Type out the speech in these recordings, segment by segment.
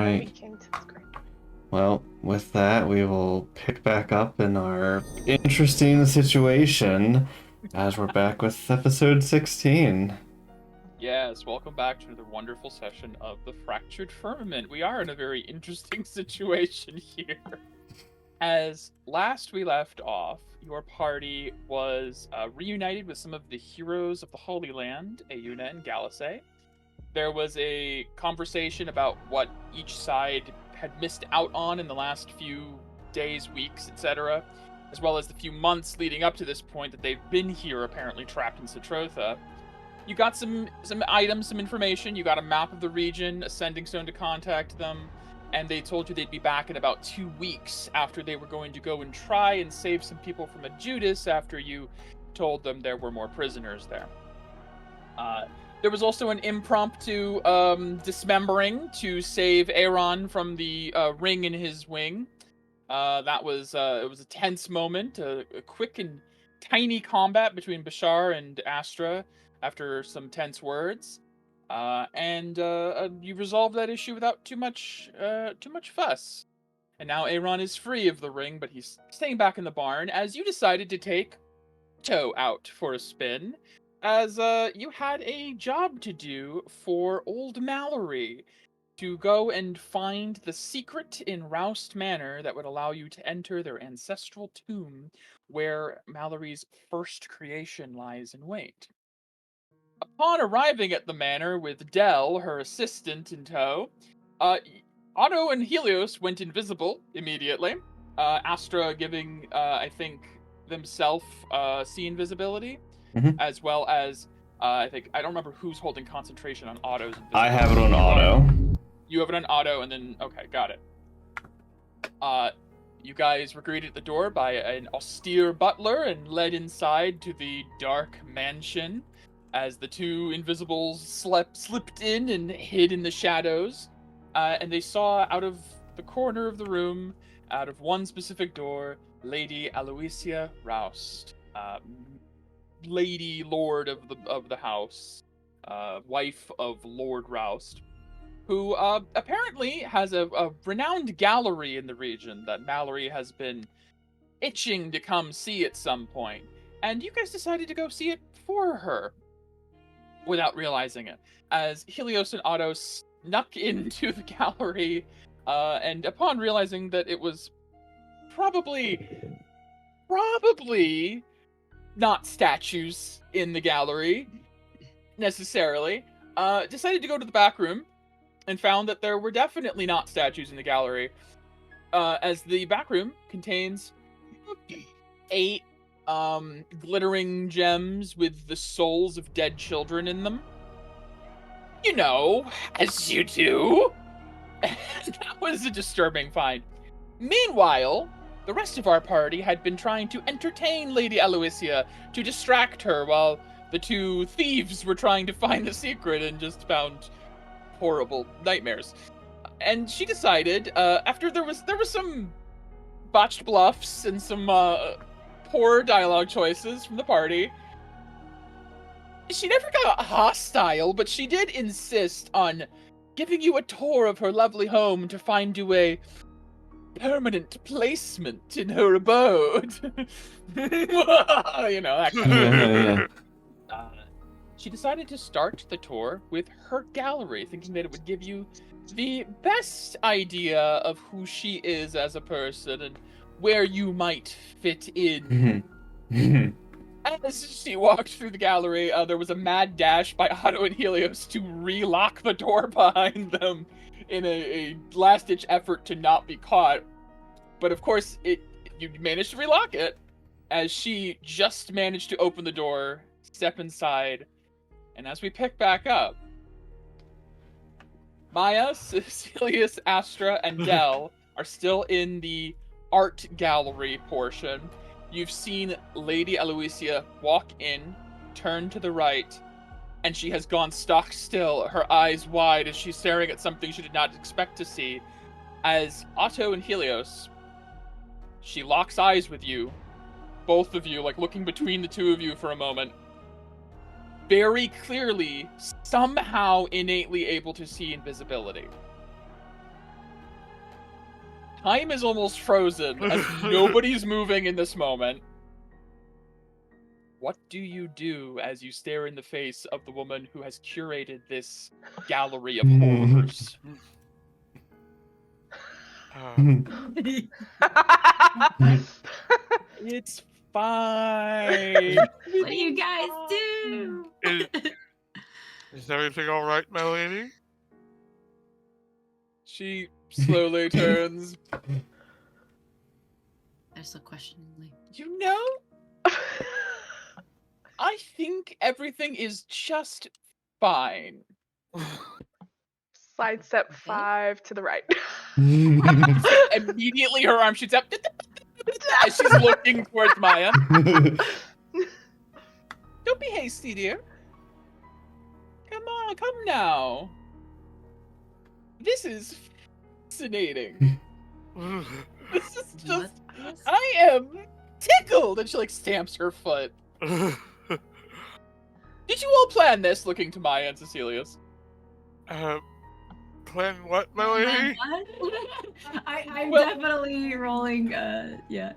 right. weekend. It's great. Well, with that, we will pick back up in our interesting situation as we're back with episode 16. Yes, welcome back to the wonderful session of the Fractured Firmament. We are in a very interesting situation here. As last we left off, your party was reunited with some of the heroes of the Holy Land, Auna and Galisay. There was a conversation about what each side had missed out on in the last few days, weeks, etc., as well as the few months leading up to this point that they've been here, apparently trapped in Citrotha. You got some items, some information. You got a map of the region, a sending stone to contact them, and they told you they'd be back in about 2 weeks after they were going to go and try and save some people from a Judas after you told them there were more prisoners there. There was also an impromptu dismembering to save Aaron from the ring in his wing. That was it was a tense moment, a quick and tiny combat between Bashar and Astra after some tense words, and you resolved that issue without too much fuss. And now Aaron is free of the ring, but he's staying back in the barn as you decided to take Toe out for a spin, as you had a job to do for old Mallory to go and find the secret in Roust Manor that would allow you to enter their ancestral tomb where Mallory's first creation lies in wait. Upon arriving at the manor with Dell, her assistant, in tow, Otto and Helios went invisible immediately. Astra giving, I think, themselves see invisibility, Mhm. as well as I don't remember who's holding concentration on Otto's invisibility. I have it on auto. You have it on auto, and then okay, got it. You guys were greeted at the door by an austere butler and led inside to the dark mansion, as the two invisibles slipped in and hid in the shadows, and they saw out of the corner of the room, out of one specific door, Lady Aloysia Roust, Lady Lord of the house, wife of Lord Roust, who apparently has a renowned gallery in the region that Mallory has been itching to come see at some point, and you guys decided to go see it for her without realizing it, as Helios and Otto snuck into the gallery, and upon realizing that it was probably not statues in the gallery, necessarily, decided to go to the back room, and found that there were definitely not statues in the gallery, as the back room contains 8 glittering gems with the souls of dead children in them. You know, as you do. That was a disturbing find. Meanwhile, the rest of our party had been trying to entertain Lady Aloysia to distract her while the two thieves were trying to find the secret and just found horrible nightmares. And she decided, after there was some botched bluffs and some poor dialogue choices from the party, she never got hostile, but she did insist on giving you a tour of her lovely home to find you a permanent placement in her abode. You know, that kind of she decided to start the tour with her gallery, thinking that it would give you the best idea of who she is as a person and where you might fit in. As she walked through the gallery, there was a mad dash by Otto and Helios to re-lock the door behind them in a last-ditch effort to not be caught. But of course, you managed to relock it, as she just managed to open the door, step inside, and as we pick back up, Maya, Cecilius, Astra, and Dell are still in the art gallery portion. You've seen Lady Aloysia walk in, turn to the right, and she has gone stock still, her eyes wide as she's staring at something she did not expect to see. As Otto and Helios, she locks eyes with you, both of you, like looking between the two of you for a moment, very clearly, somehow innately able to see invisibility. Time is almost frozen as nobody's moving in this moment. What do you do as you stare in the face of the woman who has curated this gallery of horrors? It's fine. What do you guys do? Is everything all right, my lady? She slowly turns. I just look questioningly. You know, I think everything is just fine. Sidestep 5 to the right. Immediately her arm shoots up as she's looking towards Maya. Don't be hasty, dear. Come on, come now. This is fascinating. This is just... I am tickled! And she, like, stamps her foot. Did you all plan this? Looking to Maya and Cecilius. Plan what, my lady? I'm Well- definitely rolling, yeah.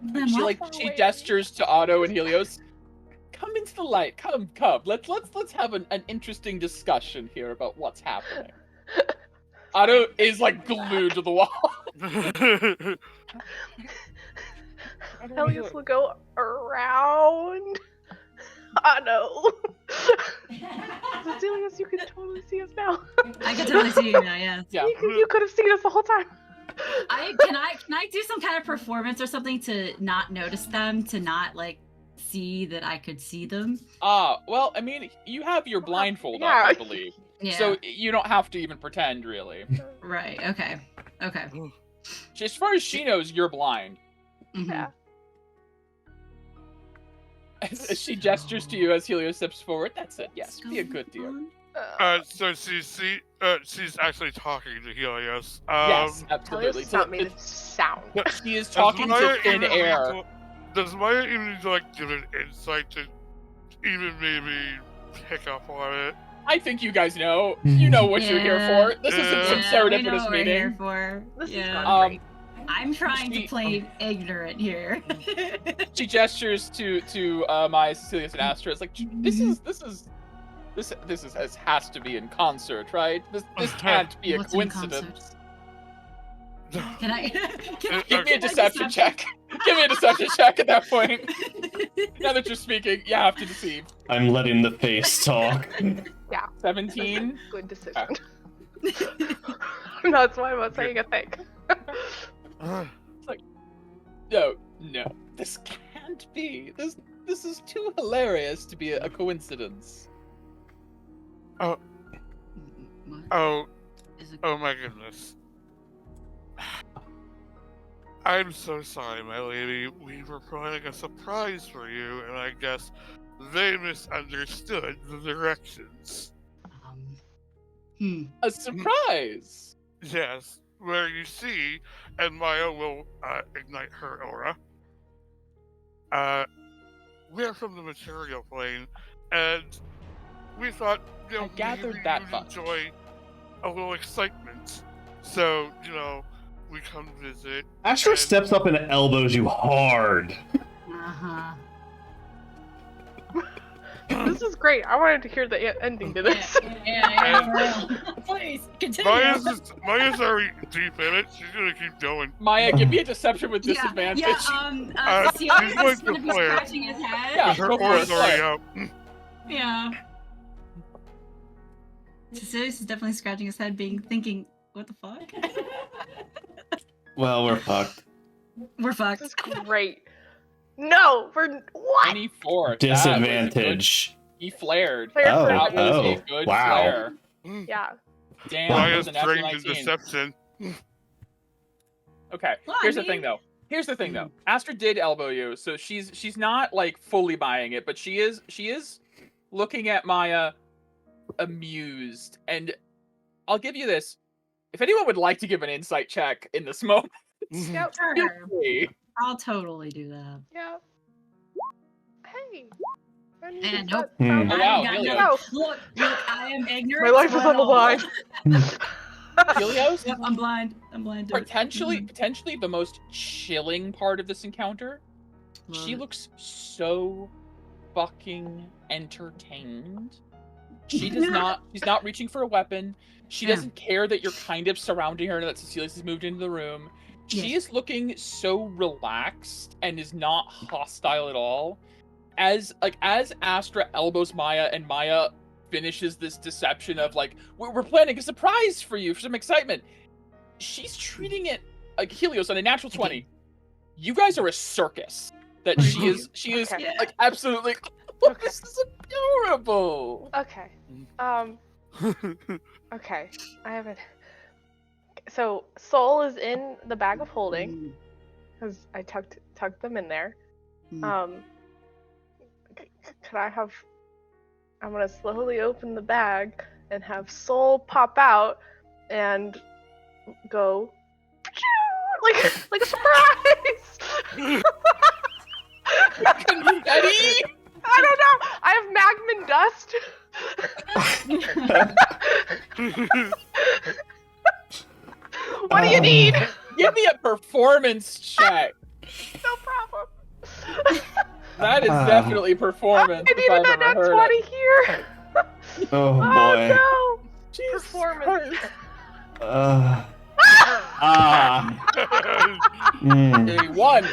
She gestures to Otto and Helios. Come into the light. Come. Let's have an interesting discussion here about what's happening. Otto is like glued to the wall. Helios will go around. I know. Cecilius, you can totally see us now. I can totally see you now, yes. Yeah. You could have seen us the whole time. Can I do some kind of performance or something to not notice them, to not like see that I could see them? Well, I mean, you have your blindfold up, Yeah. I believe. Yeah. So you don't have to even pretend, really. Right, okay. As far as she knows, you're blind. Mhm. Yeah. As she gestures to you as Helios steps forward. That's it. Yes, Let's be a go good dear. on. So she's actually talking to Helios. Yes, absolutely. Helios not made a sound. She is Does talking Maya to thin even air. need to- Does Maya even need to, like, give an insight to even maybe pick up on it? I think you guys know. You know what you're here Yeah. for. This isn't some Yeah, we know serendipitous what we're here meeting. for. This is Yeah. gone great. I'm trying to play ignorant here. She gestures to Maya, Cecilius, and Astra. It's like this has to be in concert, right? This can't be a What's in coincidence. Can I? Give me a can I deception check. Give me a deception check at that point. Now that you're speaking, you have to deceive. I'm letting the face talk. 17. Good decision. That's why I'm not saying a thing. No. This can't be. This is too hilarious to be a coincidence. What? Oh, Is it... oh my goodness. I'm so sorry, my lady. We were planning a surprise for you, and I guess they misunderstood the directions. A surprise. Yes, where you see, and Maya will ignite her aura. We're from the material plane, and we thought, I gathered maybe that you'd much. enjoy a little excitement. So, we come visit. Astra and- steps up and elbows you hard. Uh-huh. This is great. I wanted to hear the ending to this. Yeah. Please, continue. Maya's already deep in it. She's gonna keep going. Maya, give me a deception with Yeah, disadvantage. Cecilius she's is going gonna to be flare. scratching his head. Yeah. Her go for aura's it. already out. Yeah. Cecilius is definitely scratching his head, thinking, what the fuck? Well, we're fucked. We're This fucked. is great. No, we're what? 24. That was a good- Disadvantage. He flared. Flare Oh, for That was oh, a good wow. flare. Yeah. Damn, that Maya's was a natural trained in 19. deception. Okay, Well, here's I the thing mean- though. Astra did elbow you, so she's not like fully buying it, but she is looking at Maya amused. And I'll give you this. If anyone would like to give an insight check in this moment, Yep. feel Sure. free. I'll totally do that. Yeah. Hey. I need And to nope. set- Oh, wow, I got Helios. no- Look, I am ignorant. My life is to on the it all. line. Helios, Yep, I'm blind. I'm blind to it. potentially the most chilling part of this encounter. Love She it. looks so fucking entertained. She does not. She's not reaching for a weapon. She Yeah. doesn't care that you're kind of surrounding her and that Cecilius has moved into the room. She is looking so relaxed and is not hostile at all. As Astra elbows Maya and Maya finishes this deception of like, we're planning a surprise for you for some excitement. She's treating it like Helios on a natural 20. You guys are a circus. That she is Okay. like absolutely. Okay. This is adorable. Okay. Okay. I haven't. So Soul is in the bag of holding because I tucked them in there. Could I have? I'm gonna slowly open the bag and have Soul pop out and go like a surprise. Confetti? I don't know. I have magmin dust. What do you need? Give me a performance check. No problem. That is definitely performance. I if needed I've that ever net heard 20 it. here. Oh boy. Oh no. Jesus Performance. Christ. A 1.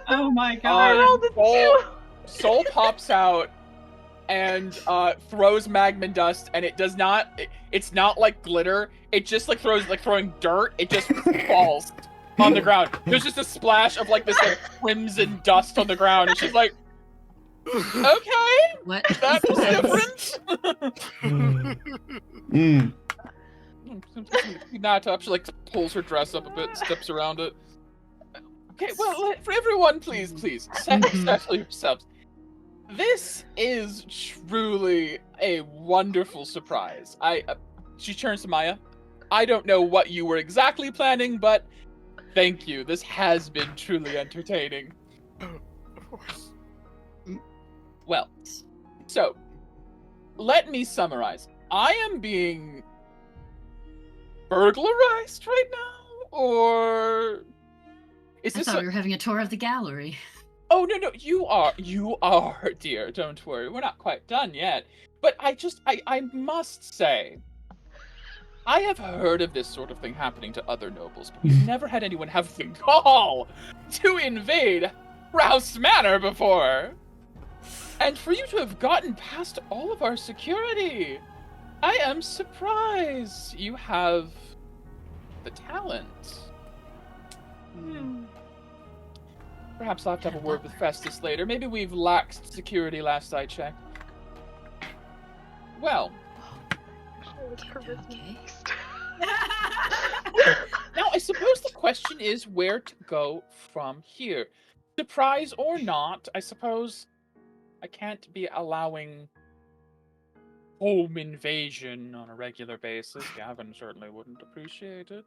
Oh my I god. rolled a 2. Soul pops out and throws magma dust, and it does not. It's not like glitter. It just like throws like throwing dirt. It just falls on the ground. There's just a splash of like this like crimson dust on the ground, and she's like, "Okay, What? that was different." Not up. She like pulls her dress up a bit, and steps around it. Okay, well, for everyone, please, especially yourselves. This is truly a wonderful surprise. She turns to Maya. I don't know what you were exactly planning, but thank you. This has been truly entertaining. Of course. Well, so let me summarize. I am being burglarized right now, or is I this? thought we were having a tour of the gallery. Oh no, you are, dear. Don't worry, we're not quite done yet. But I must say, I have heard of this sort of thing happening to other nobles, but we've never had anyone have the gall to invade Rouse Manor before. And for you to have gotten past all of our security, I am surprised. You have the talent. Perhaps I'll have to have a word with Festus later. Maybe we've laxed security last I checked. Well. It was charisma based. Now, I suppose the question is where to go from here. Surprise or not, I suppose I can't be allowing home invasion on a regular basis. Gavin certainly wouldn't appreciate it.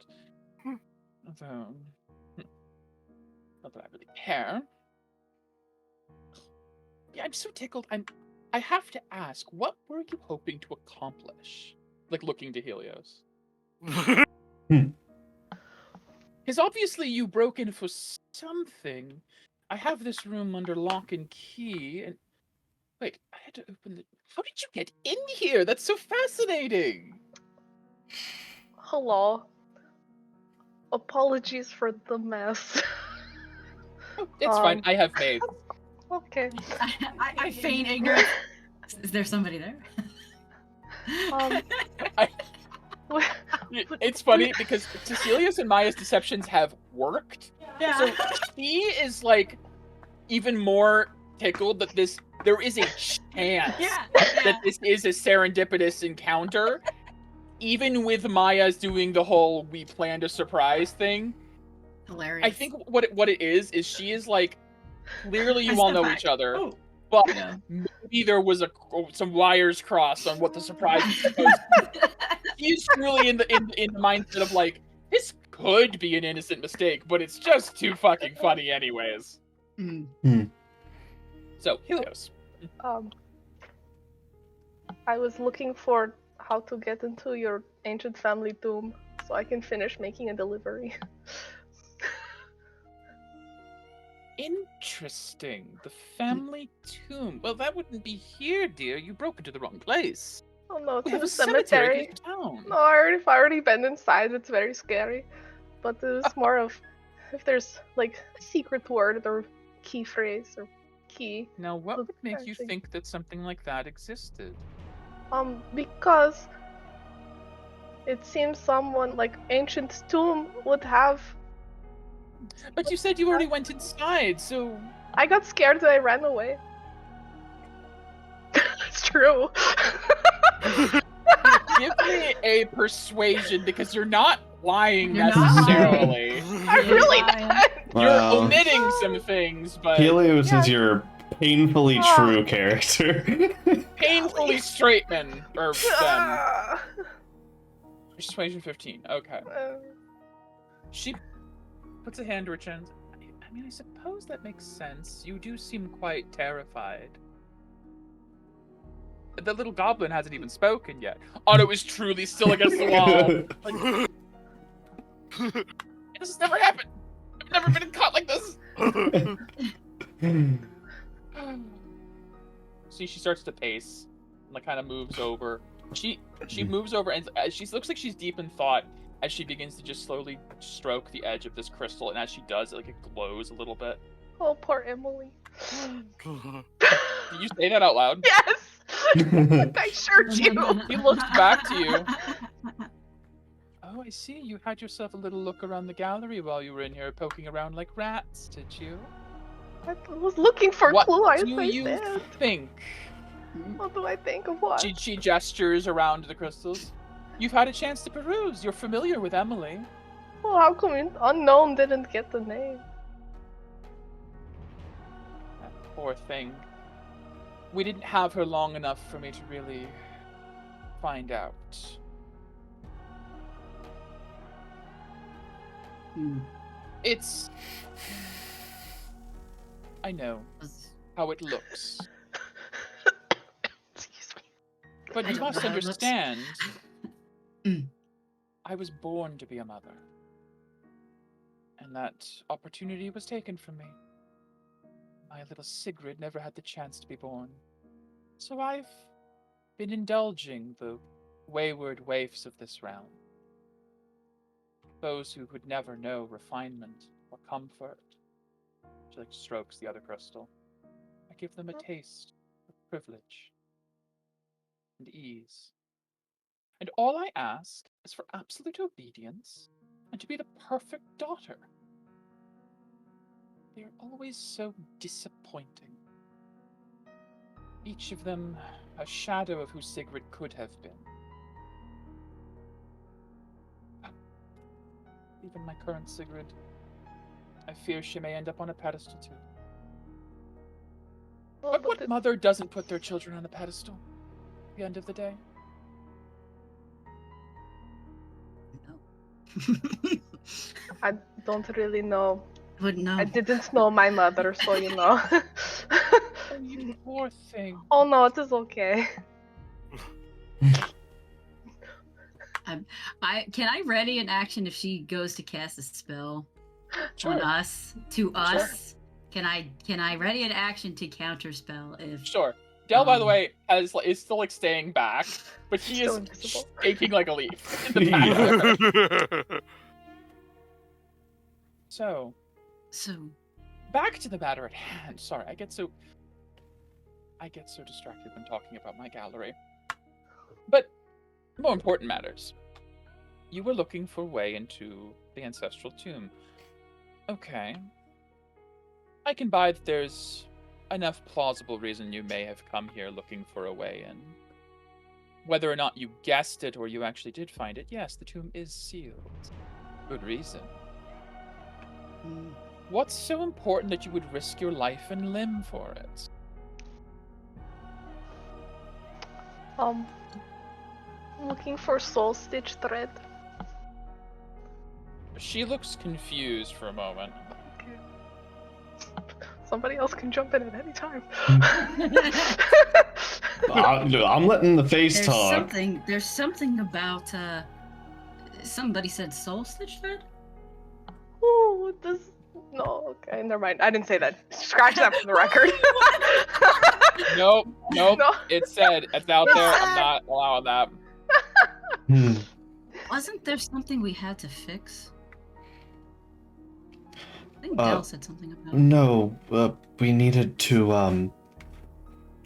So, not that I really care. Yeah, I'm so tickled. I have to ask, what were you hoping to accomplish? Like, looking to Helios. Because obviously you broke in for something. I have this room under lock and key, and... Wait, I had to open the... How did you get in here? That's so fascinating! Hello. Apologies for the mess. It's fine, I have maids. Okay. I feign ignorance. Is there somebody there? It's funny because Cecilius and Maya's deceptions have worked. Yeah. So she is like even more tickled that there is a chance that this is a serendipitous encounter. Even with Maya's doing the whole we planned a surprise thing. Hilarious. I think what it is she is like, clearly you all know each other. But maybe there was some wires crossed on what the surprise is supposed to be. He's truly in the mindset of like, this could be an innocent mistake, but it's just too fucking funny anyways. Hmm. So, Helios. I was looking for how to get into your ancient family tomb so I can finish making a delivery. Interesting. The family tomb. Well, that wouldn't be here, dear. You broke into the wrong place. Oh no, it's We in have the a cemetery cemetery. downtown. No, I've already been inside. It's very scary. But it was more of if there's like a secret word or key phrase or key. Now, what would make you Actually- think that something like that existed? Because it seems someone like ancient tomb would have. But you said you already went inside, so... I got scared and I ran away. It's true. Give me a persuasion, because you're not lying You're not necessarily. I'm really Lion. not. You're Wow. omitting some things, but Helios Yeah. is your painfully Ah. true character. painfully straight men, or them. Ah. Persuasion 15, okay. Uh, She puts a hand to her chin. I mean, I suppose that makes sense. You do seem quite terrified. The little goblin hasn't even spoken yet. Otto is truly still against the wall. Like, this has never happened. I've never been caught like this. See, she starts to pace, and like kind of moves over. She moves over, and she looks like she's deep in thought as she begins to just slowly stroke the edge of this crystal. And as she does, it glows a little bit. oh, poor Emily. Did you say that out loud? Yes. I sure do. He looks back to you. Oh, I see. You had yourself a little look around the gallery while you were in here poking around like rats, did you? I was looking for What clue. I do you said. think? What do I think of what? She gestures around the crystals. You've had a chance to peruse. You're familiar with Emily. Well, how come unknown didn't get the name? That poor thing. We didn't have her long enough for me to really find out. It's... I know how it looks. Excuse me. But I you don't must know how it looks. understand, I was born to be a mother. And that opportunity was taken from me. My little Sigrid never had the chance to be born. So I've been indulging the wayward waifs of this realm. Those who would never know refinement or comfort. She strokes the other crystal. I give them a taste of privilege and ease. And all I ask is for absolute obedience and to be the perfect daughter. They are always so disappointing. Each of them a shadow of who Sigrid could have been. Even my current Sigrid, I fear she may end up on a pedestal too. Well, But what it's- mother doesn't put their children on a pedestal at the end of the day? I don't really know. Wouldn't know. I didn't know my mother, so you know. Oh, you poor thing. Oh no, it is okay. Can I ready an action if she goes to cast a spell Sure. on us to us? Can I ready an action to counter spell if Sure. Del, by the Um, way, is still staying back, but he Still is invisible. shaking like a leaf in the back. So, so back to the matter at hand. Sorry, I get so distracted when talking about my gallery. But more important matters. You were looking for a way into the ancestral tomb. Okay. I can buy that there's enough plausible reason you may have come here looking for a way in. Whether or not you guessed it or you actually did find it, yes, the tomb is sealed. Good reason. What's so important that you would risk your life and limb for it? I'm looking for soul stitch thread. She looks confused for a moment. Okay. Somebody else can jump in at any time. I'm letting the face There's talk. something about somebody said soul stitch thread? Ooh, this. No, okay, never mind. I didn't say that. Scratch that from the record. Nope. No. It's said. It's out there. I'm not allowing that. Hmm. Wasn't there something we had to fix? I think Dell said something about it. No, we needed to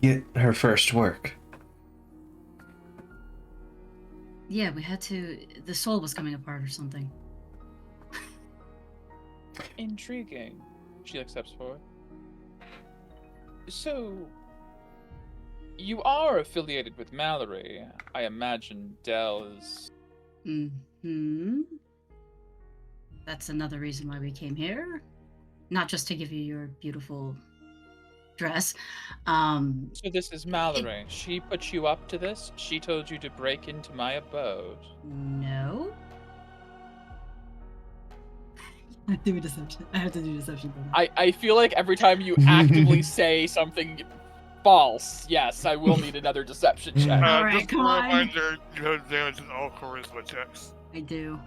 get her first work. Yeah, we had to. The soul was coming apart or something. Intriguing. She steps forward. So, you are affiliated with Mallory. I imagine Dell is. That's another reason why we came here. Not just to give you your beautiful dress. So this is Mallory. She put you up to this? She told you to break into my abode? No. I have to do deception. I have to do deception. I feel like every time you actively say something false, yes, I will need another deception check. Alright, Just a come on. reminder, you have advantage in all charisma checks. I do.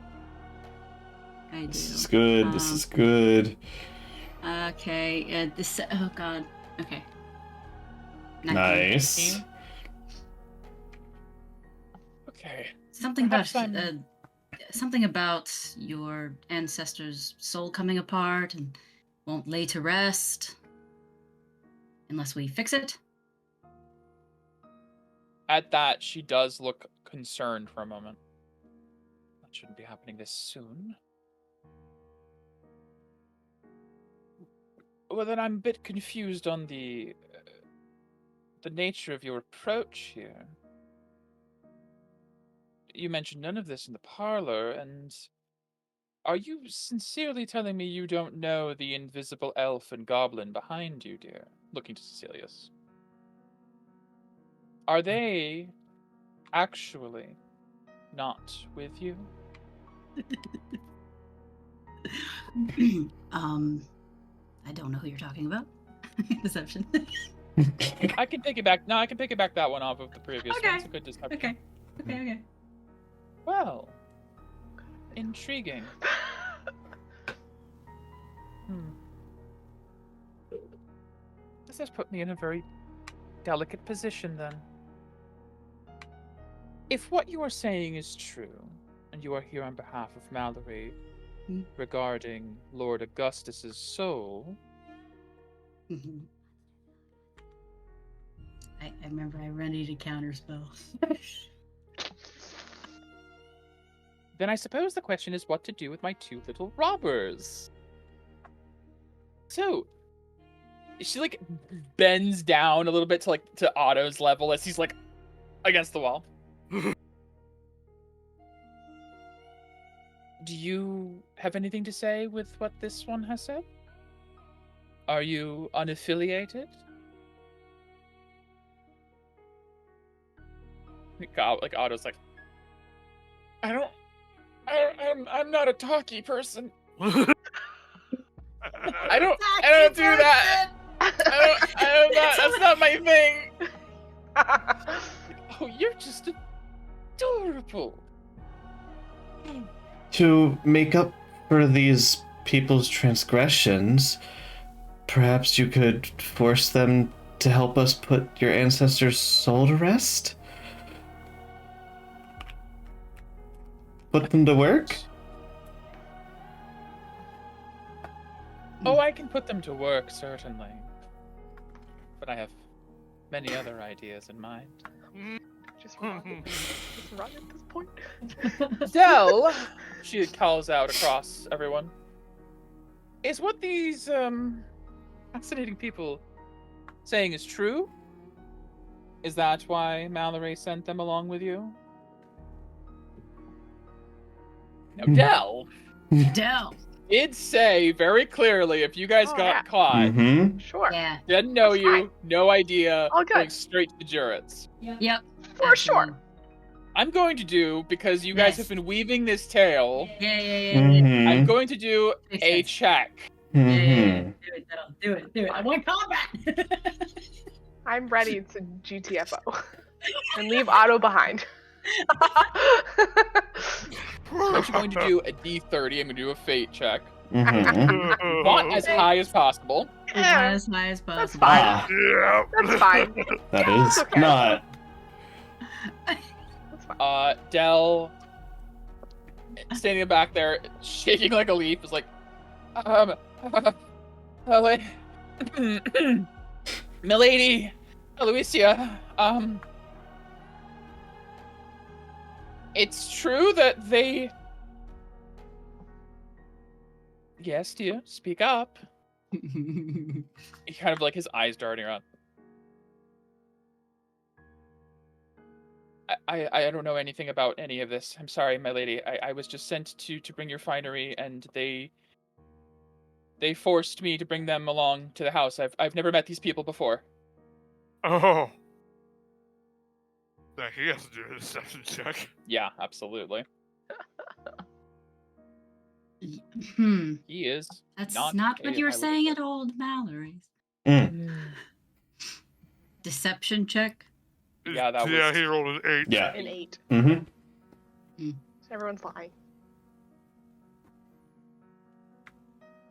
This is good. This is good. Okay. Oh god. Okay. 19. Nice. Okay. Something about Perhaps something about your ancestors' soul coming apart and won't lay to rest unless we fix it. At that, she does look concerned for a moment. That shouldn't be happening this soon. Well, then I'm a bit confused on the nature of your approach here. You mentioned none of this in the parlor, and are you sincerely telling me you don't know the invisible elf and goblin behind you, dear? Looking to Cecilius. Are they actually not with you? I don't know who you're talking about. Deception. I can pick it back. No, I can pick it back that one off of the previous Okay. one. It's a good deception. Okay. Well, intriguing. This has put me in a very delicate position, then. If what you are saying is true, and you are here on behalf of Mallory regarding Lord Augustus's soul... I remember I readied a counterspell. Then I suppose the question is what to do with my two little robbers. So, she like bends down a little bit to Otto's level as he's like against the wall. Do you have anything to say with what this one has said? Are you unaffiliated? Like Otto's like, I'm not a talky person. I don't do that. That's not my thing. Oh, you're just adorable. To make up for these people's transgressions, perhaps you could force them to help us put your ancestors' soul to rest? Put them to work? Oh, I can put them to work, certainly. But I have many other ideas in mind. Just run at this point. Dell, she calls out across everyone, is what these fascinating people saying is true? Is that why Mallory sent them along with you? Now, Dell did say very clearly if you guys got caught, Sure. Yeah. didn't know That's you, fine. no idea, All good. going straight to Jurits. Yep. For sure. I'm going to do, because you guys have been weaving this tale, Yeah. I'm going to do a check. Do it. I want combat. I'm ready to GTFO and leave Otto behind. I'm actually going to do a D30. I'm going to do a fate check. Mm-hmm. Not as high as possible. As high as possible. fine. Ah, Yeah. That's fine. that is Okay. not. That's fine. Del, standing back there, shaking like a leaf, is like, Milady, Aloysia, it's true that they... Yes, dear, speak up. He kind of like his eyes darting around. I don't know anything about any of this. I'm sorry, my lady. I was just sent to bring your finery, and they forced me to bring them along to the house. I've never met these people before. Oh. Now he has to do a deception check. Yeah, absolutely. He is. That's Not not a what you were highly saying at deceptive. Old Mallory's. Mm. Deception check? Yeah, that Yeah, was- he rolled an 8. Yeah. An 8. Mm-hmm. So everyone's lying.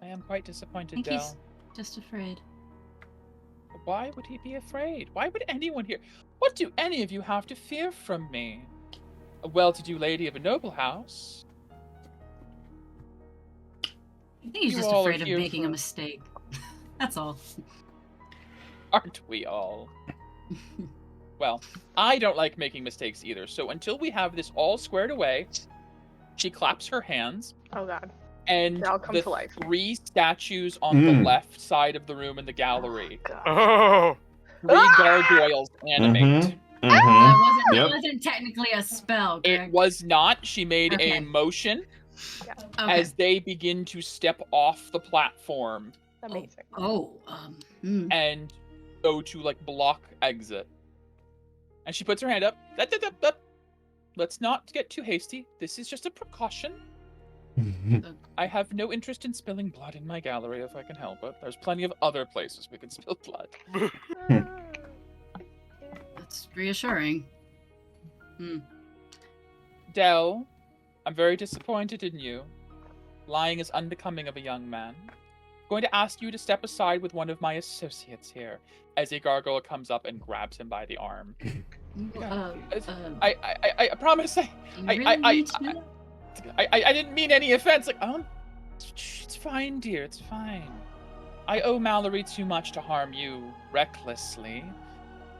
I am quite I disappointed, think Del. he's just afraid. Why would he be afraid? Why would anyone here? What do any of you have to fear from me? A well-to-do lady of a noble house? I think he's You just all are afraid of here making a for- mistake. That's all. Aren't we all? Well, I don't like making mistakes either, so until we have this all squared away, she claps her hands, Oh god. and They all come the to life. 3 statues on the Mm. left side of the room in the gallery, God. Oh. 3 gargoyles animate. Mm-hmm. Mm-hmm. That Yep. wasn't technically a spell, It correct? was not. She made Okay. a motion Okay. as they begin to step off the platform Amazing. and go to like block exit. And she puts her hand up. Let's not get too hasty. This is just a precaution. I have no interest in spilling blood in my gallery if I can help it. There's plenty of other places we can spill blood. That's reassuring. Del, I'm very disappointed in you. Lying is unbecoming of a young man. I'm going to ask you to step aside with one of my associates here, as a gargoyle comes up and grabs him by the arm. I promise you really need to know? I didn't mean any offense. Like, it's fine, dear. It's fine. I owe Mallory too much to harm you recklessly.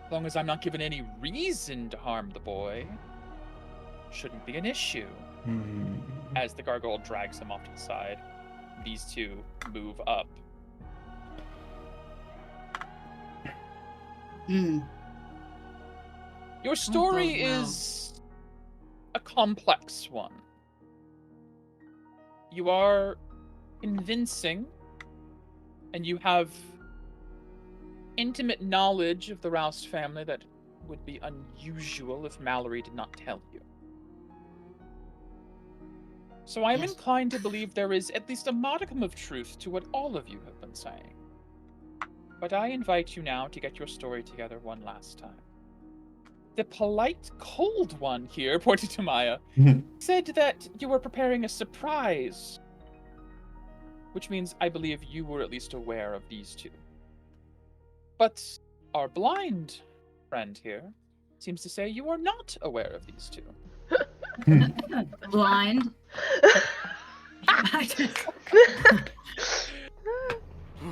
As long as I'm not given any reason to harm the boy, shouldn't be an issue. As the gargoyle drags him off to the side, these two move up. Your story well. is a complex one. You are convincing, and you have intimate knowledge of the Roust family that would be unusual if Mallory did not tell you. So I am Yes. inclined to believe there is at least a modicum of truth to what all of you have been saying. But I invite you now to get your story together one last time. The polite, cold one here, pointing to Maya, said that you were preparing a surprise. Which means I believe you were at least aware of these two. But our blind friend here seems to say you are not aware of these two. Blind.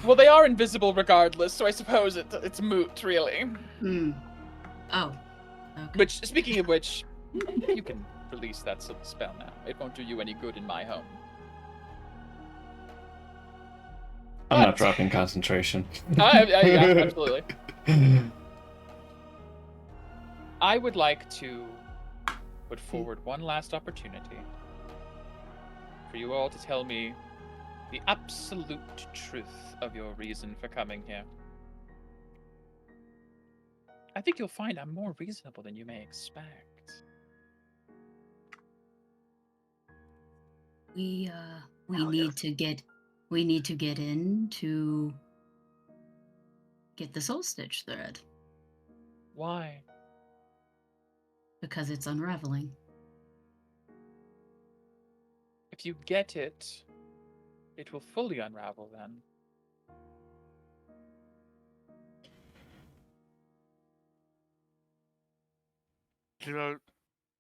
Well, they are invisible regardless, so I suppose it's moot, really. Oh. Okay. Which, speaking of which, you can release that spell now. It won't do you any good in my home. I'm not But- dropping concentration. Yeah, absolutely. I would like to put forward one last opportunity for you all to tell me the absolute truth of your reason for coming here. I think you'll find I'm more reasonable than you may expect. We Hell need to get in to get the soul stitch thread. Why? Because it's unraveling. If you get it, it will fully unravel then. You know,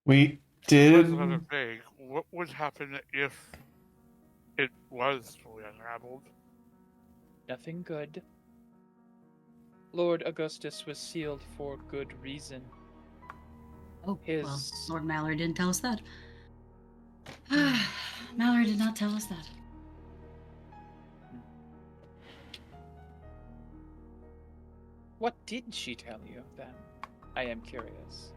We it was did. rather vague. What would happen if it was fully unraveled? Nothing good. Lord Augustus was sealed for good reason. Oh, well, His- Lord Mallory didn't tell us that. Mallory did not tell us that. What did she tell you, then? I am curious.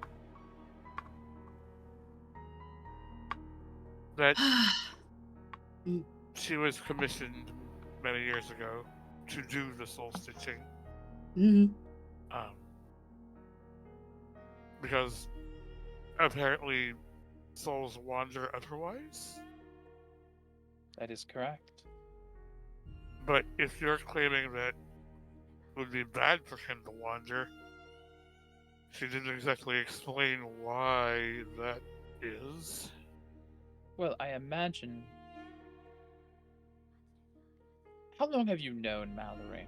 That she was commissioned many years ago to do the soul stitching. Mhm. Because apparently souls wander otherwise. That is correct. But if you're claiming that it would be bad for him to wander, she didn't exactly explain why that is. Well, I imagine... How long have you known Mallory?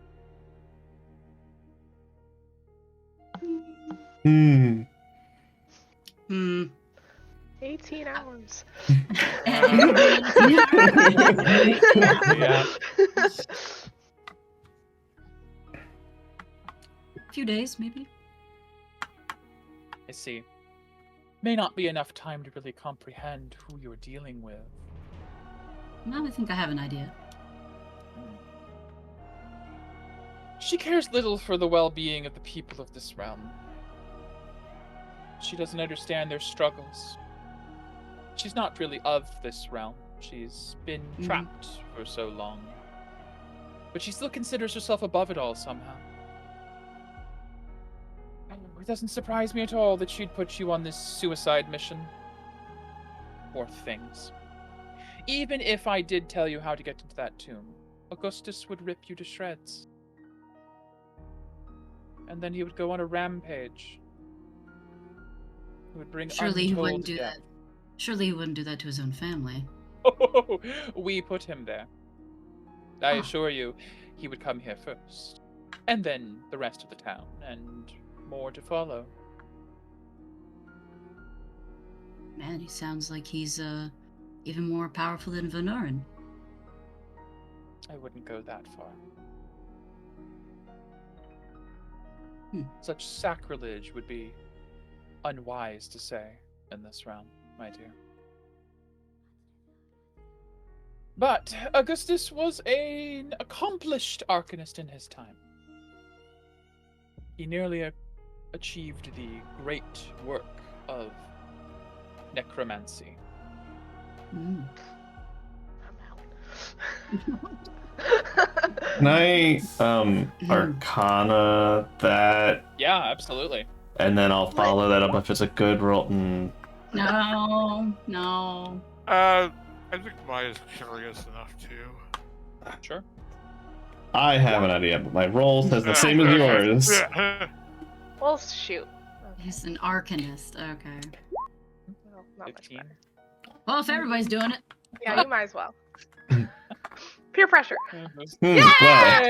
Hmm. 18 hours. Yeah. A few days, maybe. I see. May not be enough time to really comprehend who you're dealing with. Now I think I have an idea. She cares little for the well-being of the people of this realm. She doesn't understand their struggles. She's not really of this realm. She's been trapped for so long. But she still considers herself above it all somehow. It doesn't surprise me at all that she'd put you on this suicide mission. Poor things. Even if I did tell you how to get into that tomb, Augustus would rip you to shreds. And then he would go on a rampage. He would bring Surely he untold wouldn't do death. that. Surely he wouldn't do that to his own family. Oh, we put him there. I Ah. assure you, he would come here first. And then the rest of the town, and more to follow. Man, he sounds like he's even more powerful than Venurin. I wouldn't go that far. Hmm. Such sacrilege would be unwise to say in this realm, my dear. But Augustus was an accomplished arcanist in his time. He nearly achieved the great work of necromancy. Mm. Can I Arcana that, Yeah, absolutely. and then I'll follow that up if it's a good roll. No. I think Maya's curious enough too. Sure. I have an idea, but my roll says the same as yours. Well, shoot. He's an arcanist. Okay. Well, not much 15. better. Well, if everybody's doing it. Yeah, you might as well. Peer pressure. Well, Well, good. I've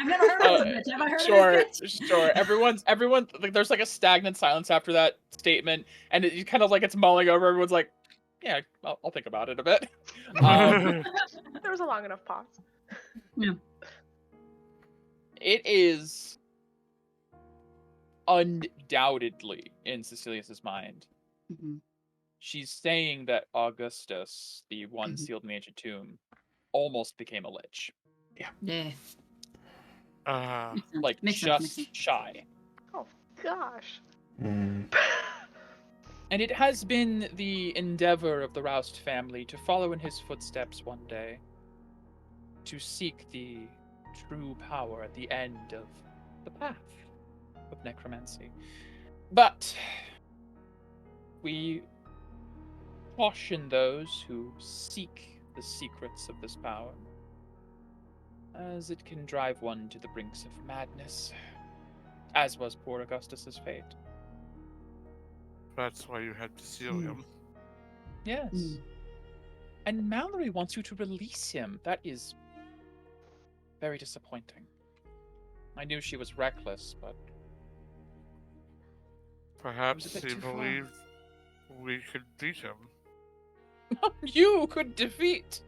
never heard of this bitch. Have I heard Sure, of this bitch? sure. Everyone, like, there's like a stagnant silence after that statement, and it kind of like it's mulling over. Everyone's like, "Yeah, I'll think about it a bit." There was a long enough pause. It is undoubtedly in Cecilius's mind. Mhm. She's saying that Augustus, the one sealed in the ancient tomb, almost became a lich. Yeah. Uh-huh. Makes sense. Like Makes just sense. shy. Oh gosh. And it has been the endeavor of the Roust family to follow in his footsteps one day, to seek the true power at the end of the path of necromancy. But we caution those who seek the secrets of this power, as it can drive one to the brinks of madness. As was poor Augustus's fate. That's why you had to seal him. Yes. Mm. And Mallory wants you to release him. That is very disappointing. I knew she was reckless, but Perhaps It was a bit he too far. believed we could beat him. you could defeat.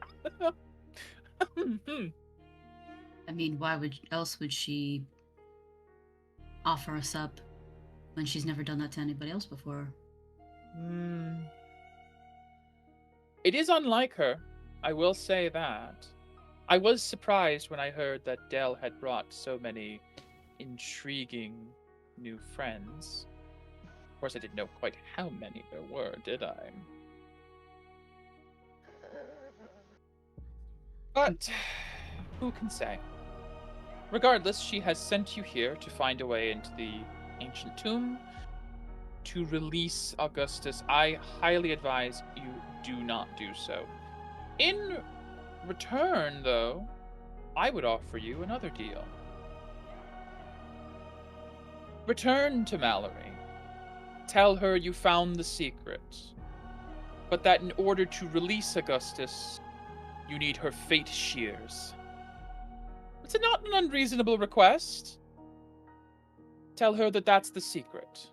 I mean, why else would she offer us up when she's never done that to anybody else before? It is unlike her. I will say that. I was surprised when I heard that Dell had brought so many intriguing new friends. Of course, I didn't know quite how many there were, did I? But who can say? Regardless, she has sent you here to find a way into the ancient tomb to release Augustus. I highly advise you do not do so. In return, though, I would offer you another deal. Return to Mallory. Tell her you found the secret, but that in order to release Augustus, you need her fate shears. It's not an unreasonable request. Tell her that that's the secret.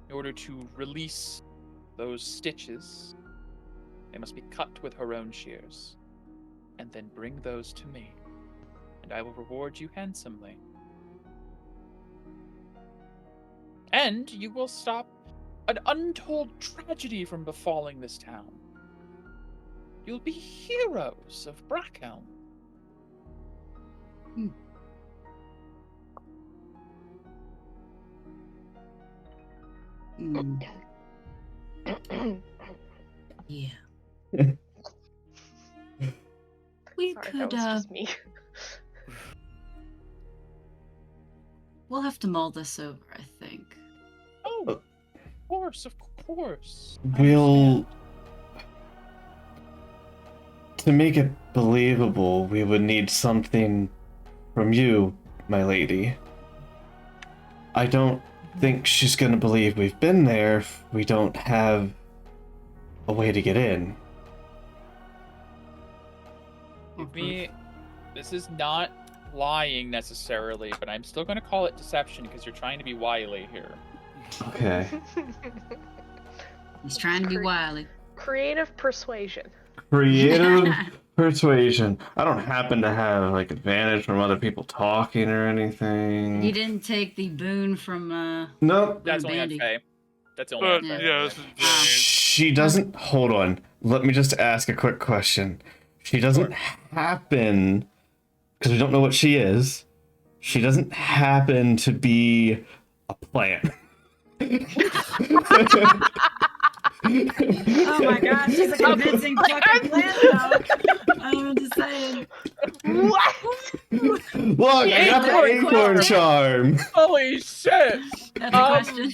In order to release those stitches, they must be cut with her own shears. And then bring those to me, and I will reward you handsomely. And you will stop an untold tragedy from befalling this town. You'll be heroes of Brackhelm. Mm. Yeah. We Sorry, could, that was just me. we'll have to mull this over, I think. Oh, of course, of course. I We'll. understand. To make it believable, we would need something from you, my lady. I don't think she's gonna believe we've been there if we don't have a way to get in. Give me. This is not lying necessarily, but I'm still going to call it deception because you're trying to be wily here. Okay. He's trying to be wily. Creative persuasion. Creative persuasion. I don't happen to have like advantage from other people talking or anything. You didn't take the boon from Nope. That's only on Bandy. Faye. That's only But on Yeah. Faye. yeah, this is She doesn't. Hold on. Let me just ask a quick question. She doesn't happen, because we don't know what she is. She doesn't happen to be a plant. Oh my gosh, she's a convincing fucking plant though. I'm just saying. What? Look, I got the Acorn acorn question. charm. Holy shit! That's a question.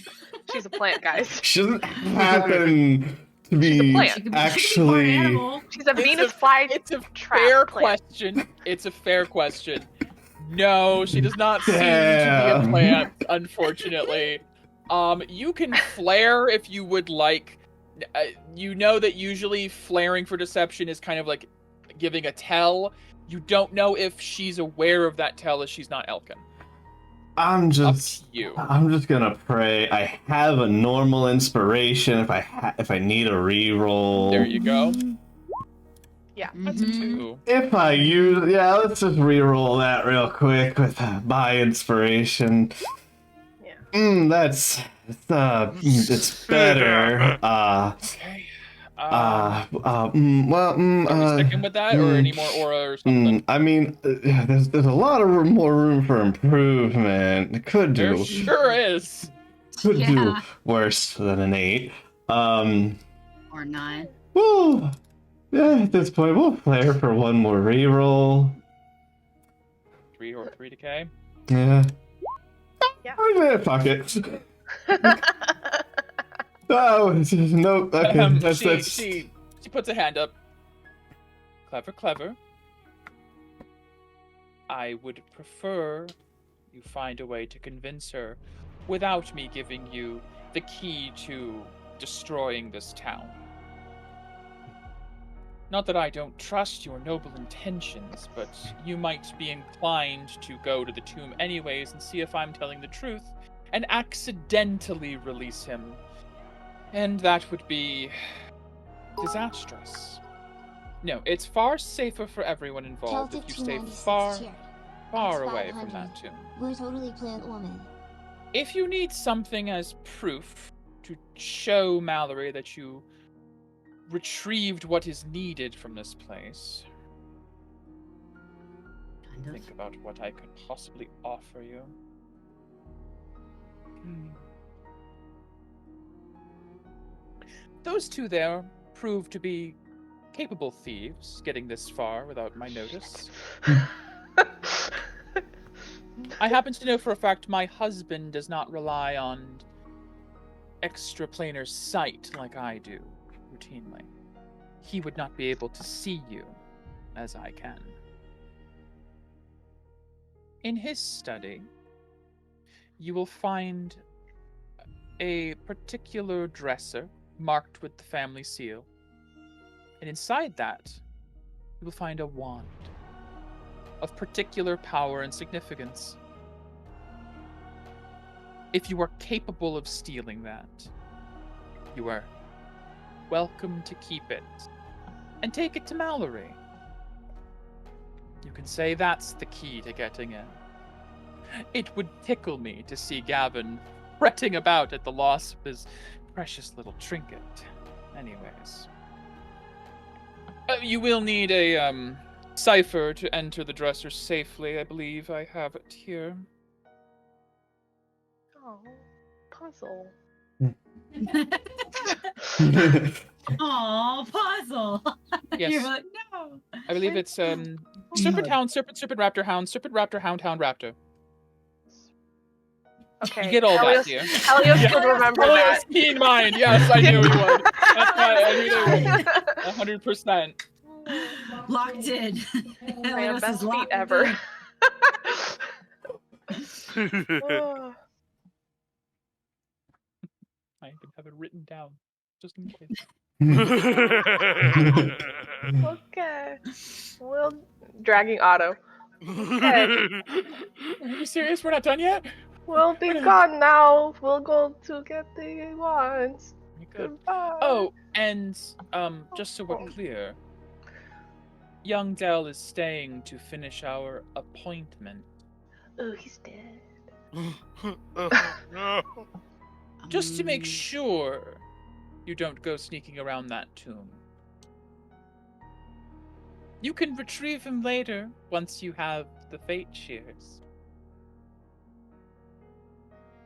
She's a plant, guys. She doesn't happen to be plant. She could be part actually. animal. She's a Venus fly It's a trap fair plant. question. It's a fair question. No, she does not seem to be Damn. a plant, unfortunately. You can flare if you would like. You know that usually flaring for deception is kind of like giving a tell. You don't know if she's aware of that tell as she's not Elkin. I'm Up just. to you. I'm just gonna pray. I have a normal inspiration if I need a reroll. There you go. Yeah. That's a Mhm. 2. If I use, yeah, let's just reroll that real quick with my inspiration. Yeah. That's it's better. Okay. Are we sticking with that, or any more aura or something? I mean, there's a lot of more room for improvement. It could There do sure is. do Yeah. worse than an 8. Or 9. Well, yeah, at this point, we'll flare for one more reroll. 3 or 3 decay. Yeah. Yeah. Oh, fuck it. Oh, nope. Okay, that's. She puts a hand up. Clever. I would prefer you find a way to convince her without me giving you the key to destroying this town. Not that I don't trust your noble intentions, but you might be inclined to go to the tomb anyways and see if I'm telling the truth, and accidentally release him. And that would be disastrous. No, it's far safer for everyone involved if you stay far, far away from that tomb. We're totally plant woman. If you need something as proof to show Mallory that you retrieved what is needed from this place, Kind of. think about what I could possibly offer you. Those two there proved to be capable thieves, getting this far without my notice. I happen to know for a fact my husband does not rely on extraplanar sight like I do, routinely. He would not be able to see you as I can. In his study, you will find a particular dresser marked with the family seal. And inside that, you will find a wand of particular power and significance. If you are capable of stealing that, you are welcome to keep it and take it to Mallory. You can say that's the key to getting in. It would tickle me to see Gavin fretting about at the loss of his precious little trinket. Anyways. You will need a cipher to enter the dresser safely. I believe I have it here. Oh, puzzle. Aw, puzzle. Yes. You're like, no. I believe it's serpent hound, serpent, raptor, hound, hound, raptor. Okay. You get all Helios, that, dear. Helios Yeah. would remember Helios, that. keen mind. Yes, I knew he would. That's why I knew they would. 100%. Locked in. My Helios best is feat locked ever. in. Oh, I even have it written down, just in case. okay. Well, dragging Otto. Are you serious? We're not done yet? We'll be gone now. We'll go to get the wands. Good. Goodbye. Oh, and just so we're clear, young Dell is staying to finish our appointment. Oh, he's dead. No. Just to make sure you don't go sneaking around that tomb. You can retrieve him later once you have the fate shears.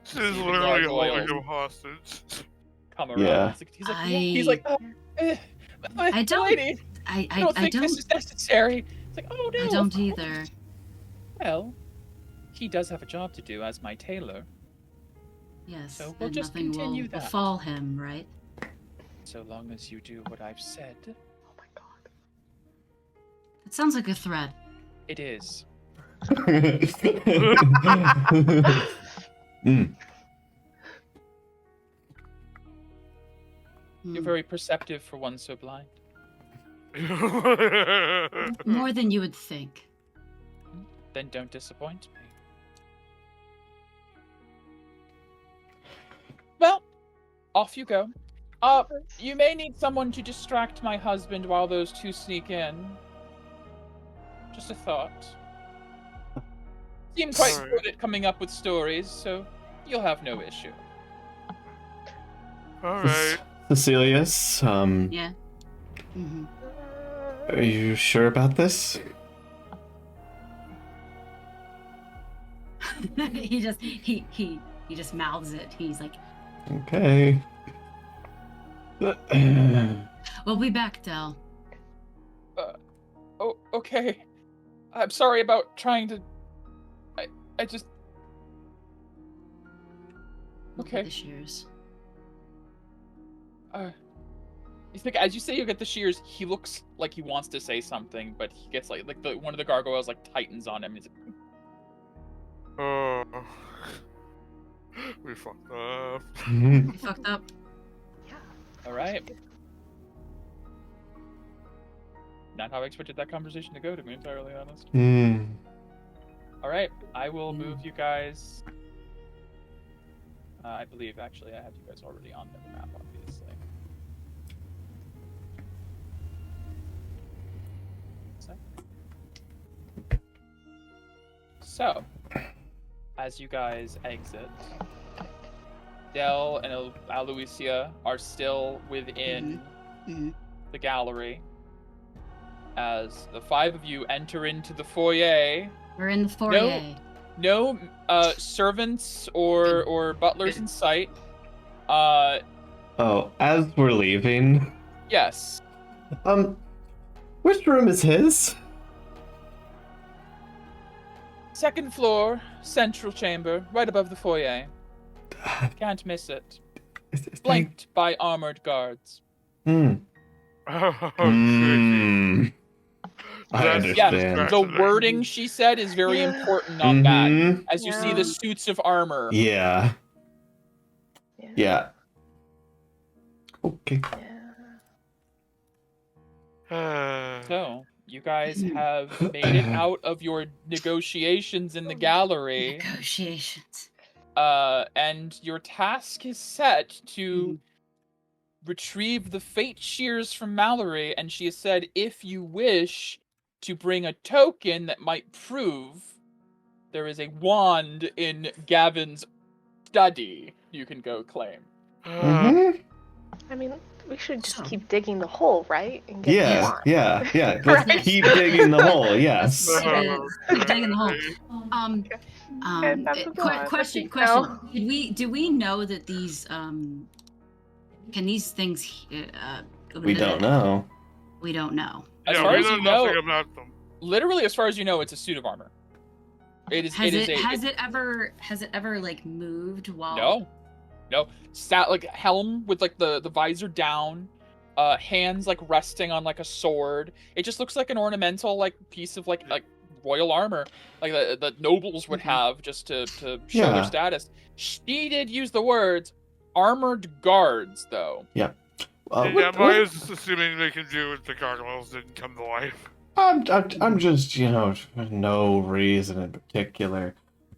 This is literally Gargoyle. holding him hostage. Come around. Yeah. He's like, I don't. lady, I don't think don't. this is necessary. It's like, oh no. I don't either. Well, he does have a job to do as my tailor, Yes. So we'll and just nothing continue will that. befall him, right? so long as you do what I've said. Oh my god. It sounds like a threat. It is. Mm. You're very perceptive for one so blind. More than you would think. Then don't disappoint me. Well, off you go. You may need someone to distract my husband while those two sneak in. Just a thought. Seem quite good at coming up with stories, so you'll have no issue. Alright. Cecilius, Yeah. Mm-hmm. are you sure about this? he just mouths it. He's like, Okay. "We'll be back, Del." Oh, okay. I'm sorry about trying to... I just... We'll get Okay. the shears. You think as you say you get the shears, he looks like he wants to say something, but he gets like one of the gargoyles like tightens on him. He's like, Oh. We fucked up. You fucked up. Yeah. All right. Not how I expected that conversation to go, to be entirely honest. All right, I will move you guys. I believe, actually, I have you guys already on the map, obviously. So, as you guys exit, Del and Aloysia are still within the gallery. As the five of you enter into the foyer. We're in the foyer. No servants or butlers in sight. Oh, as we're leaving. Yes. Which room is his? Second floor, central chamber, right above the foyer. Can't miss it. Flanked by armored guards. Oh, crazy. I That's- understand. Yes, the wording she said is very important on that. As you see the suits of armor. Yeah. Yeah. Okay. So, you guys have made it out of your negotiations in the gallery. Negotiations. And your task is set to retrieve the fate shears from Mallory, and she has said if you wish to bring a token that might prove there is a wand in Gavin's study, you can go claim. Mm-hmm. I mean, we should just keep digging the hole, right? And get the Yeah, wand. yeah. Let's Right. keep digging the hole, yes. Keep digging the hole. that's a lot. Question. No. Do we know that these can these things We don't know. We don't know. As Yeah, far we as know you know, nothing about them. literally as far as you know, it's a suit of armor. Has it ever like moved while No. Sat like helm with like the visor down, hands like resting on like a sword. It just looks like an ornamental like piece of like royal armor, like the nobles would have just to show their status. She did use the words armored guards though. Yeah. Maya is just assuming they can do what the gargoyles didn't come to life. I'm just, for no reason in particular.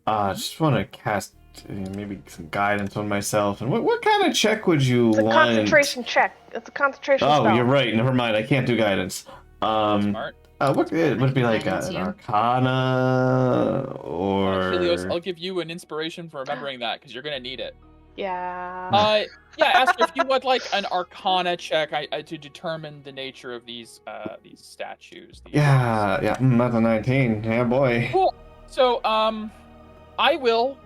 Just want to cast maybe some guidance on myself. And what kind of check would you It's a want? concentration check. It's a concentration spell. Oh, you're right. Never mind. I can't do guidance. Smart. What would it be like Guidance, an yeah. Arcana or? Helios, I'll give you an inspiration for remembering that because you're gonna need it. Yeah. Aster, if you would like an Arcana check to determine the nature of these statues. Yeah. That's a 19. Yeah, boy. Cool. So, I will.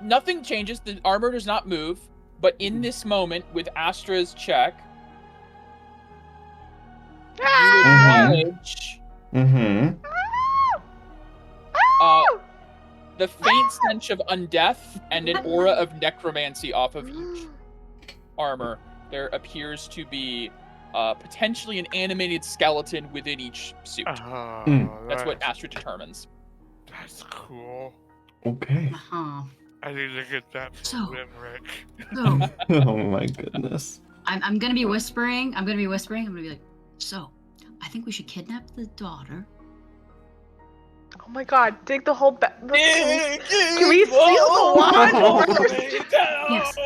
Nothing changes. The armor does not move. But in this moment, with Astra's check, you acknowledge the faint stench of undeath and an aura of necromancy off of each armor. There appears to be potentially an animated skeleton within each suit. That's what Astra determines. That's cool. Okay. I need to get that from Limerick. So Oh my goodness. I'm gonna be whispering. I'm gonna be like, so I think we should kidnap the daughter. Oh my god, dig the whole back. Can we steal the wand first? Yes.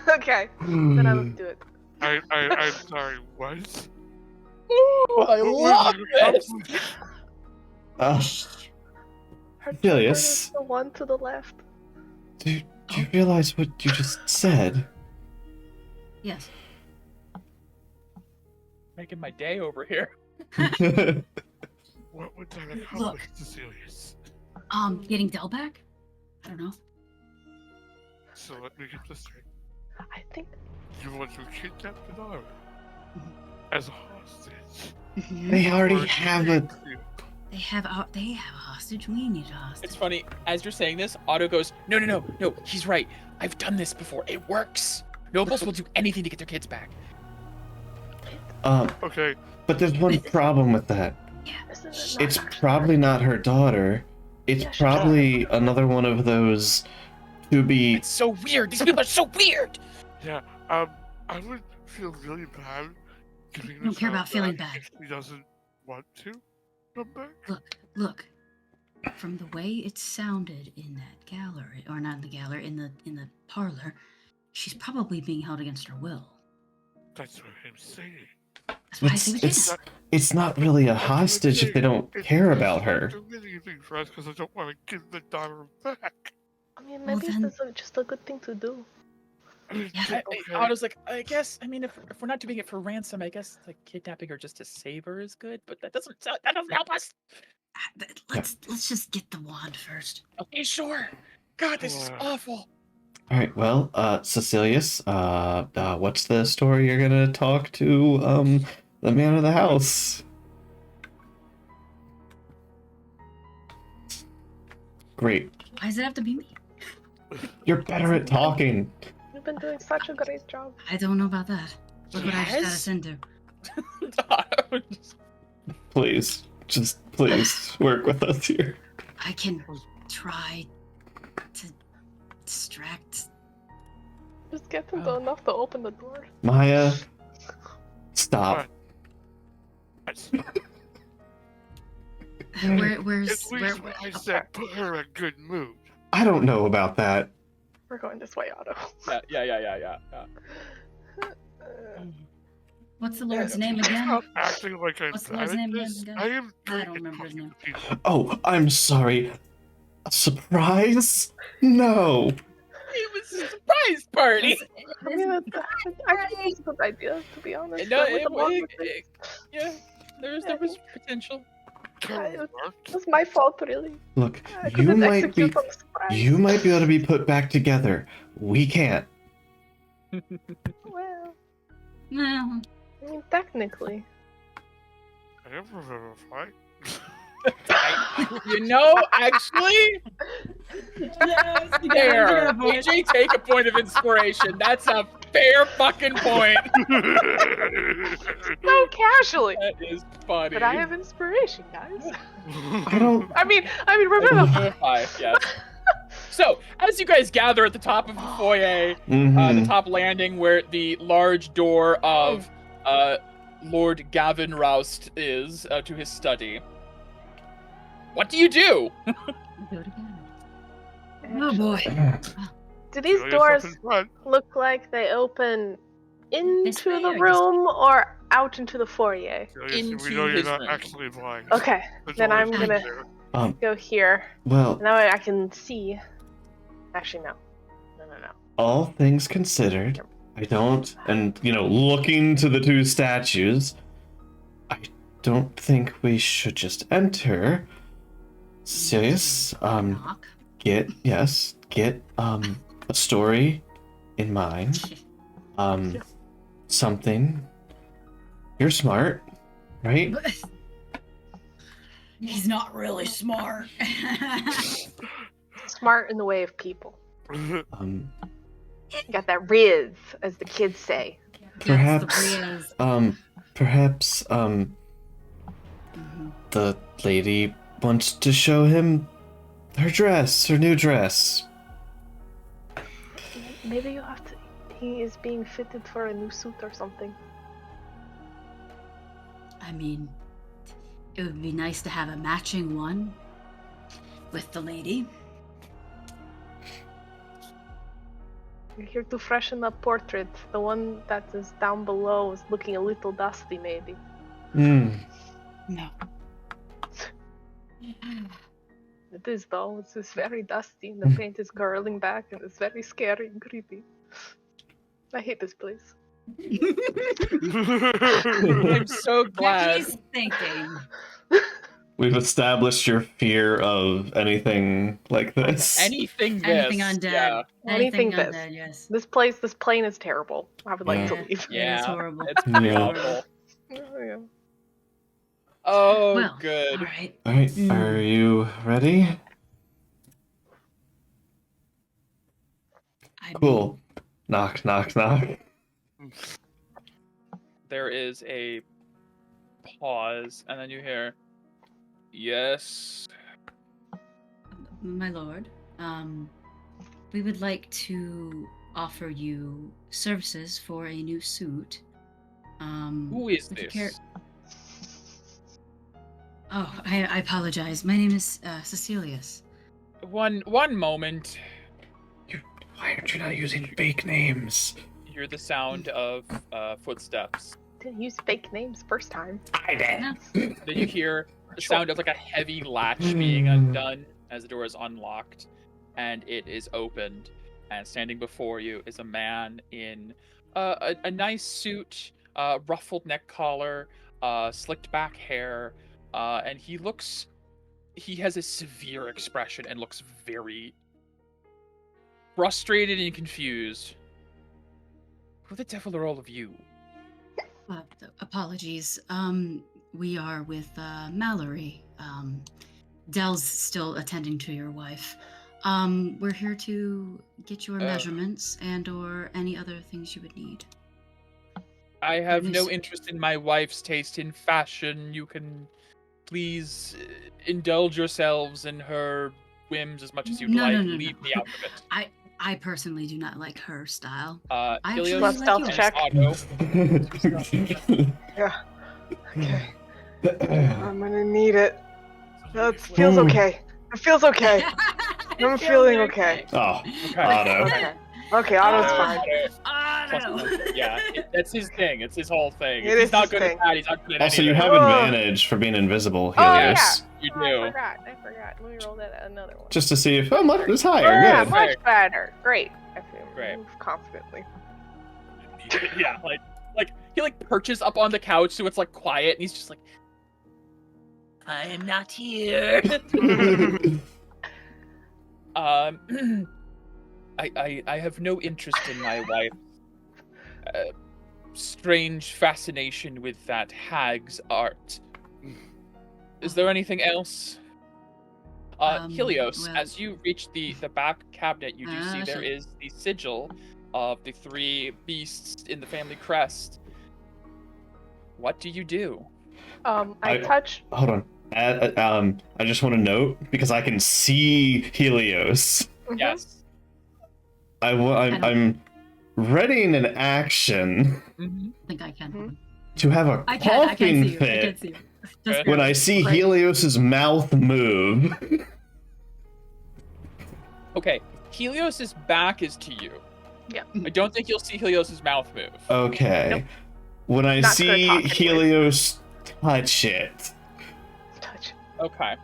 Okay, then I will do it. I'm sorry, what? Ooh, I love this! Helios, The one to the left. do you realize what you just said? Yes. Making my day over here. What would that accomplish to Celius? Getting Del back? I don't know. So let me get this straight. I think You want to kidnap the daughter as a hostage? They already have a. They have a hostage. We need a hostage. It's funny, as you're saying this, Otto goes, no, he's right. I've done this before. It works. Nobles will do anything to get their kids back. Okay. But there's one problem with that. Yeah. It's probably not her daughter, It's Yeah, sure. probably another one of those to be. It's so weird. These people are so weird. Yeah, I would feel really bad giving I don't this care out about feeling back bad. if he doesn't want to come back. Look. From the way it sounded in that gallery, or not in the gallery, in the parlor, she's probably being held against her will. That's what I'm saying. That's why I say we It's can't. it's not really a That's what I'm hostage if they saying. don't It's care just about not her. doing anything for us because I don't want to give the daughter back. I mean, Well, maybe then- this is just a good thing to do. I mean, Yeah. okay. Otto's like, I guess. I mean, if we're not doing it for ransom, I guess like kidnapping her just to save her is good. But that doesn't help us. Let's just get the wand first. Okay, sure. God, this is awful. All right. Well, Cecilius, what's the story you're gonna talk to the man of the house? Great. Why does it have to be me? You're better at talking. You've been doing such a great job. I don't know about that. Look what I just got Yes? us into. Please, just please work with us here. I can try to distract. Just get them to enough to open the door. Maya, stop. Where's At least when I said put her in a good mood. I don't know about that. We're going this way, Otto. Yeah. What's the Lord's name again? Stop acting like I'm What's the bad Lord's at name this. again? I am I great don't at remember his talking name. to people. Oh, I'm sorry. A surprise? No. It was a surprise party. I mean, I think it's a good idea, to be honest. No, But with the wand, yeah, there was potential. it was my fault, really. Look, I you couldn't might be execute on the surprise. you might be able to be put back together. We can't. Well, No. I mean, technically. I never remember a fight. Actually, Yes, there. AJ, take a point of inspiration. That's a fair fucking point. So casually. That is funny. But I have inspiration, guys. I don't. I mean, remember. Yes. So, as you guys gather at the top of the foyer, the Mhm. top landing where the large door of Lord Gavin Roust is to his study, what do you do? Do it again. Oh boy. Do these Show doors yourself in front. look like they open into way, the I guess. room or out into the foyer? Show yourself- Into we know you're his not room. actually blind. Okay, The then door I'm is gonna there. go here. Well, That way I can see. Actually, no. No. all things considered, I don't. And looking to the two statues, I don't think we should just enter. Cecilius, Knock. get a story in mind. Something. You're smart, right? He's not really smart. Smart in the way of people. Um, Got that riz, as the kids say. perhaps, perhaps, the lady wants to show him her new dress. Maybe you have to. He is being fitted for a new suit or something. I mean, it would be nice to have a matching one with the lady. You're here to freshen up portrait. The one that is down below is looking a little dusty, maybe. Hmm. No. It is though. It's just very dusty, and the paint is curling back, and it's very scary and creepy. I hate this place. I'm so glad. He's thinking. We've established your fear of anything like this. Anything Anything this, undead. yeah. Anything Anything this. undead, yes. This plane is terrible. I would like to Yeah. leave. Yeah. It is horrible. It's pretty Yeah. awful. Oh, yeah. Oh, Well, good. all right. All right, are you ready? I Cool. Knock, knock, knock. There is a pause, and then you hear, "Yes." my lord, we would like to offer you services for a new suit. Who is would you this? Oh, I apologize. My name is Cecilius. One moment. Why aren't you not using fake names? You hear the sound of footsteps. Didn't use fake names first time. I did. No. Then you hear the sound of like a heavy latch being undone as the door is unlocked, and it is opened. And standing before you is a man in a nice suit, ruffled neck collar, slicked back hair, and he has a severe expression and looks very frustrated and confused. Who the devil are all of you? Apologies. We are with Mallory. Dell's still attending to your wife. We're here to get your measurements and/or any other things you would need. I have no Yes. interest in my wife's taste in fashion. You can please indulge yourselves in her whims as much as you'd like. No. Leave me out of it. I personally do not like her style. Helios Love stealth and check. Otto. Yeah. Okay. I'm gonna need it. That feels okay. It feels okay. I'm feeling okay. Oh, Okay. Otto. Okay. Okay, Otto's fine. Yeah, that's his thing. It's his whole thing. It If he's is not his good thing. at that, he's not good at Also, you anything. have advantage for being invisible, Oh, yeah. Helios. You Oh, do. I forgot. Let me roll that another one. Just to see if much is Oh, higher. yeah, Good. much better. Great. I feel Great. move confidently. Yeah, like he like perches up on the couch so it's like quiet, and he's just like, I am not here. I have no interest in my wife's strange fascination with that hag's art. Is there anything else? Helios, well- as you reach the back cabinet, you do see there sure. is the sigil of the three beasts in the family crest. What do you do? I touch. Hold on. I just want to note because I can see Helios. Mhm. Yes. I'm readying an action Mm-hmm. I think I can. Mhm. to have a I can coughing see you. I fit can see you. Just when go. I see Great. Helios's mouth move. Okay, Helios's back is to you. Yeah. I don't think you'll see Helios's mouth move. Okay. Nope. When I Not gonna see talk anyways. Helios touch it, Touch. Okay.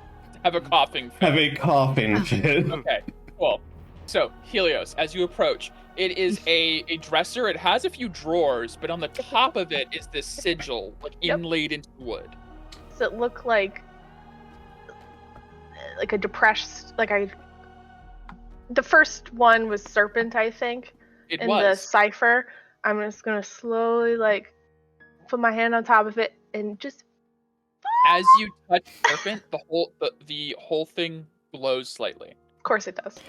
Have a coughing fit. have a coughing fit. Okay, cool. So, Helios, as you approach, it is a dresser. It has a few drawers, but on the top of it is this sigil, like Yep. inlaid into wood. Does it look like a depressed the first one was serpent, I think, It in the was. cipher. I'm just gonna slowly put my hand on top of it and just As you touch serpent, the whole thing glows slightly. of course it does.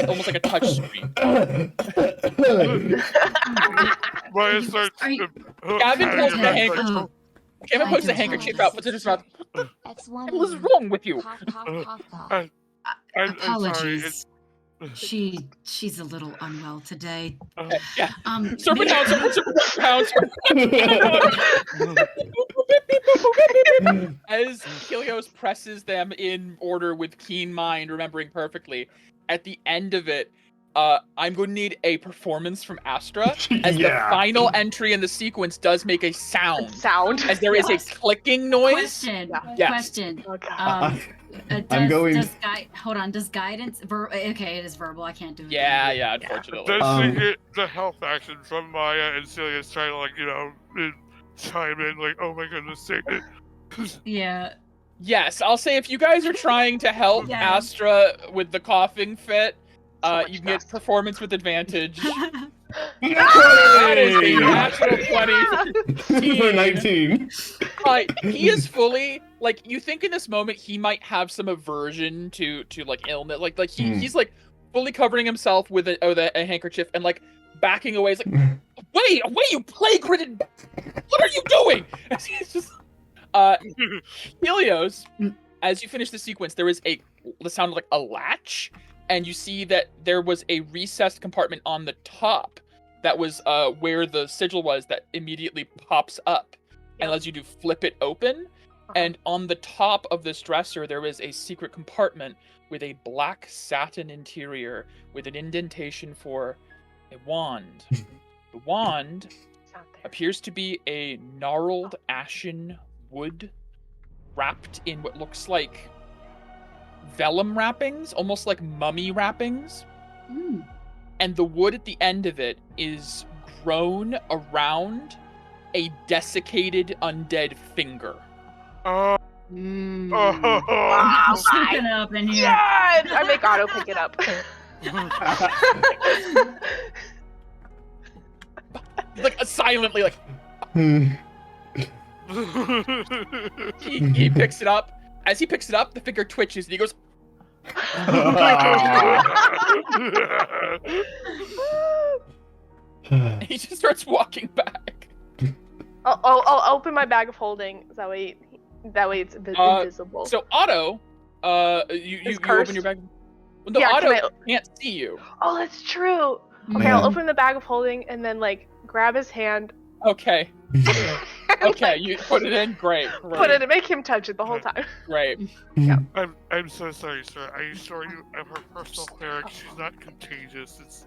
Almost like a touch screen. Maya starts. Are you- Gavin pulls the Okay. handkerchief. Oh, Kevin I puts the don't handkerchief know. out, puts it in his mouth. X1. What is wrong with you? Cough, cough, cough, cough. I'm sorry. apologies. She's a little unwell today. Yeah. maybe- Serpent hound, As Helios presses them in order with keen mind, remembering perfectly, at the end of it, I'm going to need a performance from Astra, as the final entry in the sequence does make a sound. As there is Yes. a clicking noise. Question. Yeah. Yes. Question. Oh, God. I'm going- Does guidance? Okay, it is verbal. I can't do it. Yeah, unfortunately. Then she get the health action from Maya, and Celia's trying to chime in oh my goodness sake. Yeah. Yes, I'll say if you guys are trying to help Yeah. Astra with the coughing fit, So much you can get stress. performance with advantage. That is a natural 20. For 19. He is fully you think in this moment he might have some aversion to illness, he's fully covering himself with a handkerchief and backing away. He's like, wait, you plague-ridden! What are you doing? It's just Helios, as you finish the sequence, there is the sound like a latch, and you see that there was a recessed compartment on the top that was where the sigil was that immediately pops up and allows you to flip it open. And on the top of this dresser, there is a secret compartment with a black satin interior with an indentation for a wand. The wand It's not there. appears to be a gnarled ashen wood wrapped in what looks like vellum wrappings, almost like mummy wrappings. Mm. And the wood at the end of it is grown around a desiccated undead finger. Oh, Mm. Wow, Shaking up in here. Yes! I make Otto pick it up. Like silently, like Hmm. he picks it up. As he picks it up, the finger twitches and he goes, and he just starts walking back. I'll open my bag of holding. That way it's invisible. So Otto, you Is open cursed? your bag. Well, no, Yeah, Otto can can't see you. Oh, that's true. Okay, Man. I'll open the bag of holding and then like grab his hand. Okay, and, okay, like, you put it in. Great, put it and make him touch it the whole time. great. I'm so sorry, sir. I assure you, I'm her personal cleric. She's not contagious. It's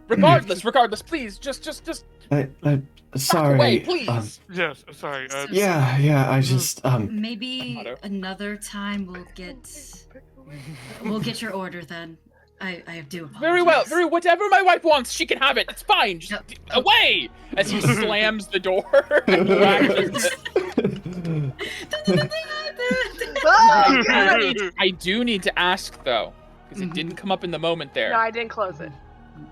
Regardless, please, just Sorry. away, please. yes. Sorry. Yeah, I just Maybe Otto. another time we'll get your order then. I do apologize. Very well, whatever my wife wants, she can have it. It's fine. Just Yep. away. As he slams the door and latches it. Oh, God. I do need to ask though, because it didn't come up in the moment there. No, I didn't close it.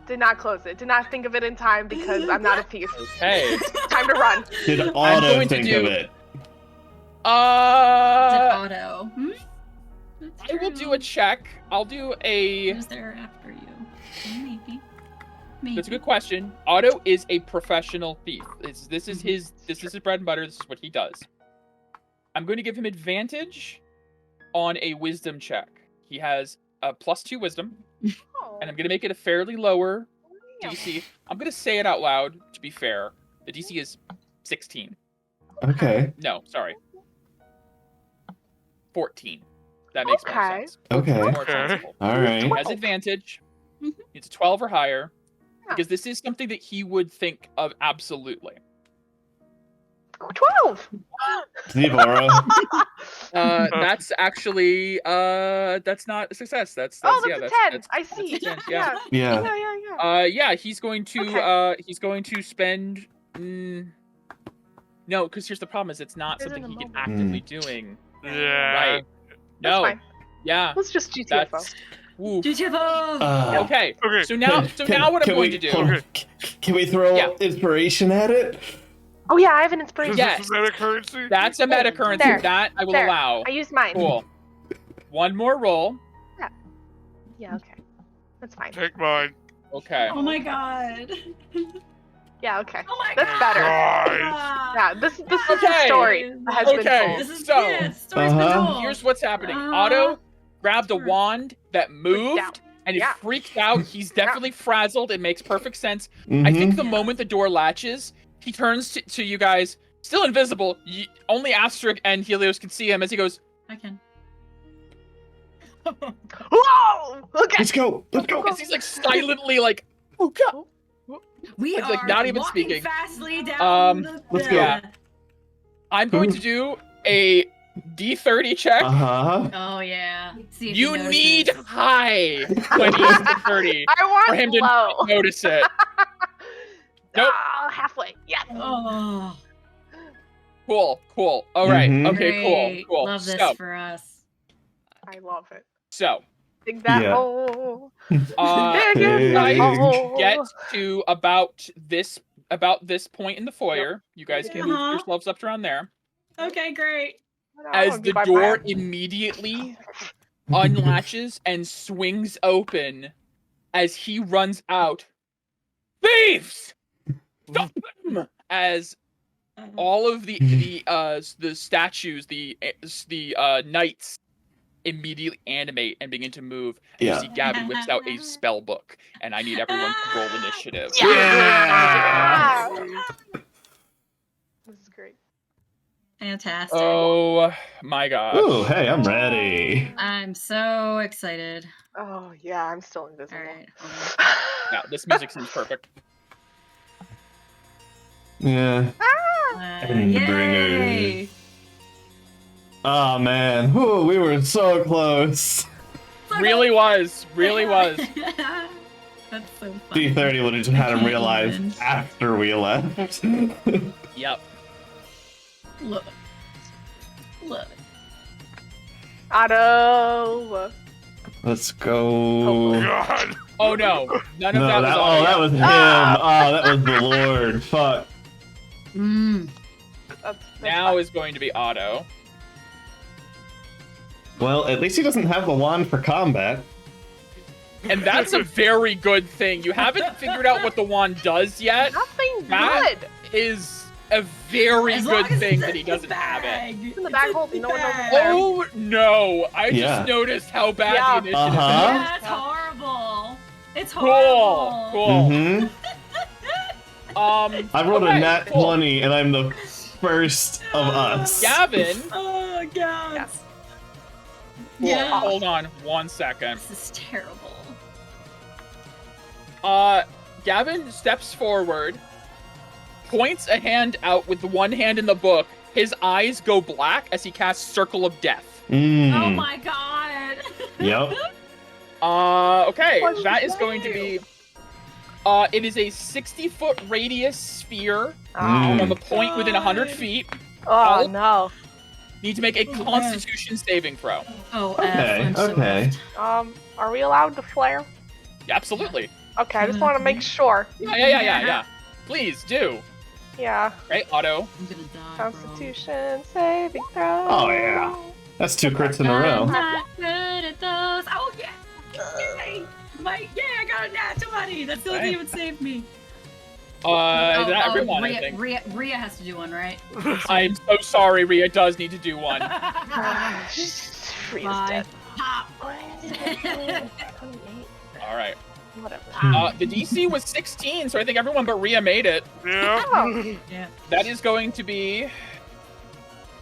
Did not close it. Did not think of it in time because I'm not a thief. Okay. Time to run. did I'm Otto going to think do- of it. Auto. Hmm? That's I will true. do a check. I'll do a. Who's there after you? Maybe. That's a good question. Otto is a professional thief. This is his bread and butter. This is what he does. I'm going to give him advantage on a wisdom check. He has a +2 wisdom, Oh, and I'm going to make it a fairly lower yeah. DC. I'm going to say it out loud to be fair. The DC is 16. Okay. No, sorry. 14. That makes more Okay. sense. Okay. More Okay. sensible. All right. He has advantage. Mhm. It's a 12 or higher. Yeah. Because this is something that he would think of absolutely. 12. Zevora. That's actually that's not a success. That's Oh, yeah, that's that's a 10. I see. that's a 10, yeah. Yeah. Yeah. Yeah, he's going to spend no, because here's the problem is it's not There's something an he can moment. actively doing. yeah. Right. That's No. fine. Yeah. Let's just GTFO. That's woo. GTFO! Okay. Okay. So now what I'm going to do. hold on. Can we throw Yeah. inspiration at it? Oh yeah, I have an inspiration. Yes. Is this meta currency? That's a meta currency. There. That I will There. allow. I used mine. Cool. One more roll. Yeah, okay. That's fine. Take mine. Okay. Oh my god. Yeah, okay. Oh my That's god. better. Nice. Yeah, this is the Okay. story that has been Okay. told. This is So, yeah, story's been uh-huh. told. Here's what's happening. Uh, Otto grabbed a sure. wand that moved out. and is Yeah. freaked out. He's definitely frazzled. It makes perfect sense. I Mhm. think the Yeah. moment the door latches, he turns to you guys, still invisible. Only Astrid and Helios can see him as he goes, I can. Whoa! Okay. Let's go. Let's go. as he's like silently like, oh god. We It's are like not even walking speaking. fastly down the let's go. Yeah. I'm going to do a D30 check. Uh-huh. Oh yeah. See if You he need notices. high 20s to 30 I want for him to low. notice it. Nope. Oh, halfway. Yes. Oh. Cool. All right. Mhm. Okay. Great. Cool. Love this So, for us. I love it. so Dig that Yeah. hole. Dig Dig that Big. hole. get to about this point in the foyer. You guys can move Uh-huh. yourselves up around there. Okay, great. I As wanna be the by door Brian. immediately unlatches and swings open as he runs out. Thieves! Stop them! As all of the statues, the knights immediately animate and begin to move. And Yeah. You see Gavin whips out a spell book, and I need everyone to roll initiative. Yeah! This is great. Fantastic. Oh my gosh. Ooh, hey, I'm ready. I'm so excited. Oh yeah, I'm still invisible. All right. Yeah, this music seems perfect. Yeah. Endbringers. Yay! Oh man, Ooh, we were so close. Really was. That's so funny. D30 would have just had him can't realize even. after we left. Yep. Love it. Love it. Otto. Let's go. God. Oh no, none of No, that was on that was him. Oh, that was the Lord. Fuck. That's Now is going to be Otto. Well, at least he doesn't have the wand for combat. And that's a very good thing. You haven't figured out what the wand does yet. nothing That good. is a very As long good as thing it's that he in the doesn't have it. bag. It's in the bag hold. No one knows it's bag. there. Oh no! I Yeah. just noticed how bad Yeah. the initiative Yeah, is. it's horrible. It's Cool, horrible. cool. Mm-hmm. I rolled okay, a nat cool. 20, and I'm the first of us. Gavin. Oh god. Yes. Cool. Yeah. Hold on 1 second. This is terrible. Gavin steps forward, points a hand out with the one hand in the book. His eyes go black as he casts Circle of Death. Oh Mm. my god. Yep. Okay, What'd you that is going to be. It is a 60-foot radius sphere Mm. from a point within 100 feet. Oh no. Need to make a Constitution saving throw. Oh, Okay, I'm so okay. effed. Are we allowed to flare? Yeah, absolutely. Okay, I just want to make sure. Yeah. Please do. Yeah. Okay, Otto. I'm gonna die, Constitution saving throw. Oh, yeah. That's 2 crits in a bro. row. I'm not good at those. Oh yeah. Yay. I got a nat 20. That's the only thing that would save me. That everyone, I think. Rhea has to do one, right? I'm so sorry, Rhea does need to do one. Freeze Bye. dead. Pop. 28. All right. Whatever. The DC was 16, so I think everyone but Rhea made it. Yeah. Oh, Yeah. That is going to be.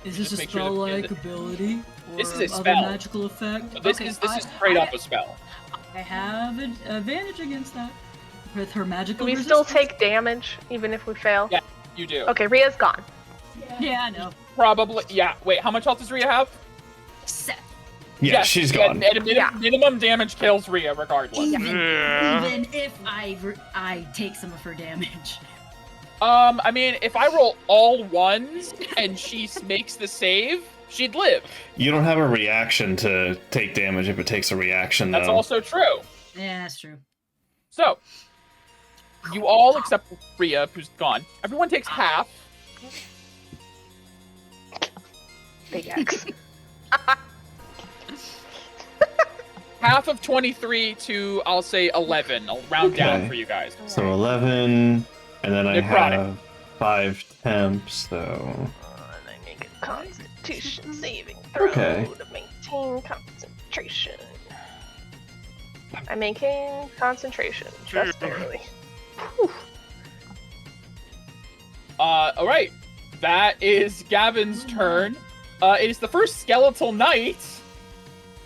Is this a Just make sure that- spell-like ability? Or This is a other spell. magical effect? This Okay, is straight up a spell. I have an advantage against that. With her magical do we still resistance. take damage even if we fail? Yeah. You do. Okay, Rhea's gone. Yeah, I know. Probably. Yeah. Wait, how much health does Rhea have? 7. Yeah, Yes, she's gone. At a Yeah. minimum damage kills Rhea regardless. Yeah. Even if I take some of her damage. I mean, if I roll all ones and she makes the save, she'd live. You don't have a reaction to take damage if it takes a reaction, That's though. also true. Yeah, that's true. So, you all except Rhea, who's gone. Everyone takes half. Big X. Half of 23 to, I'll say, 11. I'll round down Okay. for you guys. So 11, and then I Necrotic. have 5 temps, so... And I make a Constitution saving throw Okay. to maintain concentration. I maintain concentration just barely. Whew. Alright. That is Gavin's turn. It is the first skeletal knight.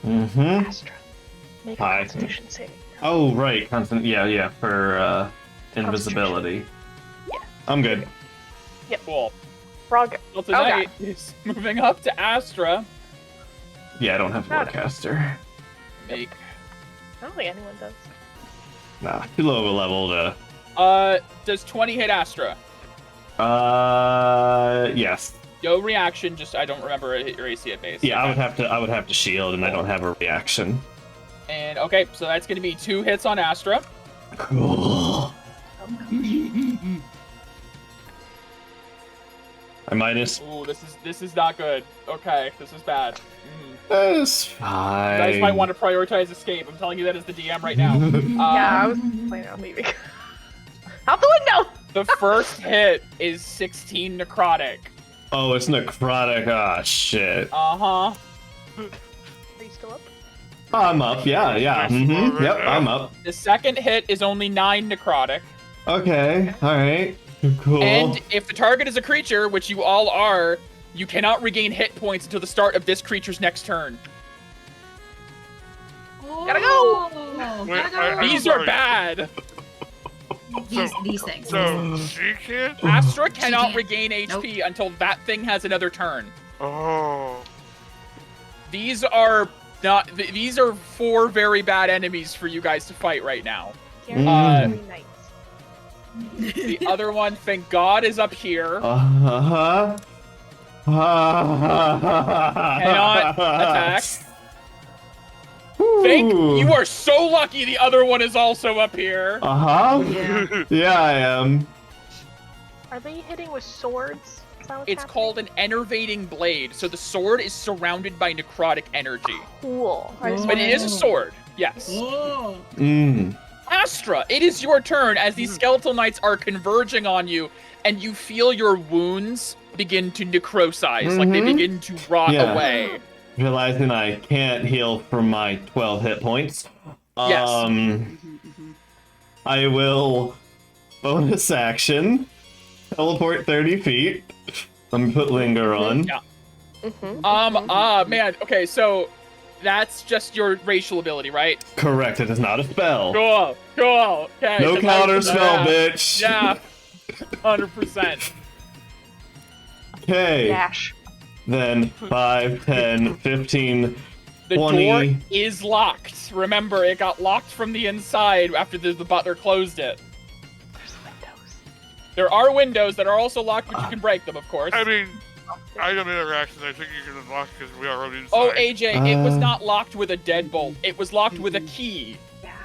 Mm-hmm. Astra, make a Hi. Constitution saving. Oh, right, constant. Yeah, for invisibility. Yeah. I'm good. Cool. We're all good. Skeleton knight is moving up to Astra. Yeah, I don't have Forecaster. Make. I don't think anyone does. Nah, too low of a level to... Does 20 hit Astra? Yes. No reaction, just I don't remember your AC at base. Yeah, Okay. I would have to shield, and I don't have a reaction. And okay, so that's gonna be 2 hits on Astra. Cool. I minus... Ooh, this is not good. Okay, this is bad. That's You fine. guys might want to prioritize escape. I'm telling you that as the DM right now. Yeah, I was planning on leaving. Out the window! The first hit is 16 necrotic. Oh, it's necrotic. Ah, shit. Uh-huh. Are you still up? I'm up. Yeah. Mm-hmm. Yep, I'm up. The second hit is only 9 necrotic. Okay. All right. Cool. And if the target is a creature, which you all are, you cannot regain hit points until the start of this creature's next turn. Gotta go! Oh, Wait, gotta go. These are bad. These things. So she can't? Astra cannot can't. regain HP until that thing has another turn. Oh. These are not. These are 4 very bad enemies for you guys to fight right now. Guaranteed 3 nights. The other one, thank God, is up here. Uh-huh. Cannot attack. Think you are so lucky the other one is also up here. Uh-huh. Yeah. Yeah, I am. Are they hitting with swords? Is that what's It's happening? called an enervating blade, so the sword is surrounded by necrotic energy. Cool. I just But wanted it is a to- sword, yes. Mm. Astra, it is your turn as these skeletal knights are converging on you, and you feel your wounds begin to necrosize, like they Mhm. begin to rot Yeah. away. Realizing I can't heal from my 12 hit points. Yes. I will bonus action, teleport 30 feet. Let me put linger on. Yeah. Mhm. Man, okay, so that's just your racial ability, right? Correct, it is not a spell. Cool. Okay. No so counter that's- spell, yeah, bitch. Yeah. 100%. Okay. Dash. Then 5, 10, 15, The 20. door is locked. Remember, it got locked from the inside after the butler closed it. There's windows. There are windows that are also locked, but you can break them, of course. I mean, item interaction, I think you can unlock because we are already inside. Oh, AJ, it was Uh, not locked with a deadbolt. It was locked with a key.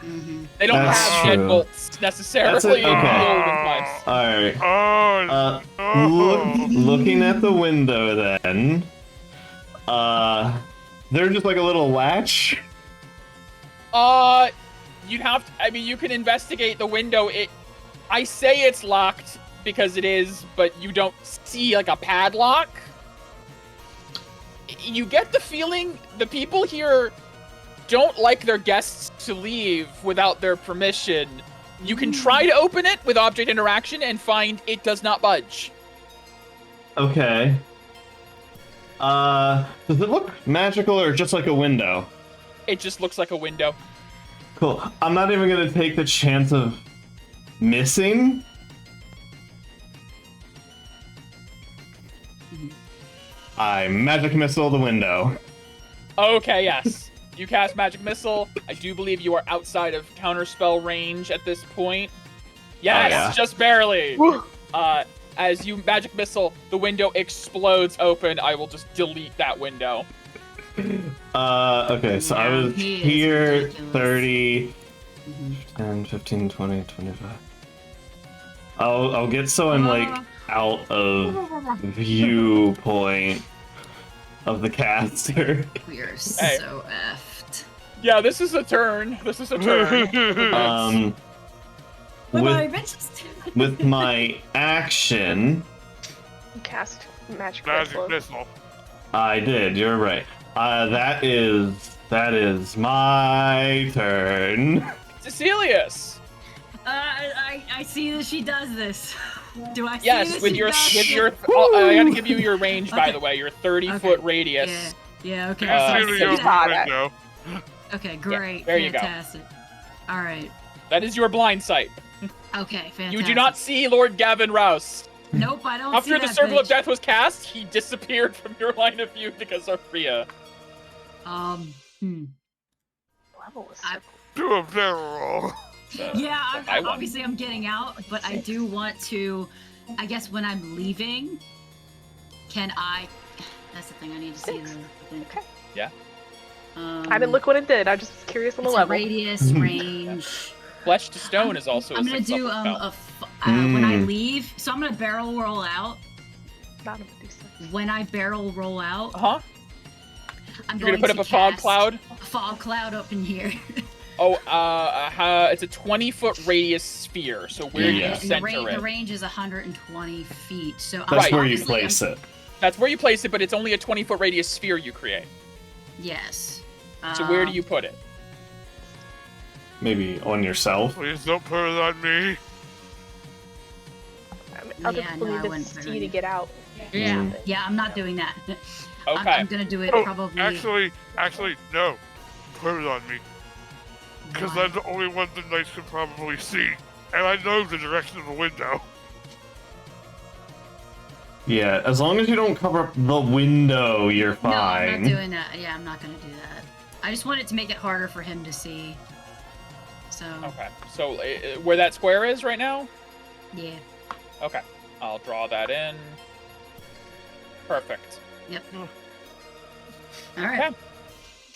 Mhm. They don't That's have true. deadbolts necessarily That's it, in okay. the olden times. Alright. Oh, no. Looking at the window then, there's just like a little latch. You'd have to, I mean, you can investigate the window. I say it's locked because it is, but you don't see like a padlock. You get the feeling the people here don't like their guests to leave without their permission. You can try to open it with object interaction and find it does not budge. Okay. Does it look magical or just like a window? It just looks like a window. Cool. I'm not even gonna take the chance of missing. I magic missile the window. Okay, yes. You cast Magic Missile. I do believe you are outside of counterspell range at this point. Yes, yeah. just barely. Woo. As you Magic Missile, the window explodes open. I will just delete that window. Okay, so I Yeah, was he is here ridiculous. 30, Mhm. 10, 15, 20, 25. I'll get so I'm like out of viewpoint of the caster. We are Hey. so effed. Yeah, this is a turn. This is a turn. With my action, You cast magic Magic missile. missile. I did. You're right. That is my turn. Cecilius. I see that she does this. Do I see Yes, that with she your does with it? your. I gotta give you your range, by Okay. the way. Your 30-foot radius. Yeah, okay. Uh, so I Assuming see you open that. the window. Okay, great. there you go. Fantastic. All right. That is your blind sight. Okay, fantastic. You do not see Lord Gavin Rouse. Nope, I don't see After the that Circle of bitch. Death was cast, he disappeared from your line of view because of Rhea. Level is I- Do a barrel roll. Yeah, I won. obviously I'm getting out, but I do want to. I guess when I'm leaving, can I? That's the thing. I need to see the thing. Okay. Yeah. I didn't look what it did. I just was curious on the It's a level. radius, range. Flesh to Stone is also I'm a gonna 6th do level spell. when I leave. So I'm gonna barrel roll out. Not a Medusa. When I barrel roll out, Uh-huh. I'm You're gonna going put up to a fog cast cloud? A fog cloud up in here. It's a 20-foot radius sphere. So where do you Yeah. And center the it? range is 120 feet. So That's Right. where you obviously place it. That's where you place it, but it's only a 20-foot radius sphere you create. Yes. So where do you put it? Maybe on yourself. Please don't put it on me. I'll Yeah, just no, I believe wouldn't it's put it C on to you. get out. Yeah, yeah, I'm not doing that. Okay. I'm gonna do it Oh, probably. actually, no. Put it on me. Because Why? I'm the only one the knights can probably see. And I know the direction of the window. Yeah, as long as you don't cover up the window, you're No, I'm fine. not doing that. Yeah, I'm not gonna do that. I just wanted to make it harder for him to see. So Okay. So where that square is right now? yeah. Okay. I'll draw that in. Perfect. All right.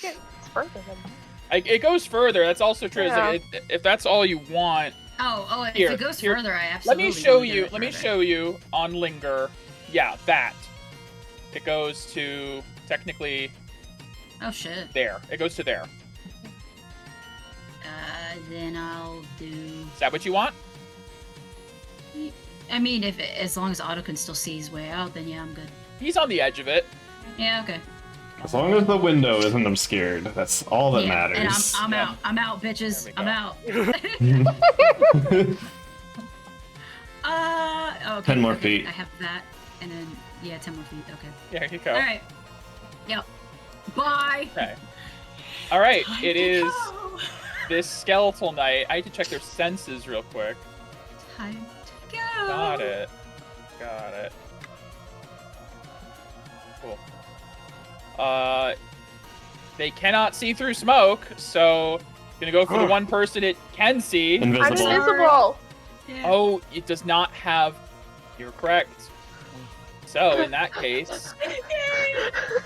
Yeah, it's further than It goes further. That's also true. It's like, Yeah. if that's all you want, Oh, if Here, it goes here. further, I let absolutely. me show wanna do you. it Let me further. show you on Linger. Yeah, that. It goes to technically Oh shit. there. It goes to there. Then I'll do. Is that what you want? I mean, as long as Otto can still see his way out, then yeah, I'm good. He's on the edge of it. Yeah, okay. As long as the window isn't obscured, that's all that yeah, matters. and I'm Yeah. out. I'm out, bitches. There we I'm go. out. Okay. 10 more okay, feet. I have that, and then 10 more feet. Okay. There you go. All right. Yep. Bye. Okay. All right. Time It to is go. this skeletal knight. I need to check their senses real quick. Time to go. Got it. Got it. Cool. They cannot see through smoke, so gonna go for the one person it can see. I'm Invisible. invisible. Yeah. Oh, it does not have. You're correct. So in that case,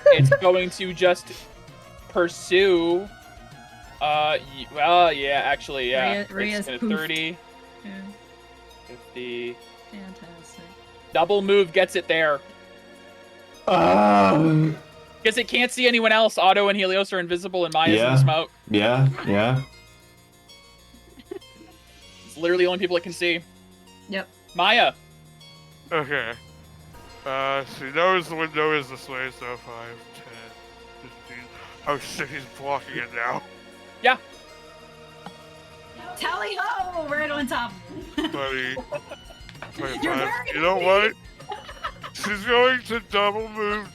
it's going to just pursue. Well, yeah, actually, yeah. Rhea's It's gonna poofed. 30, Yeah. 50. Fantastic. Double move gets it there. Because it can't see anyone else. Otto and Helios are invisible, and Maya's in Yeah. the smoke. Yeah. It's literally the only people it can see. Yep. Maya. Okay. She knows the window is this way, so 5, 10, 15. Oh shit, he's blocking it now. Yeah. Tally ho! Right on top. 20, You're 25. very You know what? She's going to double move.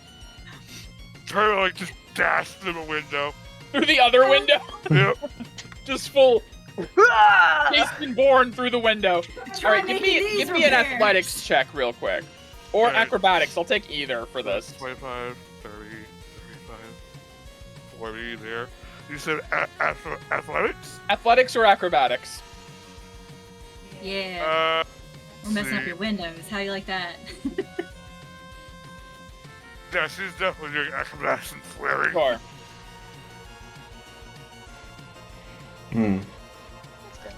Try to, like, just dash through the window. Through the other window. Yep. Just full Ah! Jason Bourne through the window. All right, give me an athletics check real quick. Or Alright. acrobatics. I'll take either for this. 25, 30, 35, 40 there. You said athletics? Athletics or acrobatics? Yeah. We're messing up see. your windows. How do you like that? Yeah, she's definitely doing acrobatics and flaring. Sure.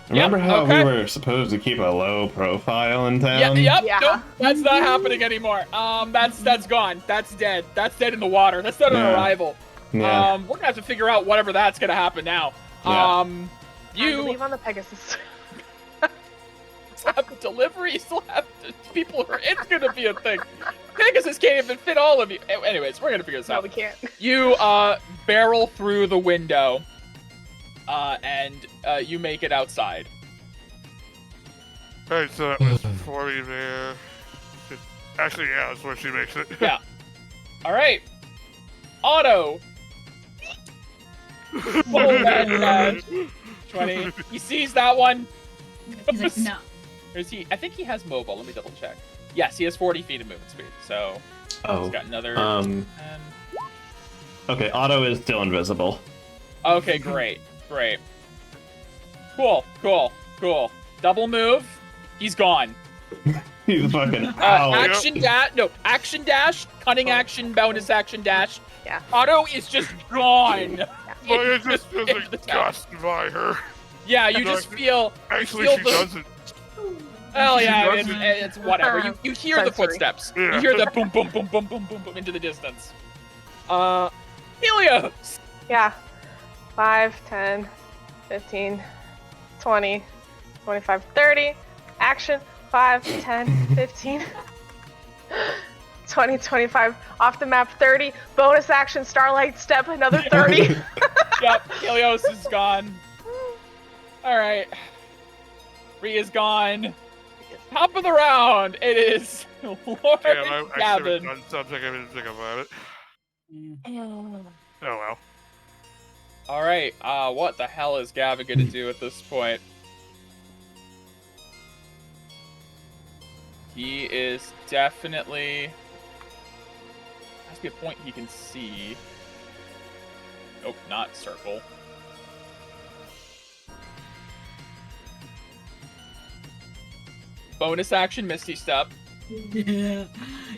Remember how okay. we were supposed to keep a low profile in Yeah, town? yep, Yeah. nope, that's not happening anymore. That's gone. That's dead. That's dead in the water. That's dead on Yeah. arrival. Yeah. We're gonna have to figure out whatever that's gonna happen now. Yeah. I You believe on the Pegasus. still have delivery. You still have people. It's gonna be a thing. Pegasus can't even fit all of you. Anyways, we're gonna figure this No, out. we can't. You barrel through the window, and you make it outside. Alright, so that was 40 there. Actually, yeah, that's where she makes it. Yeah. All right, Otto. Pull that dash. 20. He sees that one. He's like, no. Or is he? I think he has mobile. Let me double check. Yes, he has 40 feet of movement speed. So Oh. he's got another. 10. Okay, Otto is still invisible. Okay, great. Cool. Double move. He's gone. He's fucking out. Action dash. No, action dash. Cunning action. Bonus action dash. Yeah. Otto is just gone. But it just feels Into like the town. dust by her. Yeah, you just feel. Actually, feel she the- doesn't. Oh yeah, She doesn't. it's whatever. You hear the Sensory. footsteps. Yeah. You hear the boom, boom, boom, boom, boom, boom, boom into the distance. Helios. Yeah. 5, 10, 15, 20, 25, 30. Action. 5, 10, 15, 20, 25. Off the map. 30. Bonus action. Starlight Step. Another 30. Yep, Helios is gone. Alright. Ria's gone. Top of the round, it is Lord Damn, I should have Gavin. done something. I didn't think about it. Oh well. Alright, what the hell is Gavin gonna do at this point? He is definitely... has to be a point he can see. Nope, not circle. Bonus action, Misty Step. Yeah.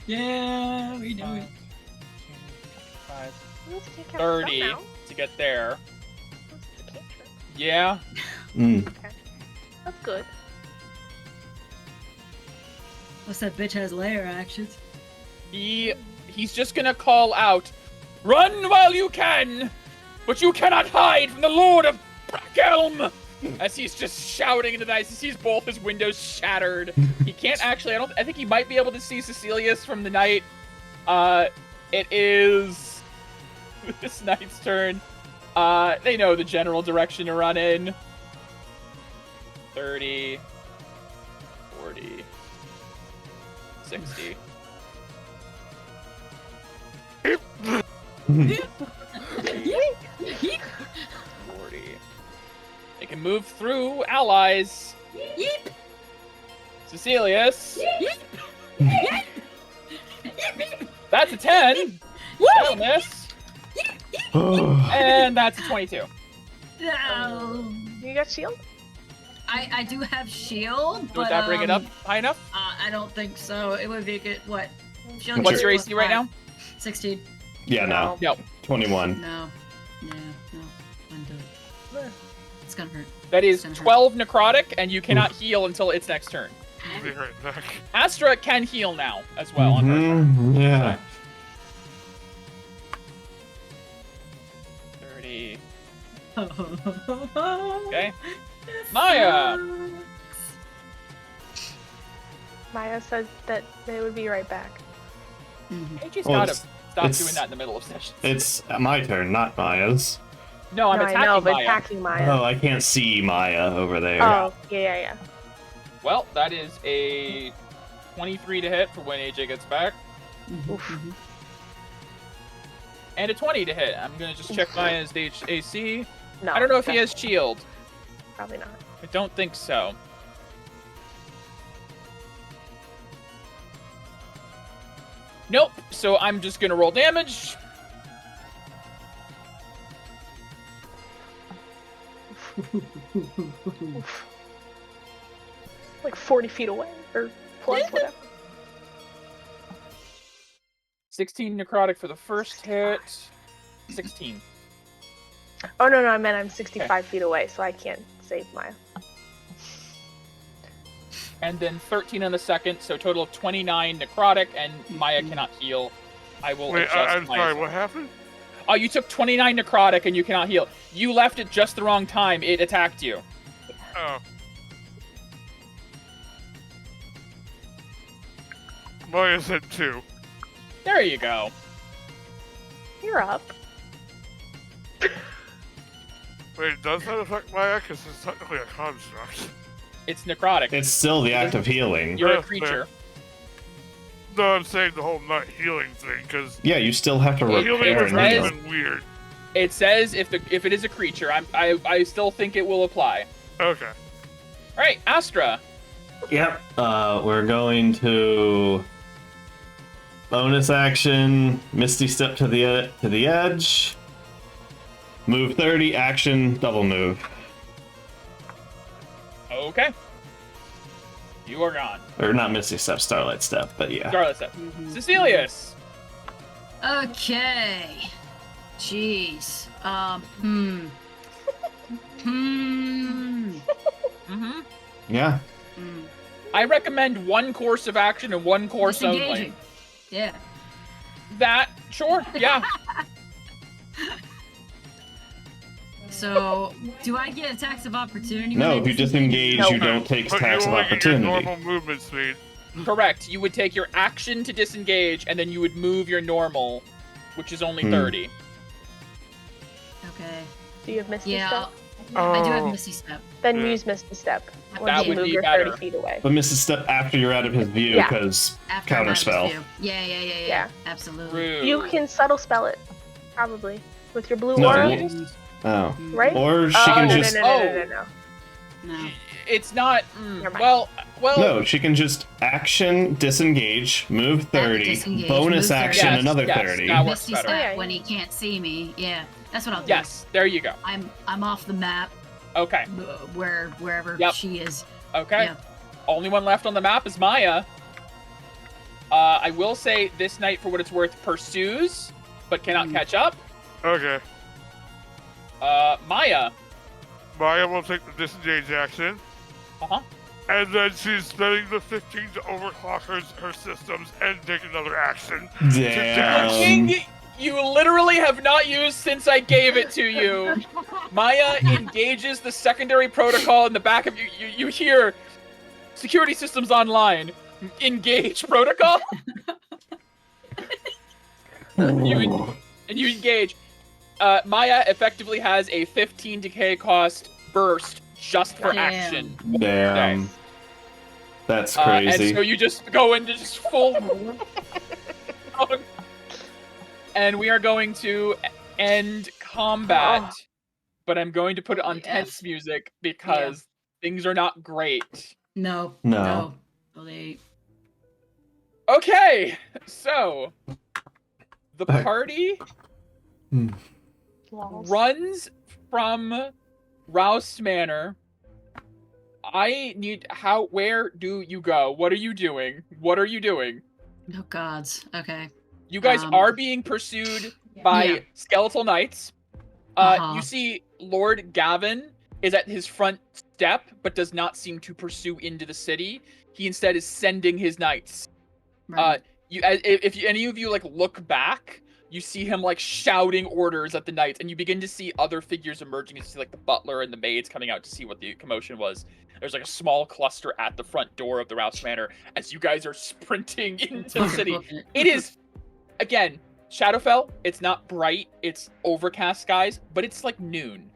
Yeah, we know it. 5, Let's kick out 30 stuff to get there. now. Let's the cantrip. Yeah. Okay. That's good. Plus that bitch has layer actions. He's just gonna call out, "Run while you can, but you cannot hide from the Lord of Brackelm!" As he's just shouting into the ice. He sees both his windows shattered. He can't actually, I think he might be able to see Cecilius from the night. It is this knight's turn. They know the general direction to run in. 30, 40, 60. 40. They can move through allies. Yeep. Cecilius. That's a 10. That'll miss. And that's a 22. No. You got shield? I do have shield, but Would that bring it up high enough? I don't think so. It would be good. What? Shield What's your plus AC right now? 16. Yeah, no. No. 21. No. Yeah, no. Undo it. It's gonna hurt. That is It's gonna 12 necrotic, and you cannot heal until its next turn. I'll be right back. Astra can heal now as well on her turn. Mhm, yeah. 30. Okay. Okay. Maya! Maya said that they would be right back. AJ's Well, gotta it's- stop it's- doing that in the middle of sessions. It's my turn, not Maya's. No, I'm No, attacking I know, but Maya. attacking Maya. Oh, I can't see Maya over there. Oh, yeah. Well, that is a 23 to hit for when AJ gets back. Oof. And a 20 to hit. I'm gonna just check Maya's AC. No. I don't know if he that's has shield. Probably not. I don't think so. Nope. So I'm just gonna roll damage. Oof. Like 40 feet away, or plus whatever. 16 necrotic for the first hit. 16. Oh, no, I meant I'm 65 feet away, so I can't save Maya. And then 13 on the second, so total of 29 necrotic, and Maya cannot heal. I will Wait, adjust I'm Maya's sorry, health. what happened? Oh, you took 29 necrotic and you cannot heal. You left at just the wrong time. It attacked you. Oh. Maya said 2. There you go. You're up. Wait, does that affect Maya? Because it's technically a construct. It's necrotic. It's still the act of healing. You're a That's creature. No, I'm saying the whole not healing thing, because Yeah, you still have to Well, healing repair was and Right. heal. been weird. It says if it is a creature, I still think it will apply. Okay. All right, Astra. Yep. We're going to bonus action, Misty Step to the edge, move 30, action, double move. Okay. You are gone. Or not Misty Step, Starlight Step, but yeah. Scarlet step. Cecilius. Okay. Jeez. Yeah. I recommend one course of action and one course only. Disengaging. Yeah. That, sure, yeah. So, do I get attacks of opportunity? No, when if I you disengage, No. you don't take But attacks you of only get your opportunity. normal movement speed. Correct. You would take your action to disengage, and then you would move your normal, which is only 30. Okay. Do you have Misty Yeah, Step? I do have Oh. Misty Step. Then Yeah. use Misty Step. That Once you would move be your better. 30 feet away. But Mrs. Step after you're out of his view, Yeah. because After I'm out of his counterspell. view. Yeah. Yeah. Absolutely. Rude. You can subtle spell it, probably, with your blue No, aura, well- Oh. right? Or she Oh, can no, just... no. No. It's not. Never mind. Well. No, she can just action, disengage, move 30, disengage, bonus move 30. action, Yes, another yes, 30. that works Misty better. Step Yeah. when he can't see me. Yeah, that's what I'll do. Yes. There you go. I'm off the map. Okay. Wherever Yep. she is. Okay. Yeah. Only one left on the map is Maya. I will say this night, for what it's worth, pursues, but cannot catch up. Okay. Maya. Maya will take the disengage action. Uh-huh. And then she's spending the 15 to overclock her systems and take another action. Damn. King, you literally have not used since I gave it to you. Maya engages the secondary protocol in the back of you. You hear security systems online. Engage protocol. Ooh. And you engage. Maya effectively has a 15 decay cost burst just for Damn. action. Damn. That's crazy. And so you just go into just full. And we are going to end combat, but I'm going to put it on Yes. tense music because things are not great. No. No. Well, they... Okay, so the Okay. party Lols. runs from Rouse Manor. I need where do you go? What are you doing? What are you doing? Oh gods. Okay. You guys Um, are being pursued by Yeah. skeletal knights. Uh-huh. You see Lord Gavin is at his front step, but does not seem to pursue into the city. He instead is sending his knights. Right. If any of you like look back, you see him like shouting orders at the knights, and you begin to see other figures emerging. You see like the butler and the maids coming out to see what the commotion was. There's like a small cluster at the front door of the Rouse Manor as you guys are sprinting into the city. It is, again, Shadowfell. It's not bright. It's overcast skies, but it's like noon.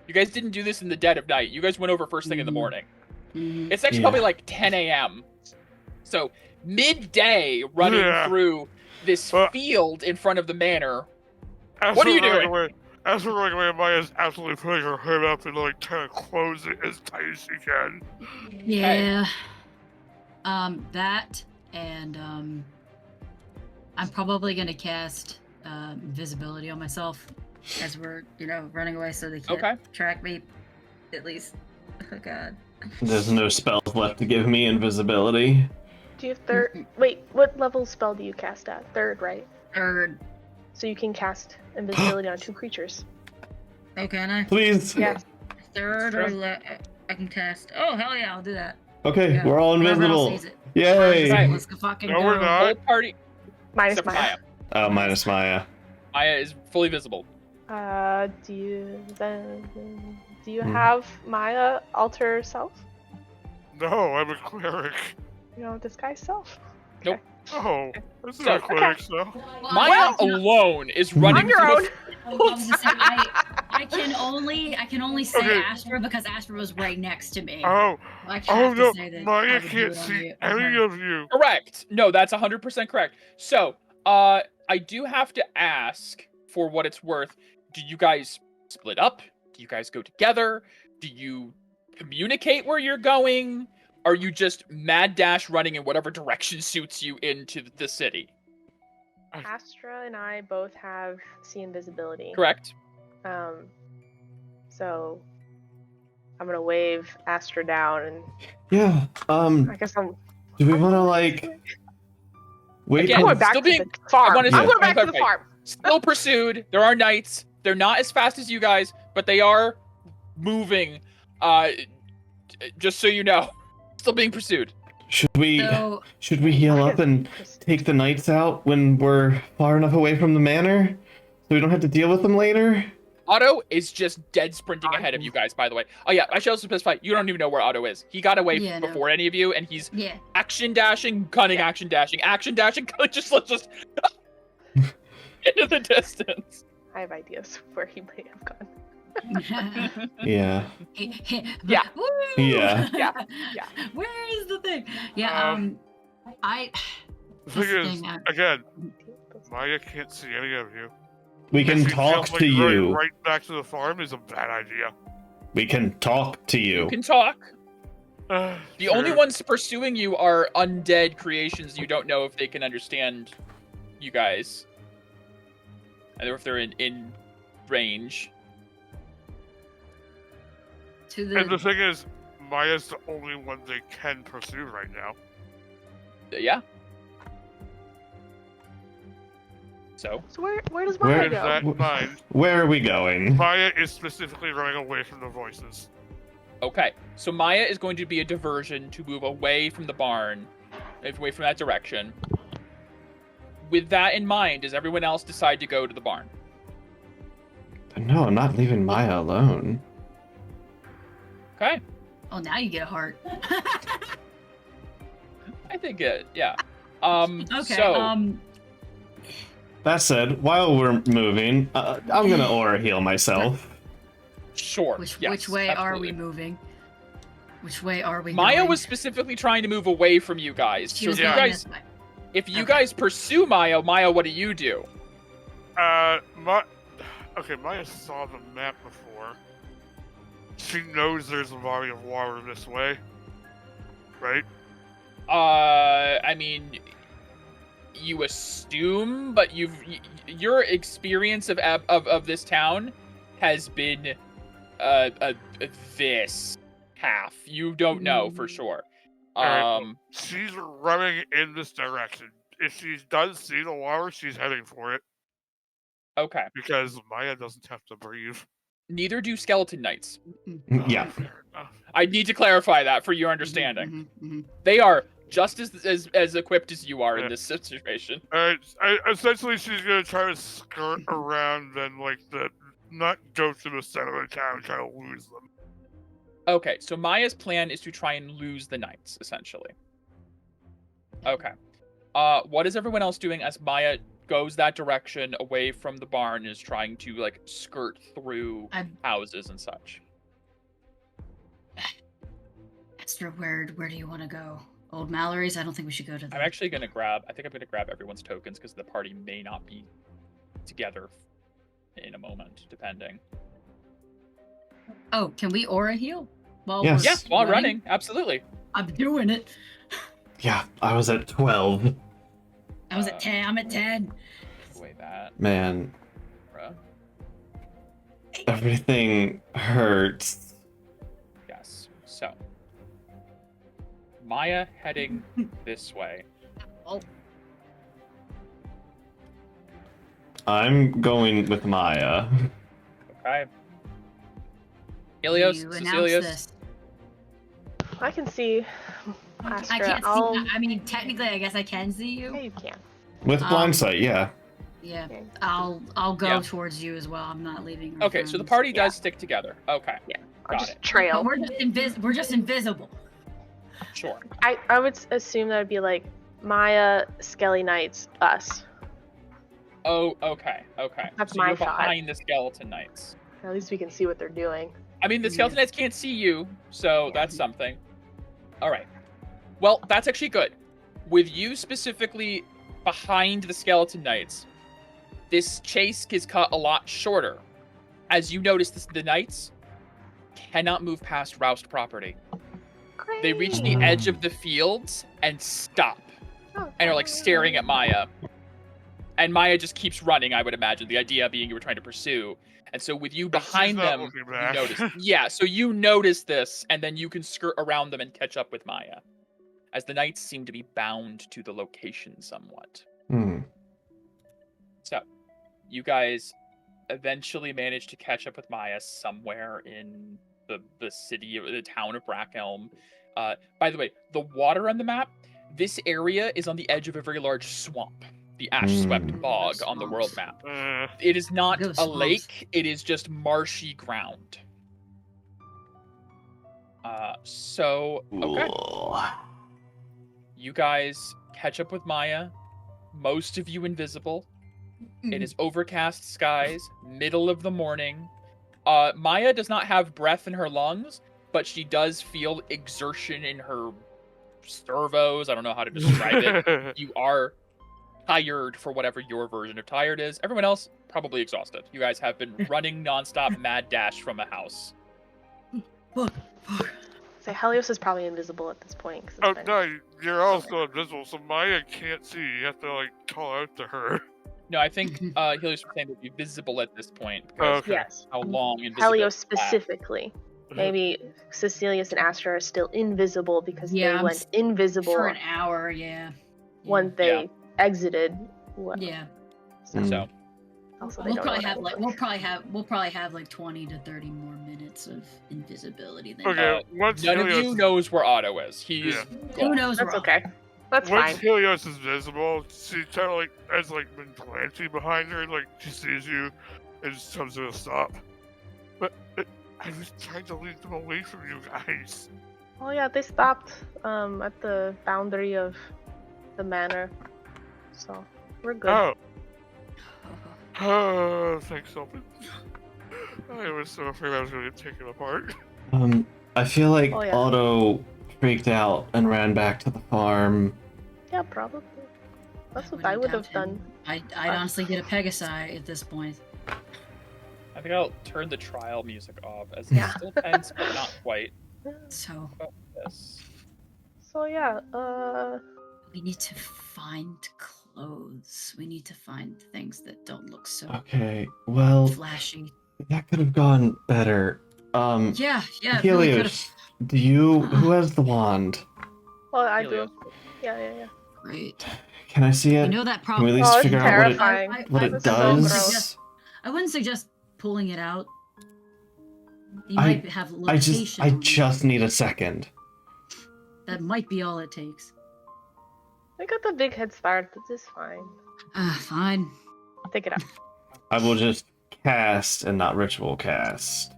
You guys didn't do this in the dead of night. You guys went over first thing in the morning. Mhm. It's actually probably like 10 a.m. So midday running through this field in front of the manor. What are you doing? As we're running away, Maya's absolutely putting her hood up and like trying to close it as tight as she can. Yeah. That and I'm probably gonna cast invisibility on myself as we're running away so they can't track me. At least. Oh god. There's no spells left to give me invisibility. Do you have third? Wait, what level spell do you cast at? Third, right? Third. So you can cast invisibility on 2 creatures. Oh, can I? Please. Yes. Third or I can cast. Oh hell yeah, I'll do that. Okay, Yeah. we're all Whoever else invisible. sees it. Yay! Right. Let's go fucking No, go. we're not. Whole party Minus except for Maya. Maya. Oh, minus Maya. Maya is fully visible. Do you have Maya alter self? No, I'm a cleric. You know, disguise self? Nope. Oh, this is So- a cleric, so. Well, Maya I- alone is running On your through own. the I was gonna say, I can only say Okay. Astra because Astra was right next to me. Oh, I have oh to no, say that I Maya would do can't it on see you. any Okay. of you. Correct. No, that's 100% correct. So, I do have to ask, for what it's worth, do you guys split up? Do you guys go together? Do you communicate where you're going? Are you just mad dash running in whatever direction suits you into the city? Astra and I both have see invisibility. Correct. So I'm gonna wave Astra down, and Yeah. I guess I'm Do we want to like wait? Again, going back still to being- the farm. wanna- I'm going I back wanna to the clarify. farm. Still pursued. There are knights. They're not as fast as you guys, but they are moving. Just so you know, still being pursued. Should we So heal up and take the knights out when we're far enough away from the manor, so we don't have to deal with them later? Otto is just dead sprinting ahead of you guys, by the way. Oh yeah, I should also specify, you don't even know where Otto is. He got away before any of you, and he's action dashing, cunning, action dashing, just into the distance. I have ideas where he might have gone. Yeah. Yeah. Yeah. Yeah. Where is the thing? Yeah. The thing is, again, Maya can't see any of you. We can If she talk feels to like going you. right back to the farm is a bad idea. We can talk to you. You can talk. The Sure. only ones pursuing you are undead creations. You don't know if they can understand you guys. Or if they're in range. And the thing is, Maya's the only one they can pursue right now. Yeah. So where does Maya With go? that in mind, Where are we going? Maya is specifically running away from the voices. okay, so Maya is going to be a diversion to move away from the barn, away from that direction. With that in mind, does everyone else decide to go to the barn? No, I'm not leaving Maya alone. Okay. Oh, now you get a heart. I think it, yeah. Okay. So, That said, while we're moving, I'm gonna aura heal myself. sure. Which way are we moving? Which way are we Maya going? was specifically trying to move away from you guys. She So was if you going guys, this way. if you guys pursue Maya, what do you do? Maya saw the map before. She knows there's a body of water this way, right? I mean, you assume, but your experience of this town has been this half. You don't know for sure. Alright, well, she's running in this direction. If she does see the water, she's heading for it. Okay. Because Maya doesn't have to breathe. Neither do skeleton knights. Yeah. Fair enough. I need to clarify that for your understanding. They are just as equipped as you are in this situation. Essentially, she's gonna try to skirt around and not go to the center of the town and try to lose them. Okay, so Maya's plan is to try and lose the knights, essentially. Okay. What is everyone else doing as Maya goes that direction away from the barn and is trying to skirt through houses and such? Esther, where do you want to go? Old Mallory's? I don't think we should go to the... I'm actually going to grab everyone's tokens because the party may not be together in a moment, depending. Oh, can we aura heal? Yes. Yeah, while running, absolutely. I'm doing it. Yeah, I was at 12. I was at 10. I'm at 10. Away that. Man. Everything hurts. Yes. So, Maya heading this way. Oh. I'm going with Maya. Okay. Ilios, You announce Cecilius. this. I can see. I Astra, can't I'll... see. I mean, technically, I guess I can see you. Yeah, you can. With blind sight, yeah. Yeah, Okay. I'll go towards you as well. I'm not leaving. Okay, so the party does stick together. Okay. Yeah. I'll Got just it. trail. But we're just invisible. Sure. I would assume that would be Maya, Skelly Knights, us. Oh, okay. That's so my you're thought. behind the skeleton knights. At least we can see what they're doing. I mean, the skeleton knights can't see you, so that's something. All right. Well, that's actually good. With you specifically behind the skeleton knights, this chase is cut a lot shorter. As you notice, the knights cannot move past Roust property. Great. They reach the edge of the fields and stop, and are staring at Maya. And Maya just keeps running, I would imagine. The idea being you were trying to pursue. And so with you behind them, you notice. Yeah, so you notice this, and then you can skirt around them and catch up with Maya. As the knights seem to be bound to the location somewhat. So, you guys eventually manage to catch up with Maya somewhere in the city, the town of Brackelm. By the way, the water on the map, this area is on the edge of a very large swamp. the ash-swept Hmm. bog on the world map. Uh, It is not Go a swamps. lake, it is just marshy ground. Okay. Ooh. You guys catch up with Maya. Most of you invisible. It is overcast skies, middle of the morning. Maya does not have breath in her lungs, but she does feel exertion in her servos. I don't know how to describe it. You are tired for whatever your version of tired is. Everyone else, probably exhausted. You guys have been running nonstop mad dash from a house. Fuck. So Helios is probably invisible at this point. 'Cause it's Oh been- no, you're also invisible, so Maya can't see. You have to like call out to her. No, I think Helios was saying that you're visible at this point because Oh, okay. Yes. how long invisibility Helios lasts. specifically. Maybe Cecilius and Astra are still invisible because Yeah, they I'm went invisible For an hour, yeah. when they exited. What? Yeah. So Also, they We'll don't probably know have what like we'll probably have like 20 to 30 more minutes of invisibility than Okay, once none of Helios, you knows where Otto is. He's Yeah. who gone. knows That's where okay. That's once fine. Helios is visible, she kind of like has like been glancing behind her, like she sees you, and just comes to a stop. But I was trying to lead them away from you guys. Oh yeah, they stopped at the boundary of the manor, so we're good. Oh. Oh, thanks, Open. I was so afraid I was going to get taken apart. I feel like Oh, yeah. Otto freaked out and ran back to the farm. Yeah, probably. That's what wouldn't I would doubt have done. him. I'd honestly get a Pegasi at this point. I think I'll turn the trial music off as Yeah. it's still tense, but not quite. So Yes. So yeah, we need to find clothes. We need to find things that don't look so Okay, well, flashy. that could have gone better. Yeah, it really could have. Helios, who has the wand? well I Helios. do. Yeah. Great. Can I see You it? know that Can we at problem. least Oh, it's figure out terrifying. what it This is so does? gross. I wouldn't suggest pulling it out. You I- might have location. I just need a second. That might be all it takes. We got the big head start. This is fine. Fine. Take it out. I will just cast and not ritual cast.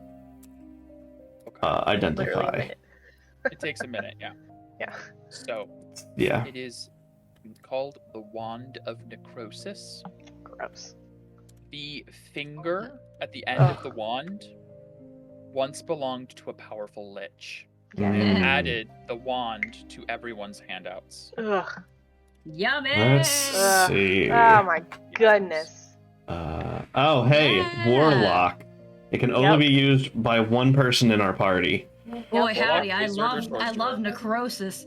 Okay. Literally a Identify. minute. It takes a minute, yeah. Yeah. So Yeah. it is called the Wand of Necrosis. Gross. The finger at the end of the wand once belonged to a powerful lich. Yeah. They Mm. added the wand to everyone's handouts. Ugh. Yummy. Let's Ugh. see. Oh my goodness. Oh, hey, Yeah. Warlock. It can only Yep. be used by one person in our party. Boy, Yep. howdy! I Wizard or love sorcerer. necrosis.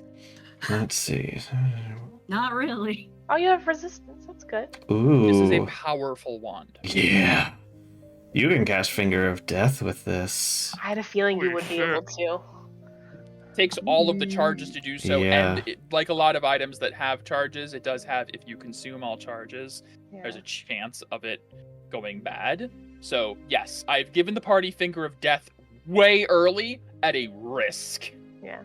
Let's see. Not really. Oh, you have resistance. That's good. Ooh. This is a powerful wand. Yeah. You can cast Finger of Death with this. I had a feeling you Holy would be shit. able to. Takes all of the charges to do so, Yeah. and like a lot of items that have charges, it does have, if you consume all charges, Yeah. there's a chance of it going bad. So, yes, I've given the party Finger of Death way early at a risk. Yeah.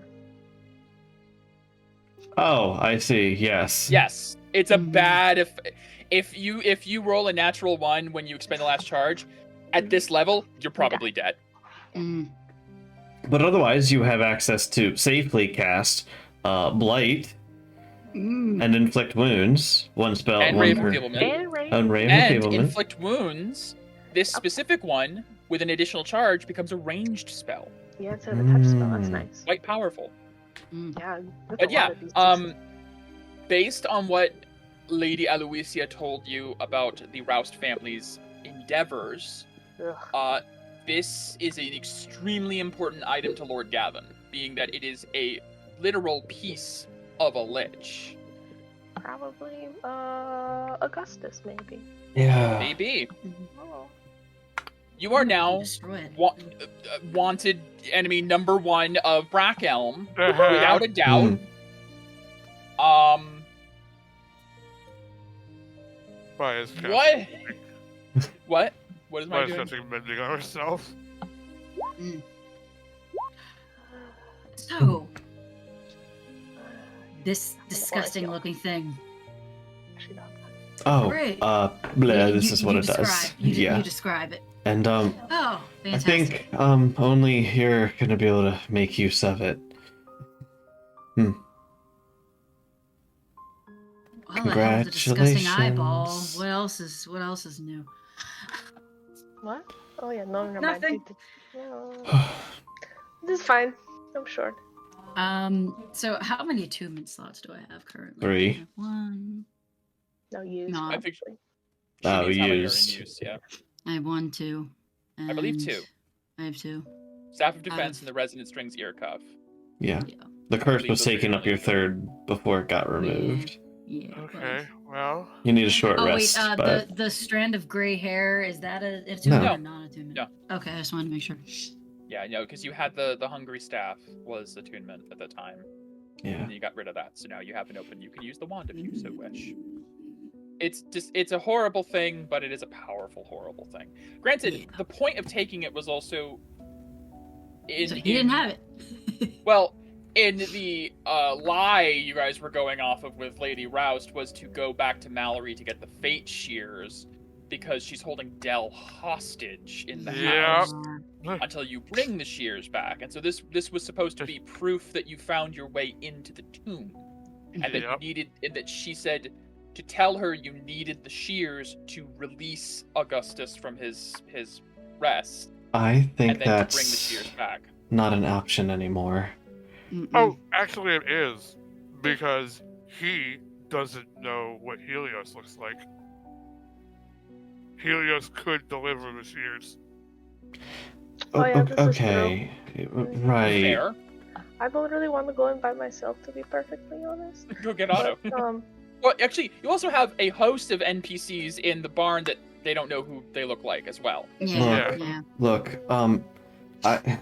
Oh, I see. Yes. Yes, it's a Mhm. bad if you roll a natural 1 when you expend the last charge, at this level, you're probably dead. Mm. But otherwise, you have access to safely cast Blight Mm. and Inflict Wounds. One spell. And one Rave per- Enfeeblement. And right. And Rave And Enfeeblement. Inflict Wounds, this specific one, with an additional charge, becomes a ranged spell. Yeah, it's a touch spell. That's Mm. nice. Quite powerful. Mm. Yeah. That's But a yeah, lot of these based on what Lady Aloysia told you about the Roust family's endeavors, Ugh. this is an extremely important item to Lord Gavin, being that it is a literal piece of a lich. Probably Augustus, maybe. Yeah. Maybe. Oh. You are now Destroy it. wanted enemy number 1 of Brackelm, Uh-huh. without a doubt. Maya's What? What? What is my Maya's doing? casting mending on herself. So, this I disgusting feel- looking thing. Actually, not that. Oh, Great. blah, this is what it does. You describe it. And Oh, I fantastic. think only you're gonna be able to make use of it. Well, I have the disgusting eyeball. Congratulations. What else is new? What? Oh yeah, no, never mind. Nothing. No. This is fine. I'm sure. So how many attunement slots do I have currently? 3. I have 1. No, use. No. I think she Oh, means how many are in used. use, yeah. I have 1, 2. I believe and 2. I have 2. Staff of Defense and the Resonant Strings Ear Cuff. Yeah. Yeah. The curse believe was those are taking your up your only 3rd before it got removed. Yeah. Okay, well, You need a short Oh rest, wait, but the strand of gray hair, is that a attunement No. or non-attunement? No. Okay, I just wanted to make sure. Yeah, no, because you had the hungry staff was attunement at the time. yeah. And you got rid of that, so now you have an open. You can use the wand if you so wish. It's a horrible thing, but it is a powerful, horrible thing. Granted, Yeah. the point of taking it was also So he didn't have it. Well, in the lie you guys were going off of with Lady Roust was to go back to Mallory to get the Fate Shears because she's holding Dell hostage in the Yeah. house until you bring the shears back. And so this was supposed to be proof that you found your way into the tomb, and that you Yep. needed, and that she said to tell her you needed the shears to release Augustus from his rest, I think and then to bring the that's shears back. not an option anymore. Mm-mm. Oh, actually it is. Because he doesn't know what Helios looks like. Helios could deliver the shears. Oh, yeah, this is Okay. Right. Fair. I don't really want to go in by myself, to be perfectly honest. Go get Otto. But, Well, actually, you also have a host of NPCs in the barn that they don't know who they look like as well. Yeah, Look. yeah. Look, I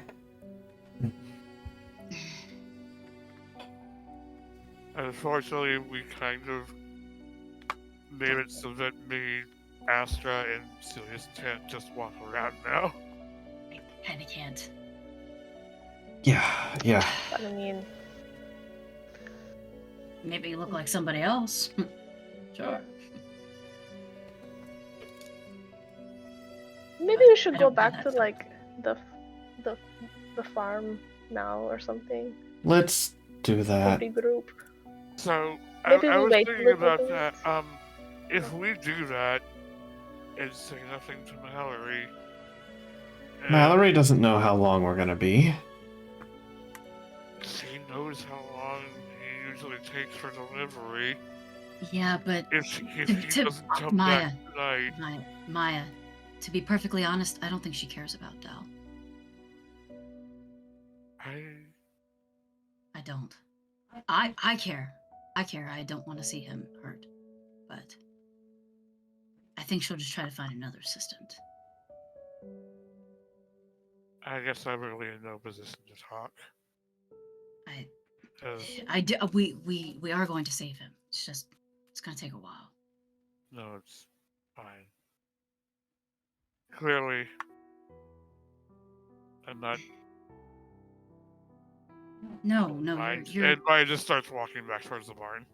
Unfortunately, we kind of made it so that me, Astra, and Silius can't just walk around now. I kinda can't. yeah. but I mean, Maybe you look like somebody else. Sure. maybe we should I go don't know back to that. like the farm now or something. Let's do A that. big group. So, Maybe I we was wait thinking little about bit. that. If we do that and say nothing to Mallory. and Mallory doesn't know how long we're gonna be. She knows how long he usually takes for delivery. Yeah, but If he To- doesn't come Maya. back tonight. Maya, to be perfectly honest, I don't think she cares about Dell. I don't. I care. I care. I don't want to see him hurt. But I think she'll just try to find another assistant. I guess I'm really in no position to talk. We are going to save him. It's gonna take a while. No, it's fine. Clearly, I'm not. No, you're And Maya just starts walking back towards the barn.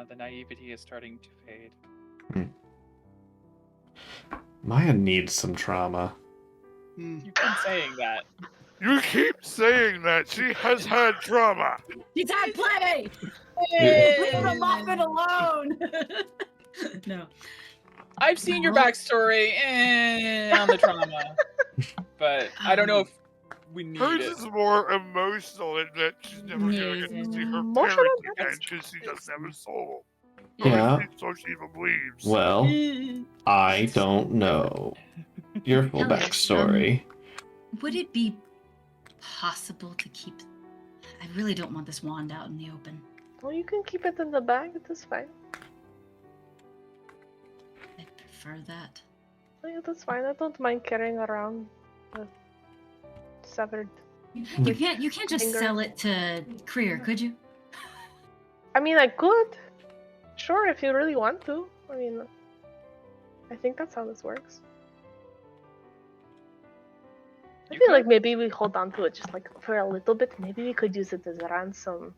The naivety is starting to fade. Maya needs some trauma. Mm. You've been saying that. You keep saying that she has had trauma. He's had plenty. Yeah. Leave the muffin alone. No. I've seen your backstory on the trauma, but I don't know if we need Hers it. is more emotional in that she's never gonna get to see her Emotional? parents again That's because she doesn't have a soul. Yeah. So she believes. Well, I don't know your full Elliot, backstory. Would it be possible to keep? I really don't want this wand out in the open. Well, you can keep it in the bag. It is fine. I prefer that. Oh, yeah, that's fine. I don't mind carrying around a severed. You can't just Finger. sell it to Creer, could you? I mean, I could. Sure, if you really want to. I mean, I think that's how this works. I You feel could. like maybe we hold on to it just like for a little bit. Maybe we could use it as a ransom.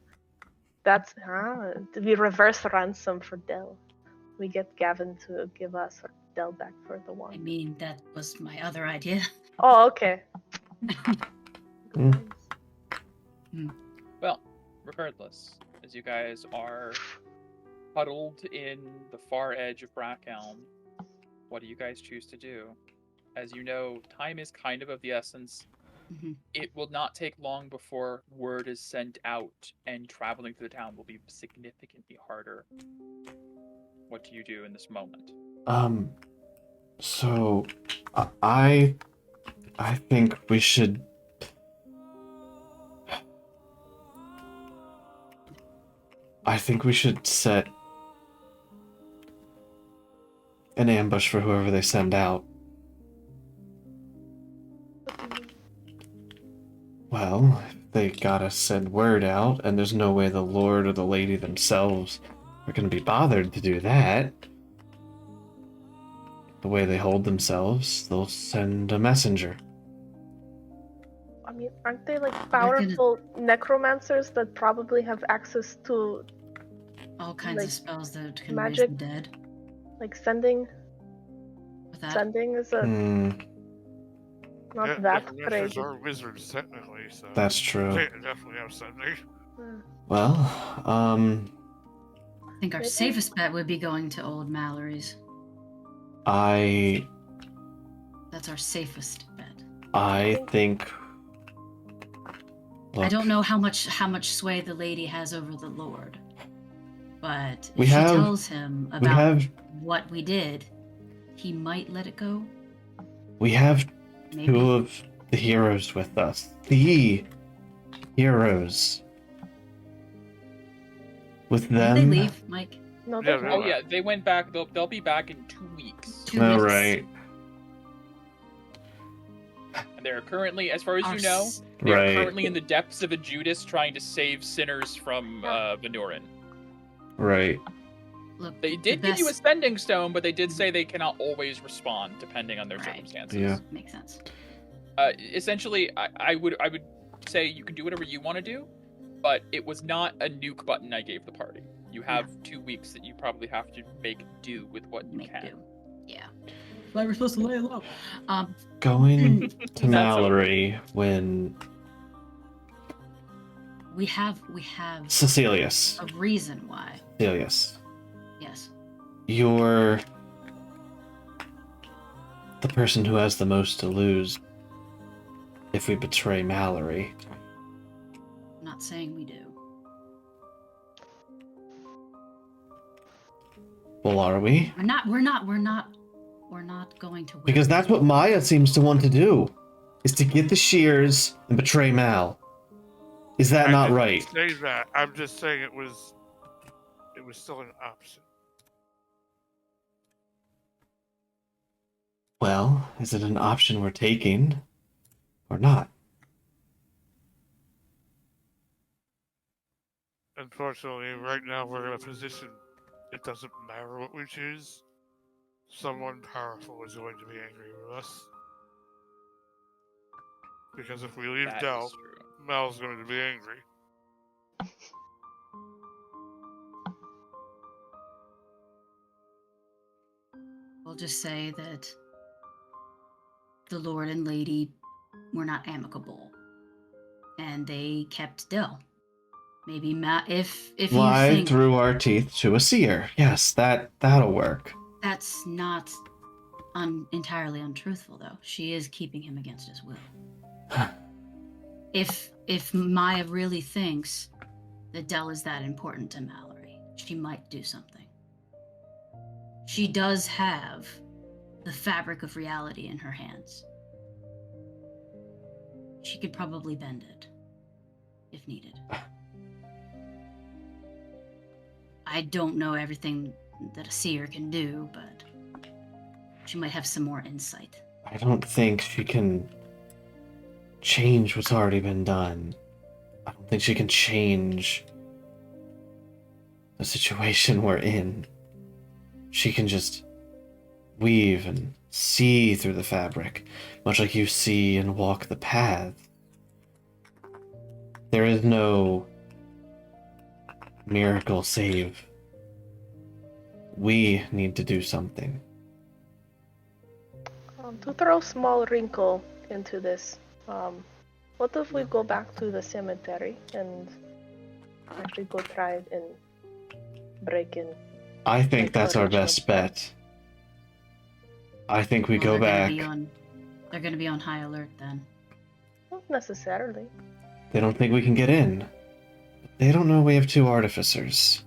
That's we reverse ransom for Dell. we get Gavin to give us our Dell back for the I wand. mean, that was my other idea. Oh, okay. Mm. Well, regardless, as you guys are huddled in the far edge of Brackelm, what do you guys choose to do? As you know, time is kind of the essence. Mhm. It will not take long before word is sent out, and traveling through the town will be significantly harder. What do you do in this moment? So I think we should. I think we should set an ambush for whoever they send out. Well, if they gotta send word out, and there's no way the Lord or the Lady themselves are gonna be bothered to do that. The way they hold themselves, they'll send a messenger. I mean, aren't they like gonna- powerful necromancers that probably have access to All kinds Like, of spells that can magic? raise the dead. like sending? With that, Sending is a Hmm, not Yeah, that necromancers crazy. are wizards technically, so that's true. they definitely have sending. Well, I think our Maybe- safest bet would be going to old Mallory's. I That's our safest bet. think. I Look, don't know how much sway the lady has over the Lord, but We if she have- tells him we about have what we did, he might let it go. we have Maybe. two of the heroes with us. The heroes. With Did them. they leave, Mike? No, Yeah, they they Oh left. yeah, they went back. They'll be back in 2 weeks. 2 All weeks. right. And they're currently, as far as Our you know, s- they are Right. currently in the depths of a Judas trying to save sinners from Venurin. Right. Look, They the did give you a best- spending stone, but they did say they cannot always respond depending on their Right. circumstances. Yeah. Makes sense. Essentially, I would say you can do whatever you want to do, but it was not a nuke button I gave the party. You have 2 weeks that you probably have to make do with what you Make can. do. Yeah. Why we're supposed to lay low. Going to That's Mallory when we have Cecilius. a reason why. Cecilius. Yes. You're the person who has the most to lose if we betray Mallory. I'm not saying we do. Well, are we? We're not going to win. Because that's what Maya seems to want to do, is to get the shears and betray Mal. Is that I not didn't right? say that. I'm just saying it was still an option. Well, is it an option we're taking or not? Unfortunately, right now we're in a position it doesn't matter what we choose. Someone powerful is going to be angry with us. Because if we leave That Dell, is true. Mal's going to be angry. We'll just say that the Lord and Lady were not amicable, and they kept Dell. Maybe if you Lie think through our teeth to a seer. Yes, that'll work. that's not entirely untruthful, though. She is keeping him against his will. If Maya really thinks that Dell is that important to Mallory, she might do something. She does have the fabric of reality in her hands. She could probably bend it if needed. I don't know everything that a seer can do, but she might have some more insight. I don't think she can change what's already been done. I don't think she can change the situation we're in. She can just weave and see through the fabric, much like you see and walk the path. There is no miracle save we need to do something. To throw a small wrinkle into this, what if we go back to the cemetery and actually go try and break in? I think Like that's our original best plan. bet. I think we Well, go they're gonna back. they're gonna be on high alert then. Not necessarily. They don't think we can get in. They don't know we have 2 artificers.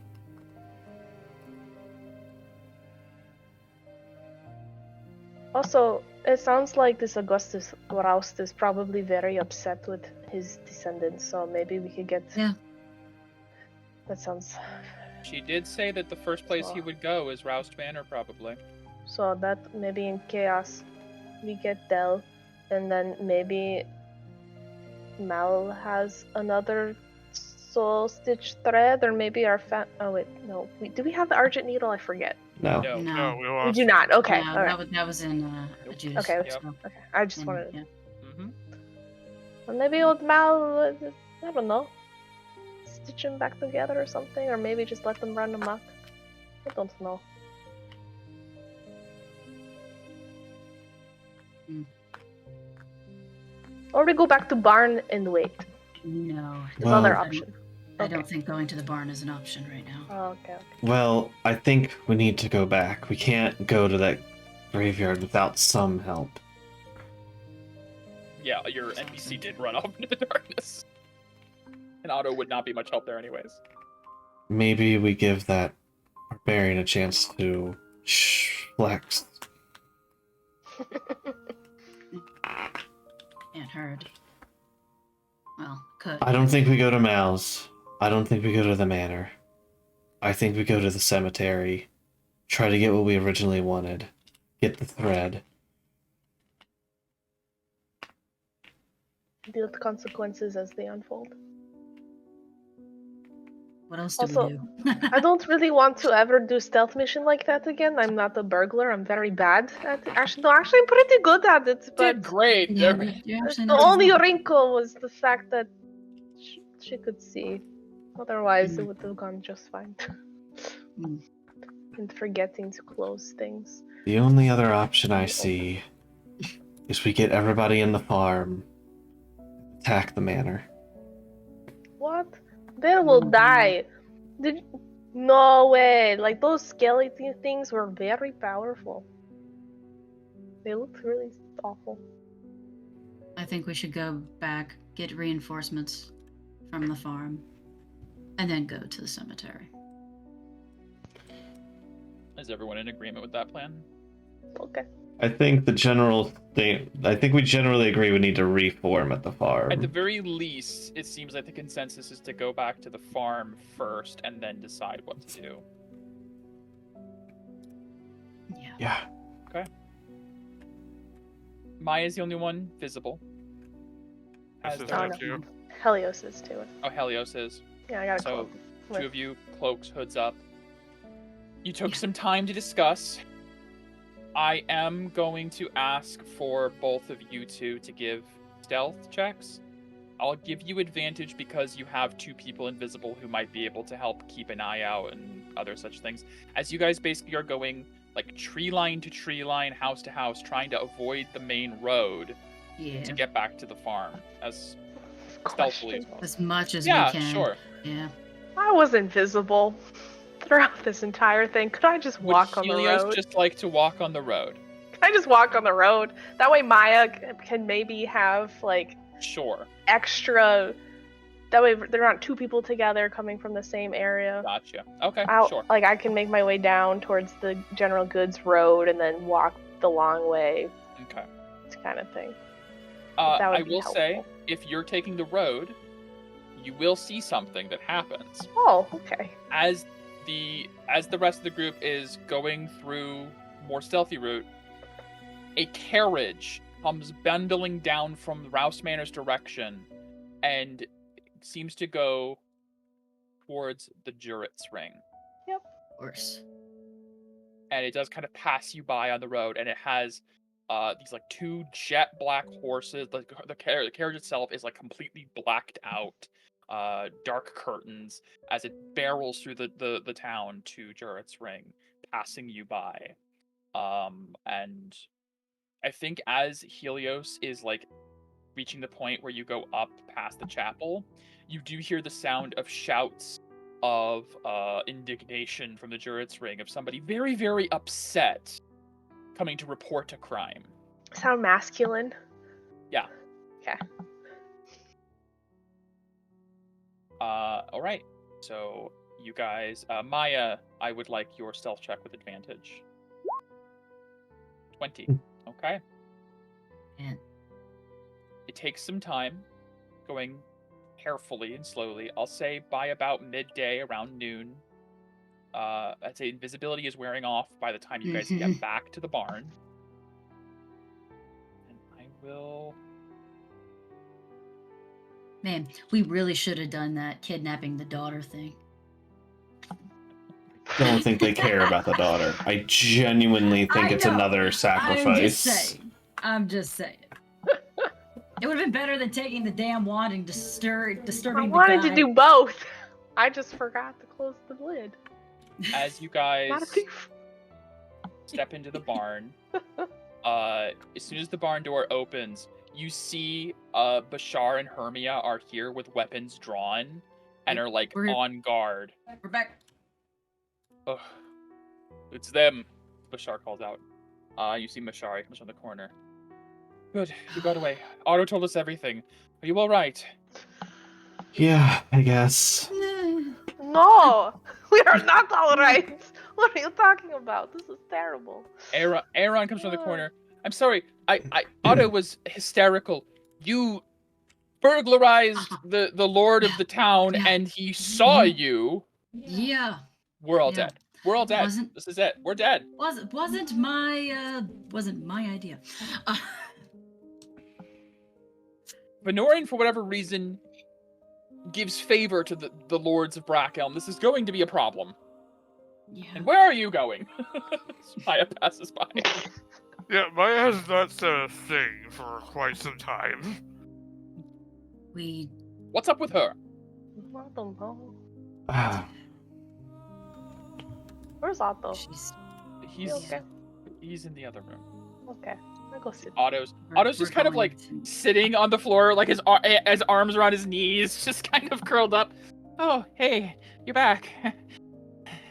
Also, it sounds like this Augustus Roust is probably very upset with his descendants, so maybe we could get. Yeah. That sounds. She did say that the first place he would go is Roust Manor, probably. So that maybe in chaos, we get Del, and then maybe Mal has another soul stitch thread, or maybe our Oh wait, no. Do we have the Argent Needle? I forget. No. No. No, we We lost. do not. Okay. No, Alright. that was in Nope. Juice. Okay. Yep. Okay. I just And, wanted. yeah. Mm-hmm. Well, maybe old Mal. I don't know. Stitch them back together or something, or maybe just let them run amok. I don't know. Or we go back to barn and wait. No. Is Well, other I don't- option. I Okay. don't think going to the barn is an option right now. Oh, okay. Well, I think we need to go back. We can't go to that graveyard without some help. Yeah, your NPC did run off into the darkness. And Otto would not be much help there anyways. Maybe we give that barbarian a chance to flex. And heard. Well, could. I don't think we go to Mal's. I don't think we go to the manor. I think we go to the cemetery. Try to get what we originally wanted. Get the thread. Deal with consequences as they unfold. What else do Also, we do? I don't really want to ever do stealth mission like that again. I'm not a burglar. I'm very bad at it. Actually, I'm pretty good at it. But Did great. Yeah, you're actually the not only bad. wrinkle was the fact that she could see. Otherwise, it Mm. would have gone just fine. Mm. And forgetting to close things. The only other option I see is we get everybody in the farm, attack the manor. What? They will Mhm. die. No way. Like, those skeleton things were very powerful. They looked really awful. I think we should go back, get reinforcements from the farm, and then go to the cemetery. Is everyone in agreement with that plan? Okay. I think we generally agree we need to reform at the farm. At the very least, it seems like the consensus is to go back to the farm first and then decide what to do. Yeah. Yeah. Maya's the only one visible. This As is the- Oh, it no. too. Helios is too. Oh, Helios is. Yeah, I got a So, cloak. two of you, cloaks, hoods up. You took some time to discuss. I am going to ask for both of you two to give stealth checks. I'll give you advantage because you have 2 people invisible who might be able to help keep an eye out and other such things. As you guys basically are going like tree line to tree line, house to house, trying to avoid the main road Yeah. to get back to the farm as stealthily as Question. possible. As much as Yeah, we can. sure. Yeah. I was invisible throughout this entire thing. Could I just walk on the Helios road? just like to walk on the road? Could I just walk on the road? That way Maya can maybe have, like, Sure. extra... That way there aren't 2 people together coming from the same area. Gotcha. Okay, sure. Like, I can make my way down towards the general goods road and then walk the long way. Okay. This kind of thing. That would I be will say, helpful. if you're taking the road, you will see something that happens. Oh, okay. As the rest of the group is going through more stealthy route, a carriage comes bundling down from Rouse Manor's direction and seems to go towards the Juret's Ring. Of course. And it does kind of pass you by on the road, and it has these like 2 jet black horses. Like the carriage itself is like completely blacked out, dark curtains as it barrels through the town to Juret's Ring, passing you by. And I think as Helios is like reaching the point where you go up past the chapel, you do hear the sound of shouts of indignation from the Jurit's Ring of somebody very, very upset coming to report a crime. Sound masculine? Yeah. Okay. All right. So you guys, Maya, I would like your stealth check with advantage. 20. Okay. Man. It takes some time, going carefully and slowly. I'll say by about midday, around noon. I'd say invisibility is wearing off by the time you guys get back to the barn. And I will... Man, we really should have done that kidnapping the daughter thing. Don't think they care about the daughter. I genuinely think it's another sacrifice. I'm just saying. It would have been better than taking the damn wand and disturbing I the guy. wanted to do both. I just forgot to close the lid. As you guys Not a thief. step into the barn, as soon as the barn door opens, you see Bashar and Hermia are here with weapons drawn and are like on guard. We're back. Ugh. It's them, Bashar calls out. You see Mashari comes from the corner. Good, you got away. Otto told us everything. Are you alright? Yeah, I guess. No, we are not all right. What are you talking about? This is terrible. Aaron comes from the corner. I'm sorry. Otto was hysterical. You burglarized the lord of the town, and he saw you. Yeah. We're all dead. We're all dead. This is it. We're dead. Wasn't my idea. Venorian, for whatever reason, gives favor to the lords of Brackelm. This is going to be a problem. Yeah. And where are you going? Maya passes by. Yeah, Maya has not said a thing for quite some time. What's up with her? I don't know. Ah, Where's Otto? He's in the other room. Okay, I'll go sit. Otto's just kind of like sitting on the floor, like his arms around his knees, just kind of curled up. Oh, hey, you're back.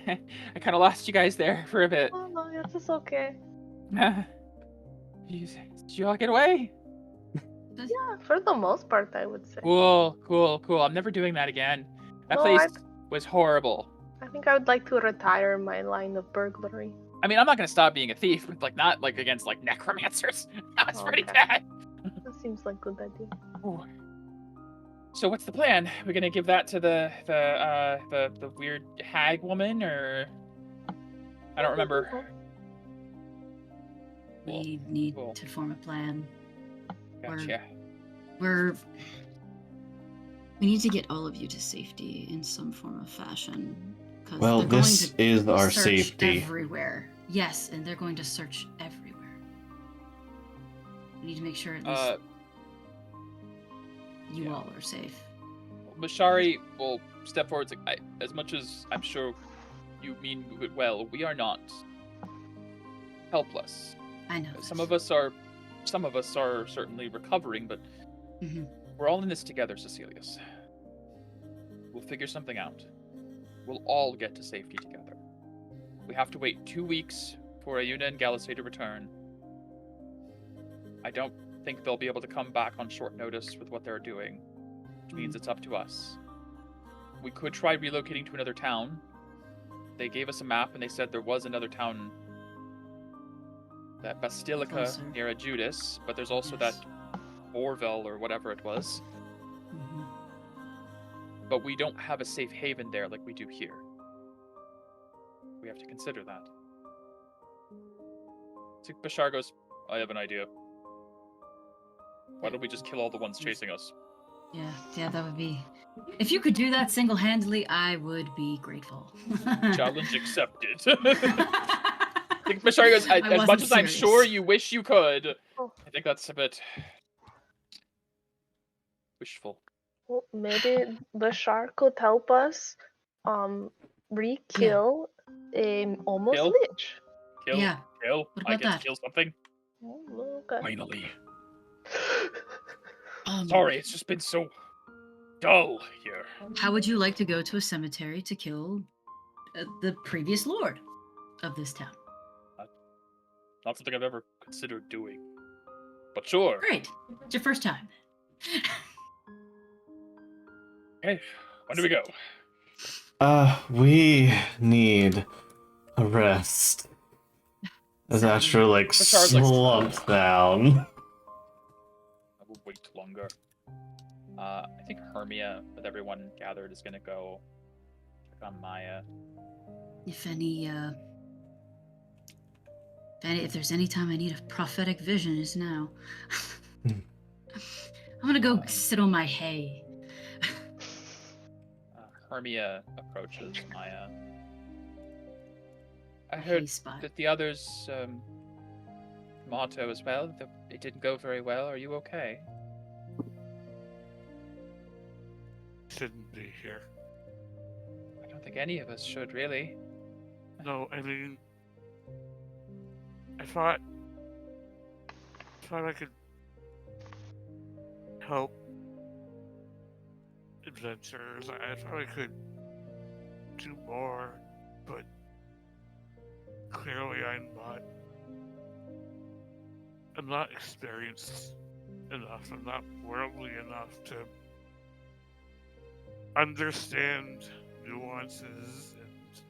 I kind of lost you guys there for a bit. Oh no, yes, it's okay. Did you all get away? Yeah, for the most part, I would say. Cool. I'm never doing that again. That place was horrible. I think I would like to retire my line of burglary. I mean, I'm not gonna stop being a thief, but like not like against like necromancers. That was pretty bad. That seems like a good idea. Ooh. So what's the plan? We're gonna give that to the weird hag woman, or I don't remember. We need to form a plan. Gotcha. We need to get all of you to safety in some form of fashion. Well, this is our safety. Everywhere. Yes, and they're going to search everywhere. We need to make sure at least you all are safe. Mashari will step forward. As much as I'm sure you mean it well, we are not helpless. I know. Some of us are certainly recovering, but we're all in this together, Cecilius. We'll figure something out. We'll all get to safety together. We have to wait 2 weeks for Ayuna and Galisay to return. I don't think they'll be able to come back on short notice with what they're doing, which means it's up to us. We could try relocating to another town. They gave us a map and they said there was another town, that Basilica near Judas, but there's also that Orville or whatever it was. But we don't have a safe haven there like we do here. We have to consider that. So Bashar goes, I have an idea. Why don't we just kill all the ones chasing us? Yeah, that would be... If you could do that single-handedly, I would be grateful. Challenge accepted. Bashar goes, as much as I'm sure you wish you could, I think that's a bit wishful. Well, maybe Bashar could help us re-kill Almost Kill? lich. Kill? Yeah. Kill? What I about get that? to kill something? Oh, okay. Finally. Um, Sorry, it's just been so dull here. How would you like to go to a cemetery to kill the previous lord of this town? Not something I've ever considered doing. But sure. Great. It's your first time. Okay, when do we go? We need a rest. As Astra, like, Bashard's like, slumps down. I will wait longer. I think Hermia, with everyone gathered, is gonna go check on Maya. If there's any time I need a prophetic vision, is now. I'm gonna go sit on my hay. Hermia approaches Maya. I My heard hay spot. that the others, motto as well, that it didn't go very well. Are you okay? Shouldn't be here. I don't think any of us should, really. No, I mean, I thought I could help adventurers. I thought I could do more, but clearly I'm not experienced enough. I'm not worldly enough to understand nuances and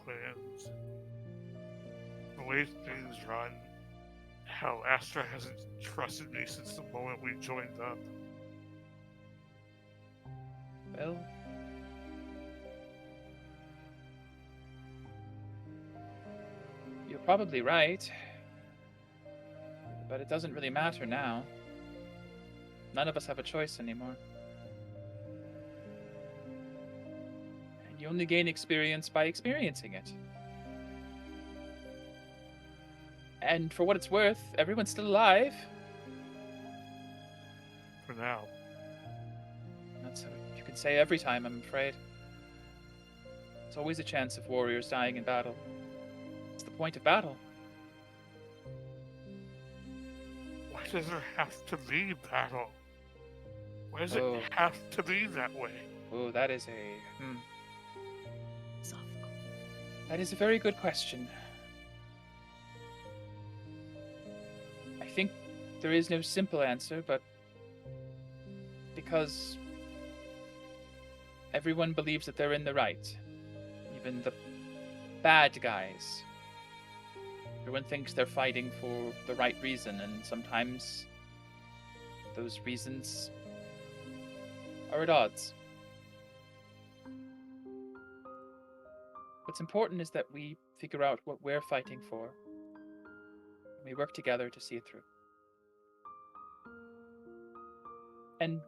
plans, the way things run, how Astra hasn't trusted me since the moment we joined up. Well, you're probably right. But it doesn't really matter now. None of us have a choice anymore. And you only gain experience by experiencing it. And for what it's worth, everyone's still alive. For now. That's what you can say every time, I'm afraid. There's always a chance of warriors dying in battle. It's the point of battle. Why does there have to be battle? Why does Oh. it have to be that way? Oh, that is that is a very good question. I think there is no simple answer, but because everyone believes that they're in the right, even the bad guys. Everyone thinks they're fighting for the right reason, and sometimes those reasons are at odds. What's important is that we figure out what we're fighting for, and we work together to see it through. And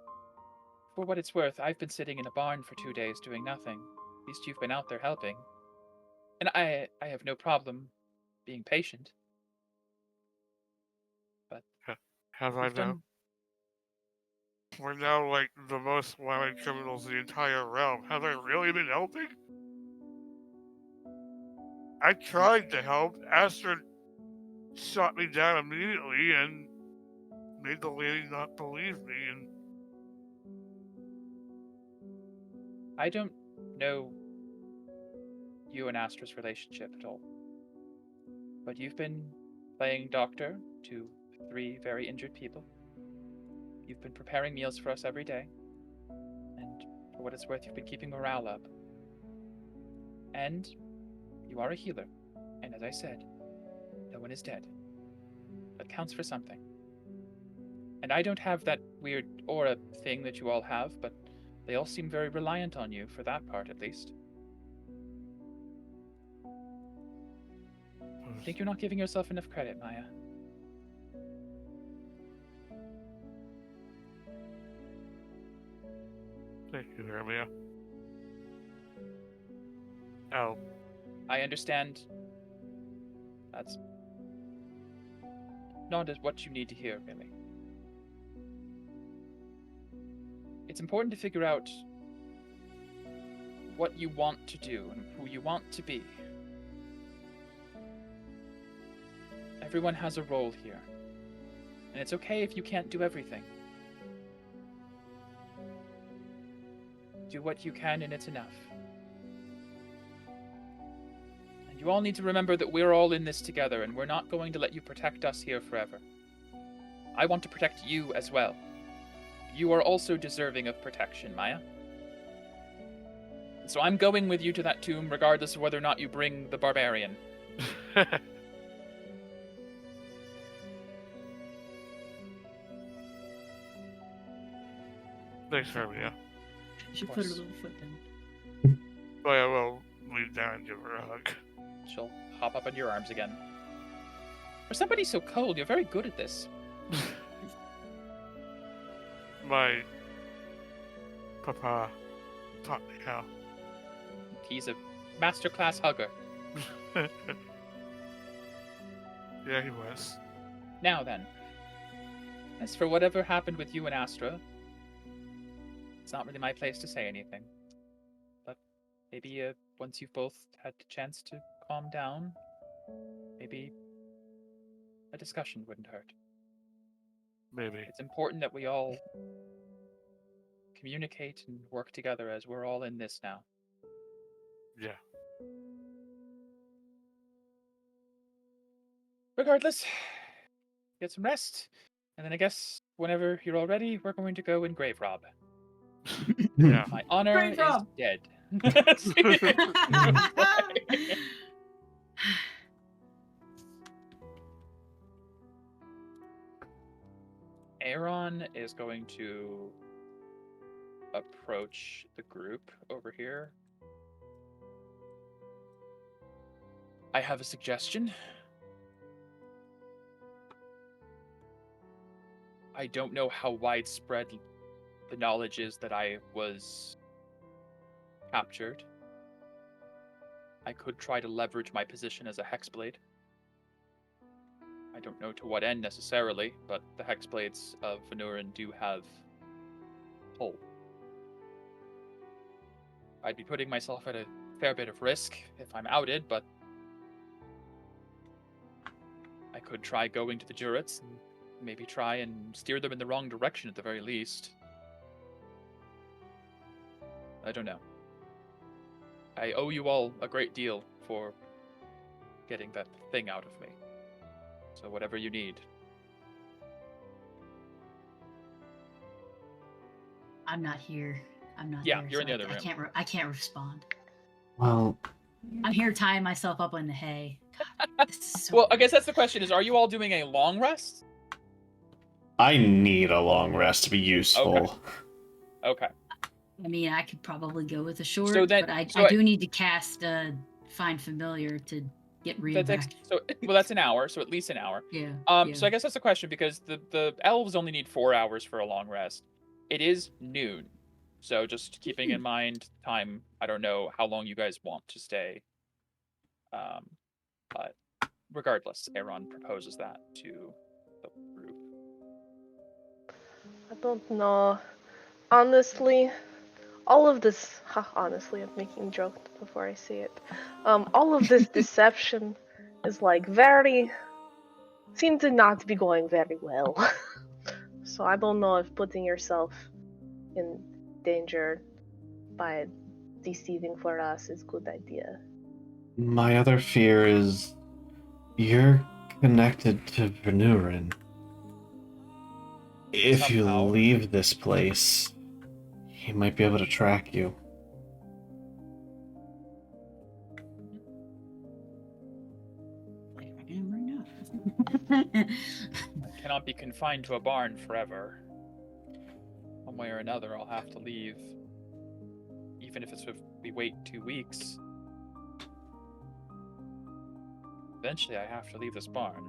for what it's worth, I've been sitting in a barn for 2 days doing nothing. At least you've been out there helping. And I have no problem being patient. But Have I we've now? done... We're now like the most wanted criminals in the entire realm. Have I really been helping? I tried to help. Astra shot me down immediately and made the lady not believe me. And I don't know you and Astra's relationship at all. But you've been playing doctor to 3 very injured people. You've been preparing meals for us every day. And for what it's worth, you've been keeping morale up. And you are a healer. And as I said, no one is dead. That counts for something. And I don't have that weird aura thing that you all have, but they all seem very reliant on you, for that part at least. I think you're not giving yourself enough credit, Maya. thank you, Hermia. Oh, I understand that's not what you need to hear, really. It's important to figure out what you want to do and who you want to be. Everyone has a role here. And it's okay if you can't do everything. Do what you can and it's enough. And you all need to remember that we're all in this together and we're not going to let you protect us here forever. I want to protect you as well. You are also deserving of protection, Maya. So I'm going with you to that tomb regardless of whether or not you bring the barbarian. Thanks, Hermia. She put her little foot down. Well, I will lean down and give her a hug. She'll hop up in your arms again. For somebody so cold, you're very good at this. My papa taught me how. He's a masterclass hugger. Yeah, he was. Now then, as for whatever happened with you and Astra, it's not really my place to say anything. But maybe once you've both had the chance to calm down, maybe a discussion wouldn't hurt. Maybe. It's important that we all communicate and work together as we're all in this now. Yeah. Regardless, get some rest, and then I guess whenever you're all ready, we're going to go and grave rob. Yeah. My honor Grave is rob. dead. Aaron is going to approach the group over here. I have a suggestion. I don't know how widespread the knowledge is that I was captured. I could try to leverage my position as a hexblade. I don't know to what end necessarily, but the hexblades of Venurin do have pull. I'd be putting myself at a fair bit of risk if I'm outed, but I could try going to the Jurats and maybe try and steer them in the wrong direction at the very least. I don't know. I owe you all a great deal for getting that thing out of me. So whatever you need. I'm not here. I'm not Yeah, there, you're in so the other room. I can't respond. Well, I'm here tying myself up in the hay. God, this is so Well, I guess that's the question: is are you all doing a long rest? I need a long rest to be useful. Okay. I mean, I could probably go with a short, So then- but I so I- do need to cast Find Familiar to get real That takes, back. well, that's an hour, so at least an hour. Yeah. So I guess that's the question, because the elves only need 4 hours for a long rest. It is noon, so just keeping in mind time. I don't know how long you guys want to stay. But regardless, Aaron proposes that to the group. I don't know. Honestly, all of this. Honestly, I'm making jokes before I say it. All of this deception is like seem to not be going very well. So I don't know if putting yourself in danger by deceiving for us is a good idea. My other fear is you're connected to Venurin. If Somehow. you leave this place, he might be able to track you. Like I am right now. I cannot be confined to a barn forever. One way or another, I'll have to leave. Even if it's if we wait 2 weeks. Eventually, I have to leave this barn.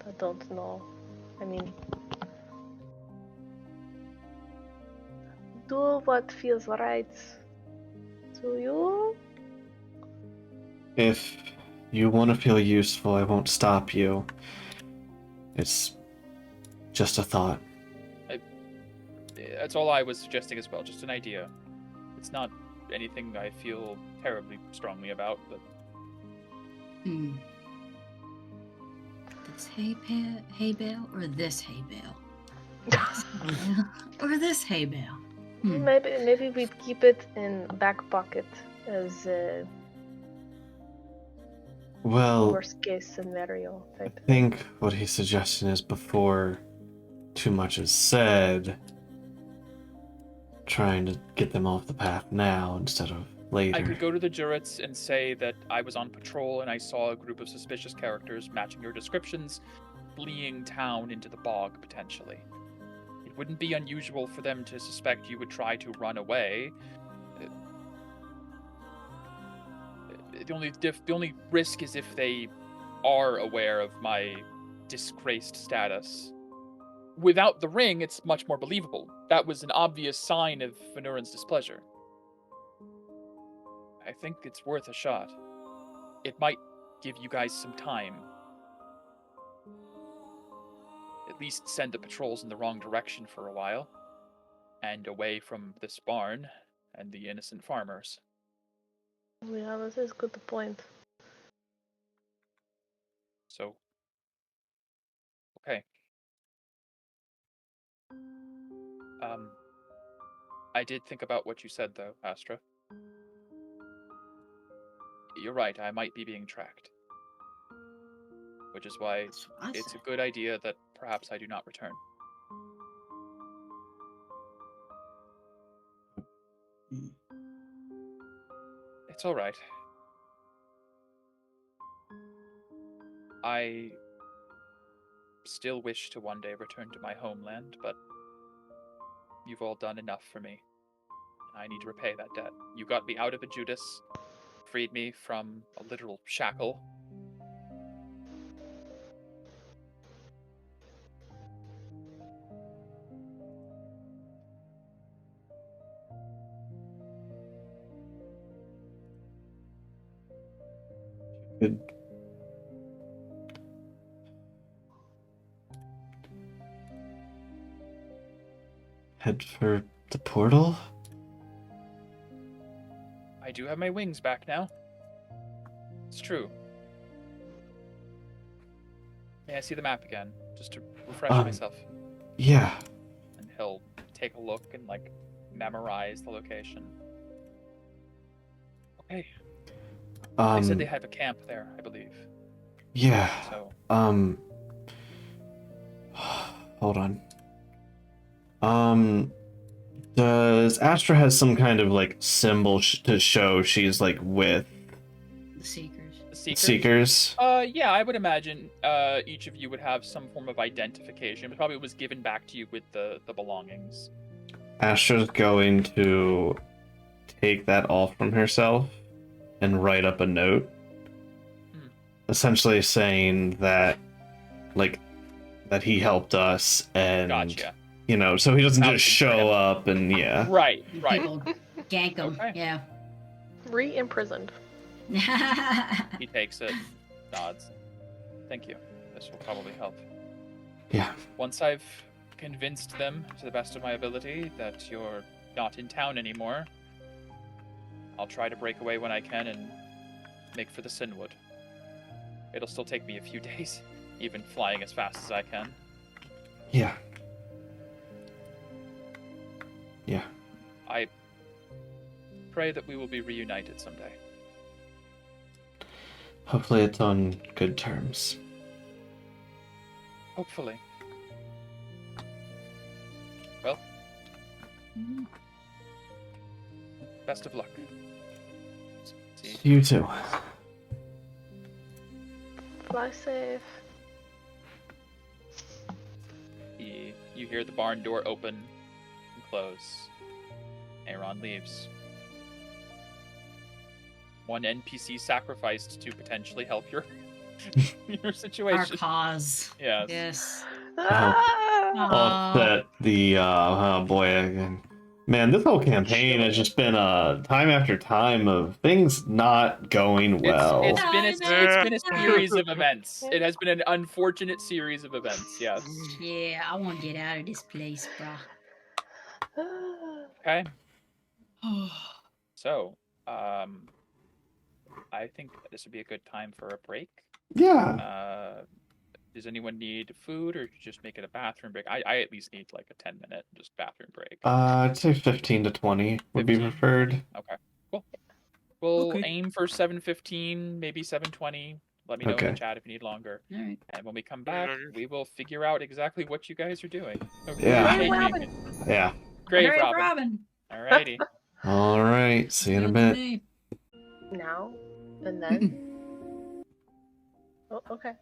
I don't know. I mean, do what feels right to you. If you want to feel useful, I won't stop you. It's just a thought. That's all I was suggesting as well, just an idea. It's not anything I feel terribly strongly about, but Hmm. This hay bale, or this hay bale? This hay bale, or this hay bale? Hmm. Maybe we'd keep it in back pocket as a Well, worst case scenario I type thing. think what he's suggesting is before too much is said, trying to get them off the path now instead of later. I could go to the Jurats and say that I was on patrol and I saw a group of suspicious characters matching your descriptions, fleeing town into the bog, potentially. It wouldn't be unusual for them to suspect you would try to run away. The only risk is if they are aware of my disgraced status. Without the ring, it's much more believable. That was an obvious sign of Venuran's displeasure. I think it's worth a shot. It might give you guys some time. At least send the patrols in the wrong direction for a while. And away from this barn and the innocent farmers. Yeah, this is a good point. So, okay. I did think about what you said, though, Astra. You're right, I might be being tracked. Which is why That's what I it's a said. good idea that perhaps I do not return. Hmm. It's alright. I still wish to one day return to my homeland, but you've all done enough for me. And I need to repay that debt. You got me out of a Judas, freed me from a literal shackle. Could head for the portal? I do have my wings back now. It's true. May I see the map again, just to refresh myself? Yeah. And he'll take a look and, like, memorize the location. Okay. They said they have a camp there, I believe. Yeah. So, Hold on. Does Astra has some kind of like symbol to show she's like with The Seekers. the Seekers? Seekers? Yeah, I would imagine each of you would have some form of identification. It probably was given back to you with the belongings. Astra's going to take that off from herself and write up a note, essentially saying that, like, that he helped us and, Gotcha. you know, so he doesn't just Vouching for show him. up and yeah. Right. People gank them. Okay. Yeah. Re-imprisoned. He takes it, nods. Thank you. This will probably help. Yeah. Once I've convinced them, to the best of my ability, that you're not in town anymore, I'll try to break away when I can and make for the Sinwood. It'll still take me a few days, even flying as fast as I can. Yeah. Yeah. I pray that we will be reunited someday. Hopefully it's on good terms. Hopefully. Well, best of luck. See. You too. Fly safe. You hear the barn door open and close. Aaron leaves. One NPC sacrificed to potentially help your Our situation. cause. Yes. Yes. Ah! Offset the oh boy again. Man, this whole campaign has just been time after time of things not going well. It's been a series of events. It has been an unfortunate series of events. Yes. Yeah, I want to get out of this place, bruh. Okay. So, I think this would be a good time for a break. Yeah. Does anyone need food, or just make it a bathroom break? I at least need like a 10-minute just bathroom break. I'd say 15 to 20 would be 15? preferred. Okay, cool. We'll Okay. aim for 7:15, maybe 7:20. Let me know in the Okay. chat if you need longer. All right. And when we come back, we will figure out exactly what you guys are doing. Yeah. Grave Taking- Robin. Yeah. Grave Grave Robin. Alrighty. All right. See you in a bit. Now and then. Oh, okay.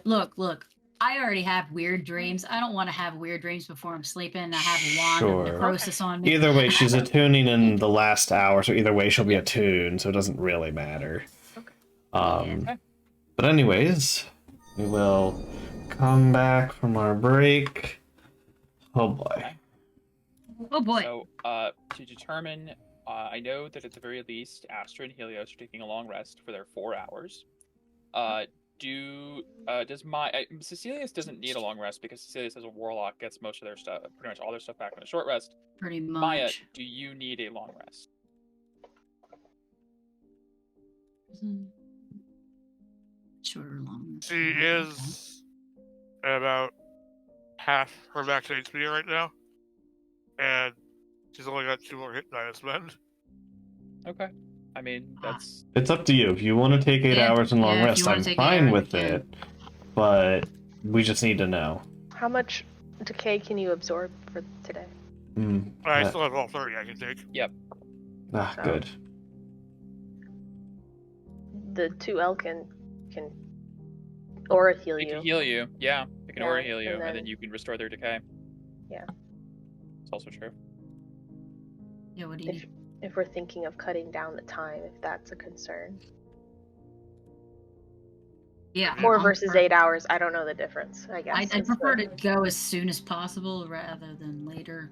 Look. I already have weird dreams. I don't want to have weird dreams before I'm sleeping. I have a wand of Sure. necrosis on me. Either way, she's attuning in the last hour, so either way she'll be attuned, so it doesn't really matter. Okay. Okay. But anyways, we will come back from our break. Oh boy. Oh boy. So, to determine, I know that at the very least, Astra and Helios are taking a long rest for their 4 hours. Cecilius doesn't need a long rest because Cecilius as a warlock gets most of their stuff, pretty much all their stuff back on a short rest. Pretty much. Maya, do you need a long rest? Short or long? She is at about half her max HP right now, and she's only got 2 more hit die to spend. Okay. I mean, that's It's up to you. If you want to take 8 Yeah, hours and long yeah, if rest, you wanna I'm take 8 fine hours, with you can. it. But we just need to know. How much decay can you absorb for today? I that- still have all 30 I can take. Ah, So- good. The 2L can aura heal it can you. heal you. Yeah, it can aura Yeah, heal you, and and then then- you can restore their decay. Yeah. It's also true. Yeah, what do you need? If we're thinking of cutting down the time, if that's a concern. Yeah. 4 I'm versus for- 8 hours, I don't know the difference, I guess. I is prefer the- to go as soon as possible rather than later.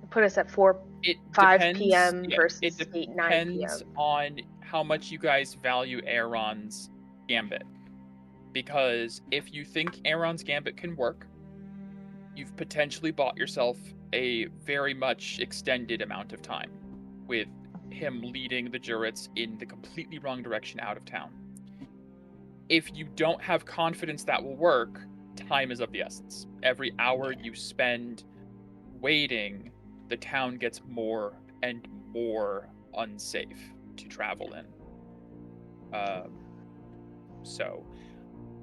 Put us at 4, It 5 depends, p.m. yeah, versus it 8, 9 depends p.m. on how much you guys value Aaron's gambit. Because if you think Aaron's gambit can work, you've potentially bought yourself a very much extended amount of time with him leading the Jurits in the completely wrong direction out of town. If you don't have confidence that will work, time is of the essence. Every hour you spend waiting, the town gets more and more unsafe to travel in. So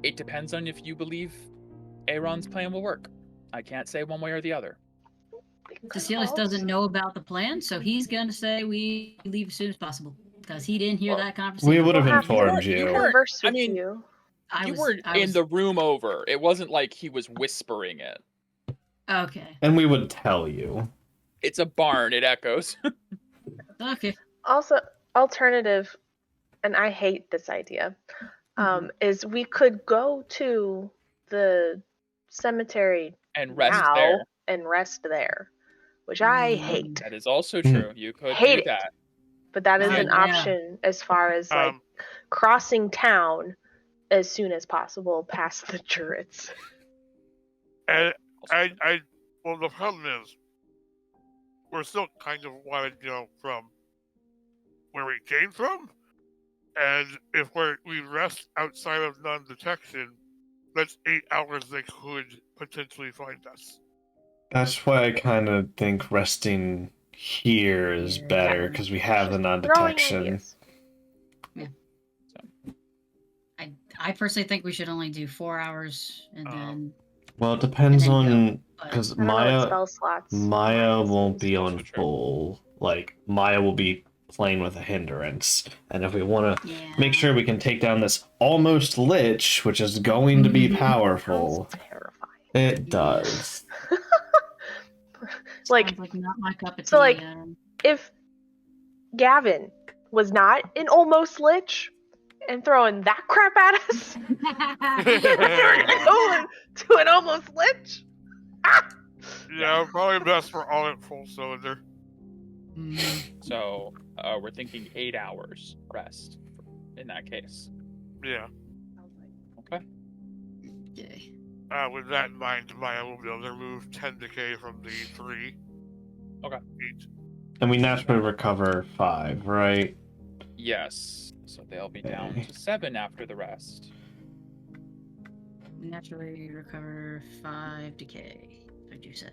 it depends on if you believe Aaron's plan will work. I can't say one way or the other. Cecilius doesn't know about the plan, so he's gonna say we leave as soon as possible because he didn't hear Well, that conversation. We would have We'll have informed you you. weren't- Converse I with mean, you. You were in the room over. It wasn't like he was whispering it. Okay. And we would tell you. It's a barn. It echoes. Okay. Also, alternative, and I hate this idea, is we could go to the cemetery And rest now there. and rest there, which I hate. That is also true. You could Hate do it. that. But that is Okay. an Yeah. option as far as like crossing town as soon as possible past the Jurits. And well, the problem is, we're still kind of wanting to go from where we came from, and if we rest outside of non-detection, that's 8 hours they could potentially find us. That's why I kind of think resting here is Yeah. better, because we have the Throwing non-detection. ideas. I personally think we should only do 4 hours and then. Well, it depends And then on... go, but- Because I don't know what Maya... spell slots. Maya won't be Also on true. full. Like, Maya will be playing with a hindrance. And if we want to Yeah. make sure we can take down this almost lich, which is going to be Mhm. powerful, Sounds terrifying. it does. Like, Sounds like not my cup of tea. so, like- um, if Gavin was not an almost lich and throwing that crap at us, we were gonna go to an almost lich. Ah! Yeah, probably best for all at full cylinder. So we're thinking 8 hours rest in that case. Yeah. Okay. Okay. With that in mind, Maya will be able to remove 10 decay from the 3. Okay. Each. And we naturally recover 5, right? Yes. So they'll be down Okay. to 7 after the rest. Naturally recover 5 decay, like you said.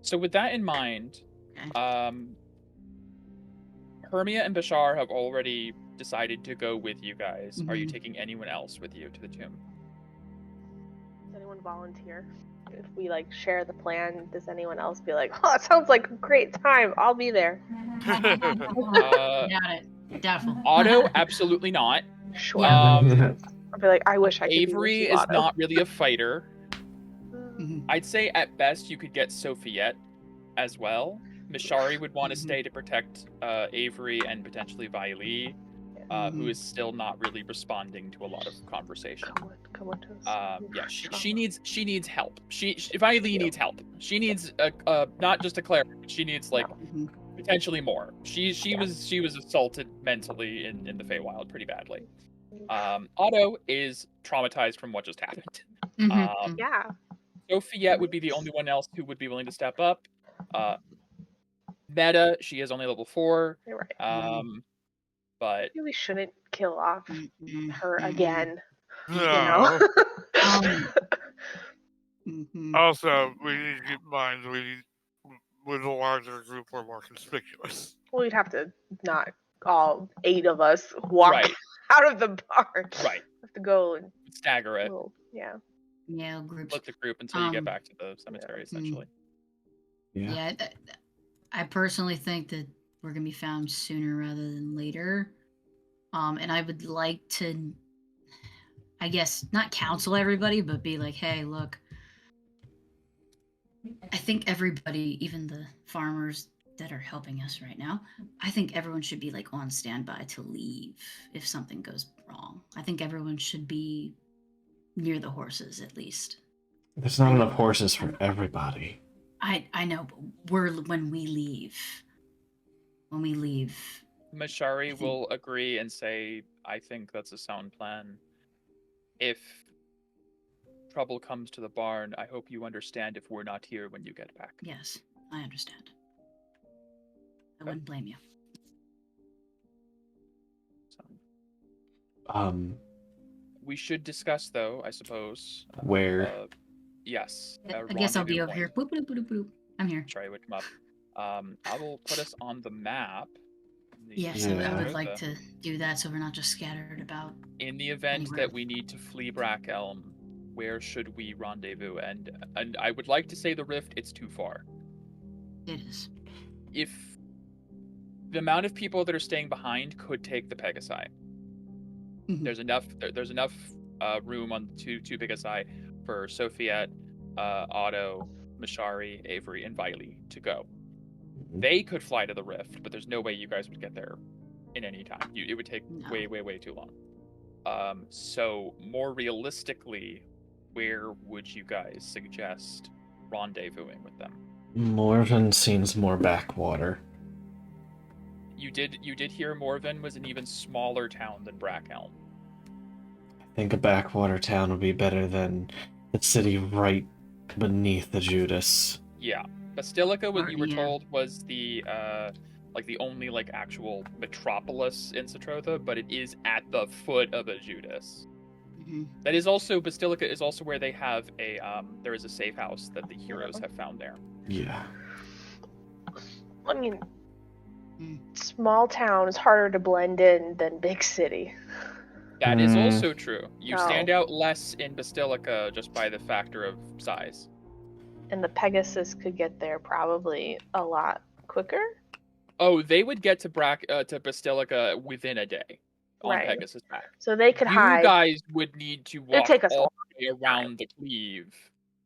So with that in mind, Okay. Hermia and Bashar have already decided to go with you guys. Are you Mhm. taking anyone else with you to the tomb? Does anyone volunteer? If we like share the plan, does anyone else be like, "Oh, it sounds like a great time. I'll be there." Uh, Doubt it. Doubtful. Otto, absolutely not. Sure. Um, I'll be like, "I wish I could be with Avery you, is Otto." not really a fighter. Mhm. I'd say at best you could get Sophiette as well. Mishari would want to stay to protect Avery and potentially Viley, who is still not really responding to a lot of conversation. Yeah, she needs help. Viley needs help. She needs not just a cleric, but she needs like Mhm. potentially more. She was assaulted mentally in the Feywild pretty badly. Otto is traumatized from what just happened. Mhm. Yeah. Sophiette would be the only one else who would be willing to step up. Meta, she is only level 4. You're right. But Maybe we shouldn't kill off Mhm. her Mhm. again. No. You know. Mhm. Also, we need to keep in mind with a larger group, we're more conspicuous. We'd have to not all 8 of us walk Right. out of the barn. Right. Have to go and Stagger it. yeah. Yeah, groups. Split the group until you get back to the cemetery, essentially. Yeah, I personally think that we're gonna be found sooner rather than later. And I would like to, I guess, not counsel everybody, but be like, hey, look, I think everybody, even the farmers that are helping us right now, I think everyone should be like on standby to leave if something goes wrong. I think everyone should be near the horses at least. There's not enough horses for everybody. I know, but when we leave. Mashari will agree and say, I think that's a sound plan. If trouble comes to the barn, I hope you understand if we're not here when you get back. Yes, I understand. I wouldn't blame you. We should discuss, though, I suppose. Where? Yes. I guess I'll be over point. here. Boop, boop, boop, boop. I'm here. Sorry, would come up. I will put us on the map. Yes, I would like to do that so we're not just scattered about. In the event that we need to flee Brackelm, where should we rendezvous? And I would like to say the Rift, it's too far. It is. If the amount of people that are staying behind could take the Pegasi. Mm-hmm. There's enough room on two Pegasi for Sophiette, Otto, Mashari, Avery, and Viley to go. They could fly to the Rift, but there's no way you guys would get there in any time. It would take way too long. So more realistically, where would you guys suggest rendezvousing with them? Morven seems more backwater. You did hear Morven was an even smaller town than Brackelm. I think a backwater town would be better than the city right beneath the Judas. Yeah. Basilica, what you were told, was the only actual metropolis in Citrotha, but it is at the foot of a Judas. Mm-hmm. That is also, Basilica is also where they have there is a safe house that the heroes have found there. Yeah. I mean, small town is harder to blend in than big city. That is also true. You stand out less in Basilica just by the factor of size. And the Pegasus could get there probably a lot quicker. Oh, they would get to Basilica within a day on Pegasus back. So they could hide. You guys would need to walk all the way around the cleave.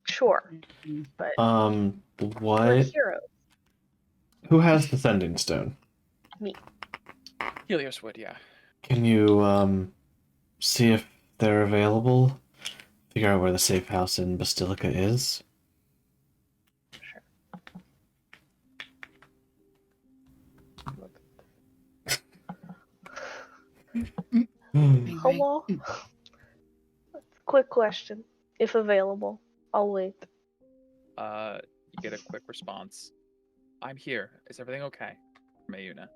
Sure, but what? we're heroes. Who has the Sending Stone? Me. Helios would, yeah. Can you see if they're available? Figure out where the safe house in Basilica is? Hello? Quick question, if available. I'll wait. You get a quick response. I'm here. Is everything okay? Mayuna.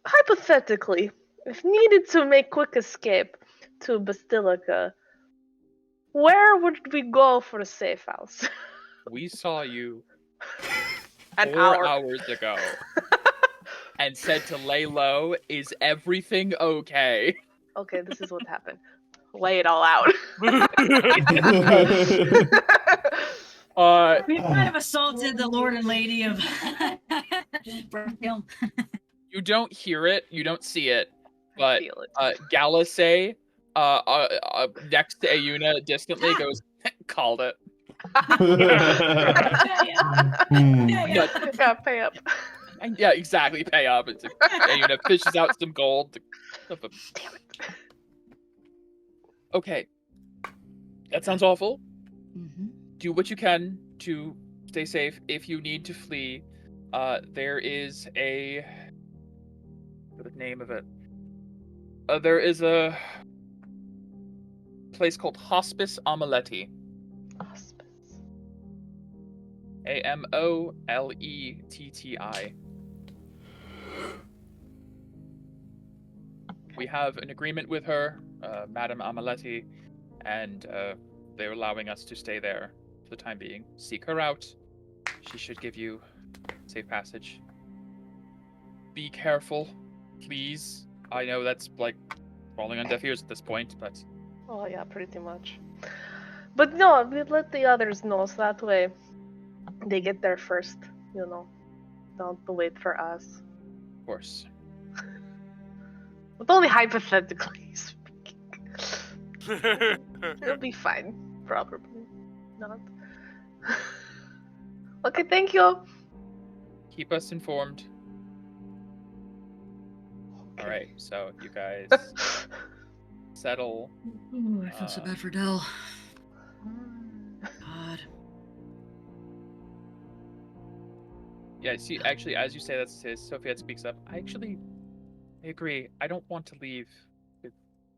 Hypothetically, if needed to make quick escape to Basilica, where would we go for a safe house? We saw you An 4 hour. hours ago and said to lay low. Is everything okay? Okay, this is what happened. Lay it all out. We kind of assaulted the Lord and Lady of Brookfield. You don't hear it, you don't see it, I but feel it. Galasay, next to Ayuna, distantly goes, called it. Yeah, pay up. Yeah, exactly. Pay up. Ayuna fishes out some gold. Damn it. Okay. That sounds awful. Mm-hmm. Do what you can to stay safe. If you need to flee, there is a... the name of it. There is a place called Hospice Amuletti. Hospice. Amoletti. We have an agreement with her, Madame Amuletti, and they're allowing us to stay there for the time being. Seek her out. She should give you safe passage. Be careful, please. I know that's like falling on deaf ears at this point, but Oh yeah, pretty much. But no, we let the others know so that way they get there first, you know. Don't wait for us. of course. But only hypothetically speaking. It'll be fine. Probably. Not. Okay, thank you. Keep us informed. Okay. All right, so you guys settle. Ooh, I feel so bad for Dell. God. Yeah, see, actually, as you say that, Sophia speaks up. I agree. I don't want to leave with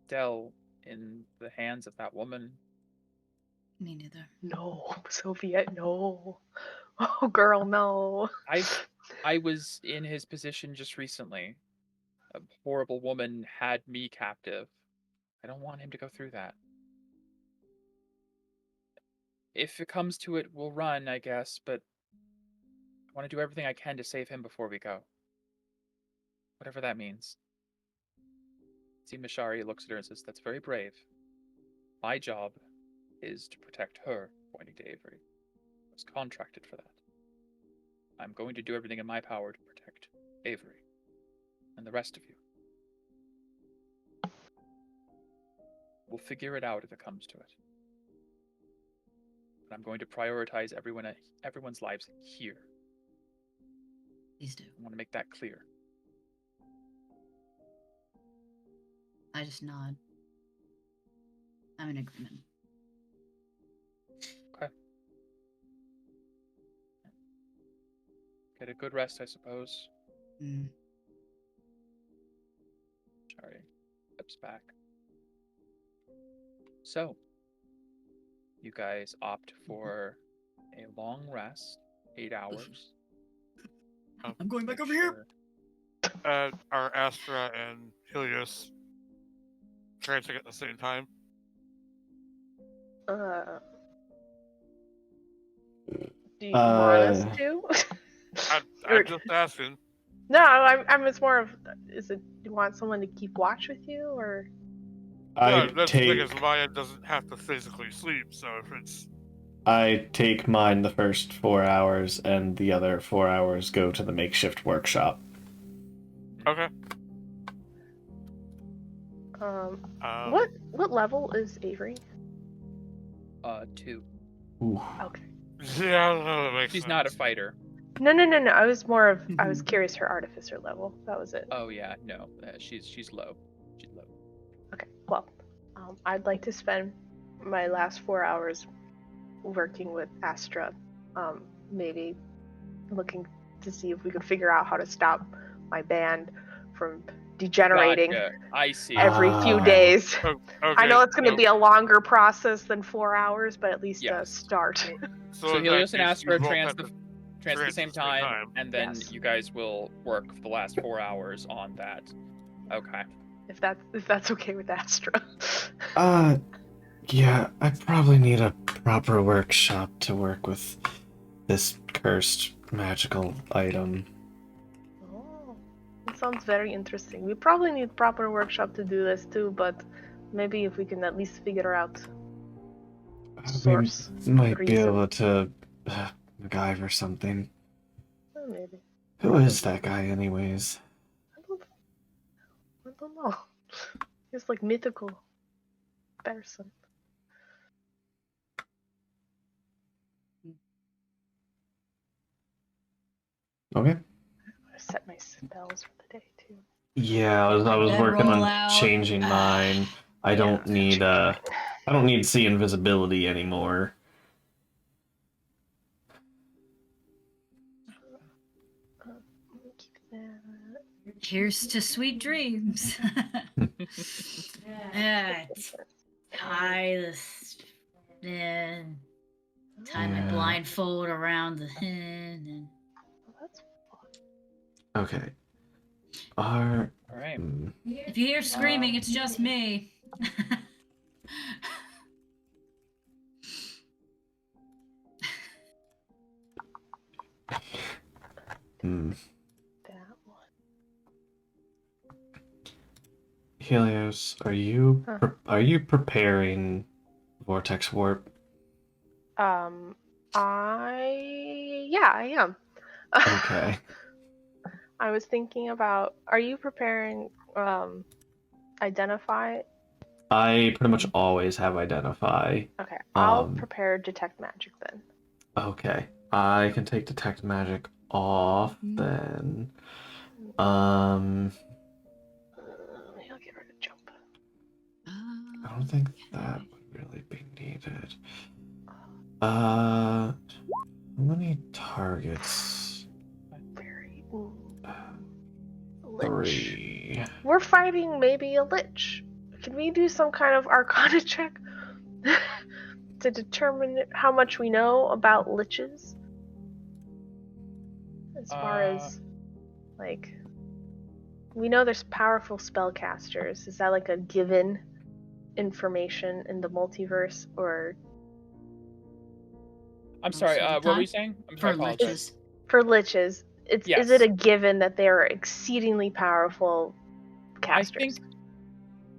Dell in the hands of that woman. Me neither. No, Sophia, no. Oh, girl, no. I was in his position just recently. A horrible woman had me captive. I don't want him to go through that. If it comes to it, we'll run, I guess, but I want to do everything I can to save him before we go. Whatever that means. See, Mishari looks at her and says, "That's very brave. My job is to protect her," pointing to Avery. I was contracted for that. I'm going to do everything in my power to protect Avery and the rest of you. We'll figure it out if it comes to it. But I'm going to prioritize everyone's lives here. Please do. I want to make that clear. I just nod. I'm in agreement. Okay. Get a good rest, I suppose. Mm. Sorry. Steps back. So, you guys opt for a long rest, 8 hours. I'm going back Make over here. Are Astra and Helios trancing at the same time? Do you want us to? I'm just asking. No, I'm. It's more of. Is it? Do you want someone to keep watch with you, or? No, that's the thing is Maya doesn't have to physically sleep, so if it's... I take mine the first 4 hours, and the other 4 hours go to the makeshift workshop. Okay. What level is Avery? 2. Ooh. Okay. Yeah, I don't know, that makes She's sense. not a fighter. No. I was more of. I was curious her artificer level. That was it. Oh yeah, no, she's low. She's low. Okay. Well, I'd like to spend my last 4 hours working with Astra. Maybe looking to see if we could figure out how to stop my band from degenerating Gotcha. I see. every few Ah. days. Okay, I know it's going to so- be a longer process than 4 hours, but at least a Yes. start. So in Helios that and case, Astro you both trans have the to trans at the same time, and then Yes. you guys will work for the last 4 hours on that. Okay. If that's okay with Astra. Yeah, I probably need a proper workshop to work with this cursed magical item. Oh, that sounds very interesting. We probably need proper workshop to do this too, but maybe if we can at least figure out source. We might be reason. able to MacGyver something. Maybe. Who is that guy, anyways? I don't know. He's like mythical person. Okay. I set my spells for the day too. Yeah, I was That working on roll out. changing mine. I don't need I don't need see invisibility anymore. Keep that. Here's to sweet dreams. Tie this. Tie my Yeah. blindfold around the hen and. That's Okay. All right. If you hear screaming, it's just me. that one. Helios, are you preparing vortex warp? I am. Okay. I was thinking about. Are you preparing? Identify. I pretty much always have identify. Okay, I'll Um, prepare detect magic then. Okay. I can take detect magic off then. I'll get rid of jump. I don't think that would really be needed. How many targets? Very. Lich. 3. We're fighting maybe a lich. Can we do some kind of arcana check to determine how much we know about liches? As far as, like, we know there's powerful spellcasters. Is that like a given information in the multiverse, or I'm sorry. Most of the What were you time? saying? I'm For sorry. I apologize. liches. for liches? Is Yes. it a given that they are exceedingly powerful casters? I think.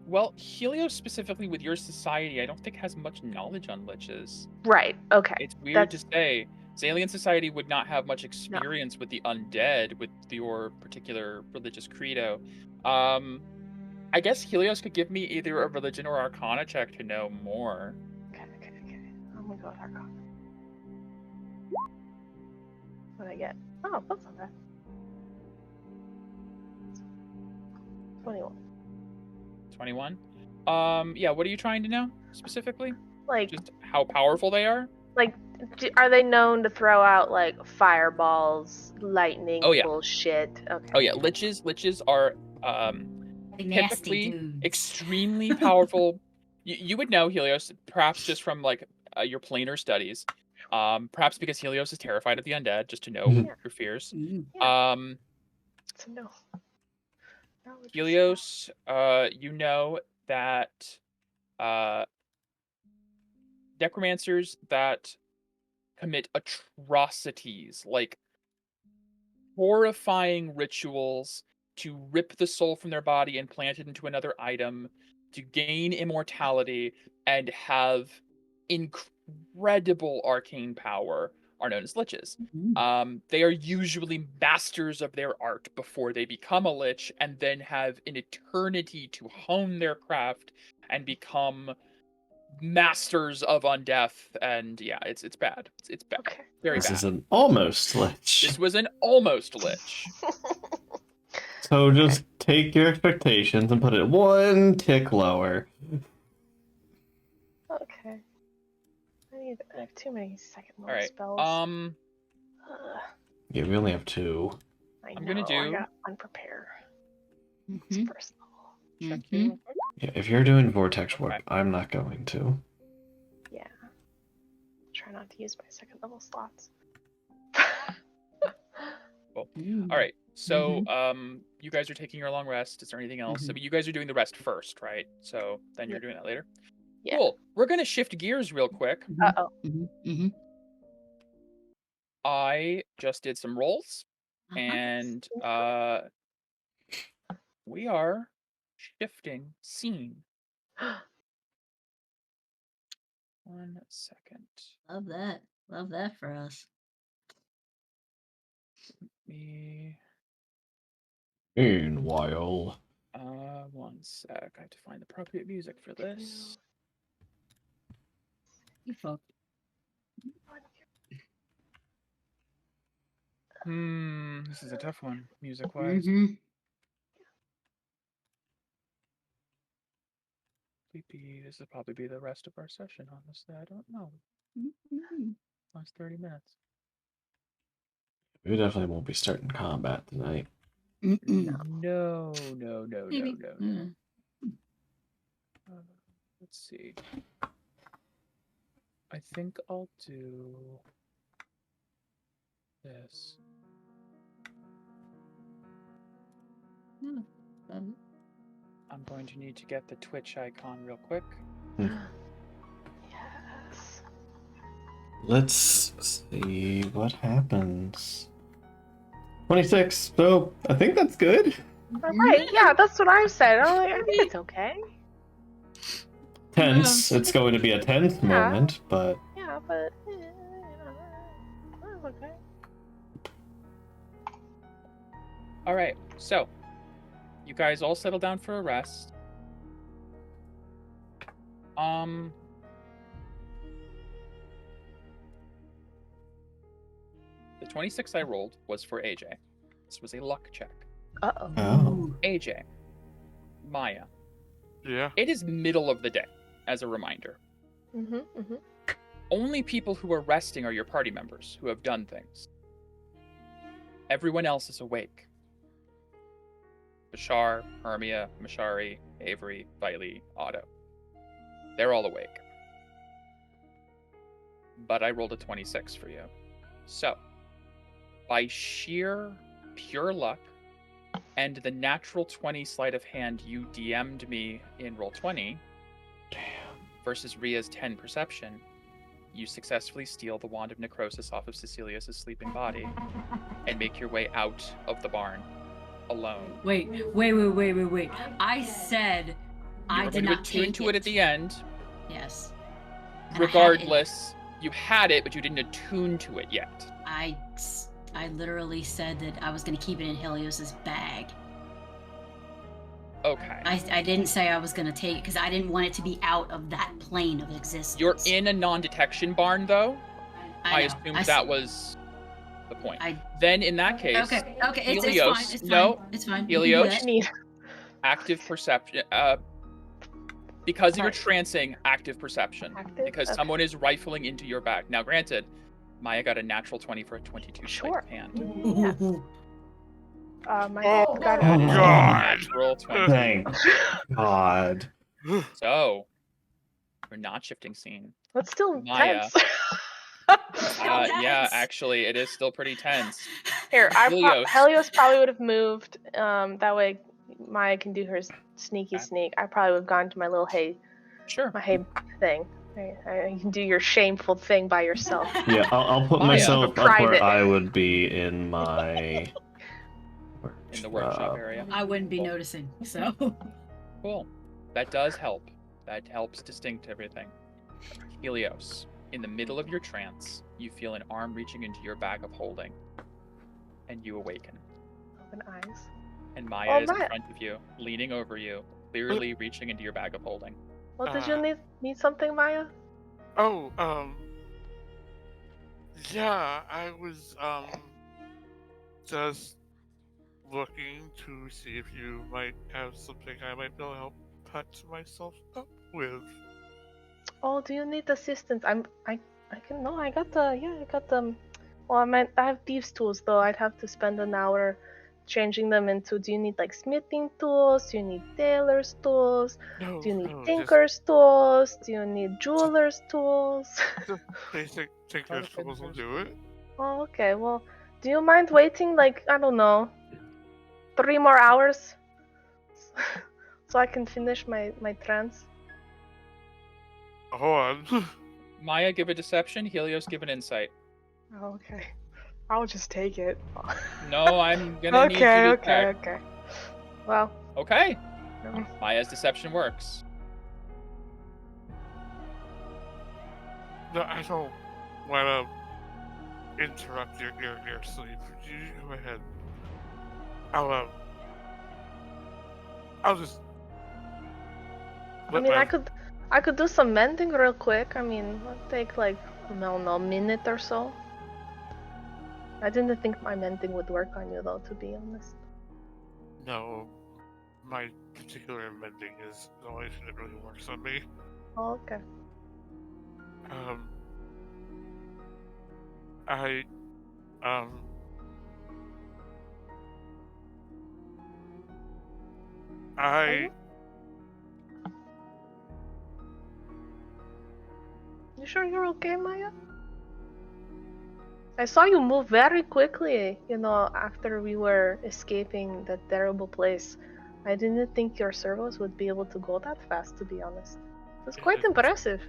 Well, Helios specifically with your society, I don't think has much knowledge on liches. Right. Okay. It's weird to say. Zalian society would not have much experience with the undead with your particular religious credo. I guess Helios could give me either a religion or arcana check to know more. Okay. I'm gonna go with arcana. What did I get? Oh, that's not bad. 21. 21. Yeah, what are you trying to know specifically? Like, Just how powerful they are? are they known to throw out like fireballs, lightning, Oh, yeah. bullshit? Okay. Oh yeah, liches are Nasty typically dudes. extremely powerful. You would know Helios, perhaps just from like your planar studies. Perhaps because Helios is terrified of the undead, just to know your fears. So no. Helios, you know that necromancers that commit atrocities, like horrifying rituals to rip the soul from their body and plant it into another item, to gain immortality and have incredible arcane power, are known as liches. They are usually masters of their art before they become a lich, and then have an eternity to hone their craft and become masters of undeath. And yeah, it's bad. It's bad. Okay. Very This bad. is an almost lich. This was an almost lich. So just take your expectations and put it one tick lower. Okay. I have too many second level All right. spells. Ugh, Yeah, we only have 2. I I'm gonna know, do- I got unprepared. It's Mhm. first level. Check Mhm. here real quick. Yeah, if you're doing vortex warp, Okay. I'm not going to. Yeah. Try not to use my second level slots. Mm. All right. So, you guys are taking your long rest. Is there anything else? I Mhm. mean, you guys are doing the rest first, right? So then you're Yeah. doing that later. Yeah. Cool. We're gonna shift gears real quick. Uh-oh. Mhm. Mhm. I just did some rolls, Uh-huh. and we are shifting scene. 1 second. Love that. Love that for us. Me. Meanwhile, 1 sec. I have to find the appropriate music for this. You fuck. This is a tough one, music-wise. Mhm. This will probably be the rest of our session, honestly. I don't know. Mhm. Last 30 minutes. we definitely won't be starting combat tonight. Mm-mm. No, no, no, no, Maybe. no, no. Let's see. I think I'll do this. Yeah. I'm going to need to get the Twitch icon real quick. Yes. Let's see what happens. 26. So I think that's good. All right. Yeah, that's what I said. I'm like, I think it's okay. Tense. It's going to be a tense Yeah. moment, but Yeah, but that's okay. All right, so you guys all settle down for a rest. The 26 I rolled was for AJ. This was a luck check. Uh-oh. oh, AJ, Maya, Yeah. it is middle of the day, as a reminder. Mm-hmm. Mm-hmm. Only people who are resting are your party members who have done things. Everyone else is awake. Bashar, Hermia, Mashari, Avery, Viley, Otto. They're all awake. But I rolled a 26 for you. So, by sheer pure luck and the natural 20 sleight of hand you DM'd me in Roll20 damn. versus Ria's 10 perception, you successfully steal the Wand of Necrosis off of Cecilius' sleeping body and make your way out of the barn alone. Wait. I said You I were did going to not attune take to it at the end. Yes. And I had it- Regardless, you had it, but you didn't attune to it yet. I literally said that I was going to keep it in Helios's bag. Okay. I didn't say I was going to take it because I didn't want it to be out of that plane of existence. You're in a non-detection barn, though. I know. assumed I that was the point. I- Then, in that case, Okay, it's Helios, fine. It's no, fine. It's fine. Helios, You can Neat. active perception. Because of your Right. trancing, active perception. Active? Because Okay. someone is rifling into your bag. Now, granted, Maya got a natural 20 for a 22 sleight Sure. of hand. do Yes. that. My Oh, got Oh, it. God. Natural 20. Thank God. So, we're not shifting scene. That's still Maya. tense. Yeah, actually, it is still pretty tense. Here, Helios. Helios probably would have moved. That way, Maya can do her sneaky Okay. sneak. I probably would have gone to my little hay Sure. thing. You can do your shameful thing by yourself. Yeah, I'll put Maya. myself up where Private. I would be in my In the workshop area. I wouldn't be noticing. So. Cool. That does help. That helps distinct everything. Helios, in the middle of your trance, you feel an arm reaching into your bag of holding, and you awaken. Open eyes. And Maya is in Maya. front of you, leaning over you, clearly reaching into your bag of holding. Well, did you need something, Maya? Oh, yeah, I was, just looking to see if you might have something I might be able to help patch myself up with. Oh, do you need assistance? I can. No, I got the. Yeah, I got them. Well, I have thieves' tools though. I'd have to spend an hour changing them into, do you need like smithing tools? Do you need tailor's tools? No, Do you need no, tinker's tools? Do you need jeweler's tools? just basic tinker's tools will do it. Oh, okay. Well, do you mind waiting like, I don't know, 3 more hours? So I can finish my trance? Hold on. Maya, give a deception. Helios, give an insight. Oh, okay. I'll just take it. No, I'm gonna need you to check. Okay. Well. Okay. um, Maya's deception works. No, I don't want to interrupt your sleep. You go ahead. I'll just. I mean, I could do some mending real quick. I mean, it'll take like, I don't know, a minute or so. I didn't think my mending would work on you though, to be honest. No, my particular mending is the only thing that really works on me. Oh, okay. You sure you're okay, Maya? I saw you move very quickly, after we were escaping that terrible place. I didn't think your servos would be able to go that fast, to be honest. It was quite impressive.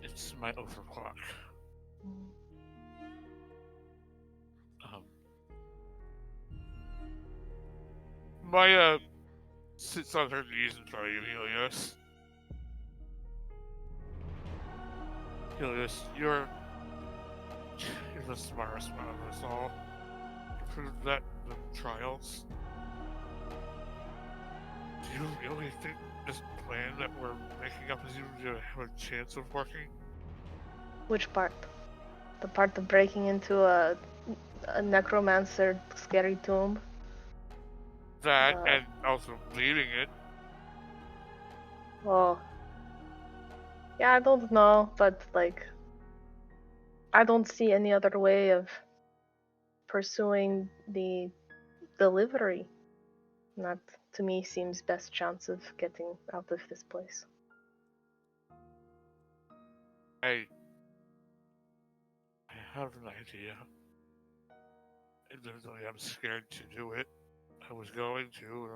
It's my overclock. Maya sits on her knees in front of you, Helios. Helios, you're the smartest one of us all. You proved that in the trials. Do you really think this plan that we're making up is even gonna have a chance of working? Which part? The part of breaking into a necromancer scary tomb? That, and also leading it. Well, yeah, I don't know, but like, I don't see any other way of pursuing the delivery. That, to me, seems best chance of getting out of this place. I have an idea. Admittedly, I'm scared to do it. I was going to,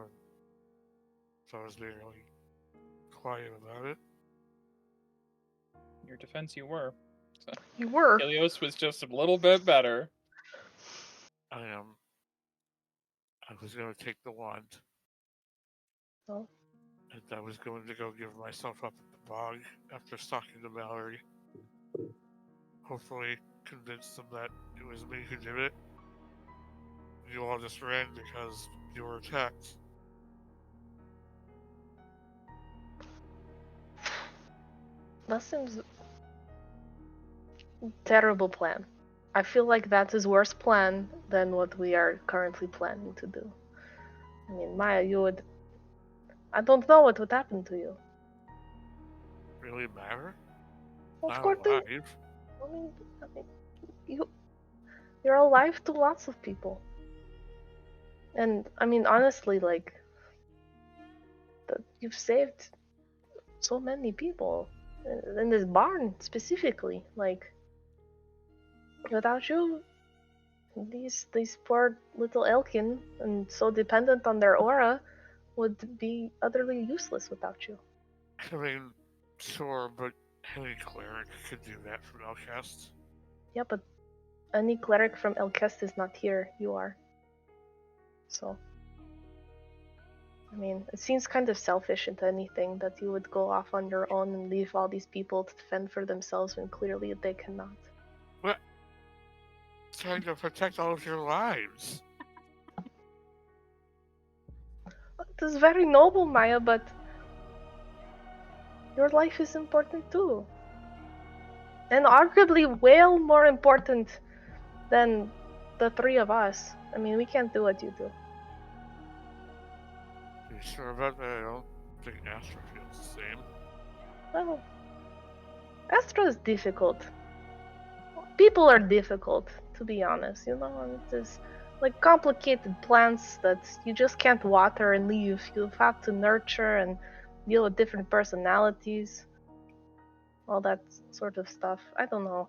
so I was being really quiet about it. In your defense, you were. So You were. Helios was just a little bit better. I was going to take the wand. Oh. And I was going to go give myself up at the bog after talking to Mallory. Hopefully convince them that it was me who did it. You all just ran because you were attacked. That seems terrible plan. I feel like that is worse plan than what we are currently planning to do. I mean, Maya, I don't know what would happen to you. Really matter? Of Not course, alive. I mean, you're alive to lots of people. And I mean, honestly, like, you've saved so many people in this barn specifically. Like, without you, these poor little Elkin, and so dependent on their aura, would be utterly useless without you. I mean, sure, but any cleric could do that from Elcast. Yeah, but any cleric from Elkest is not here. You are. So, I mean, it seems kind of selfish, if anything, that you would go off on your own and leave all these people to defend for themselves when clearly they cannot. What? Trying to protect all of your lives. It is very noble, Maya, but your life is important too. And arguably way more important than the three of us. I mean, we can't do what you do. You sure about that? I don't think Astra feels the same. Well, Astra is difficult. People are difficult, to be honest. It is like complicated plants that you just can't water and leave. You have to nurture and deal with different personalities, all that sort of stuff. I don't know.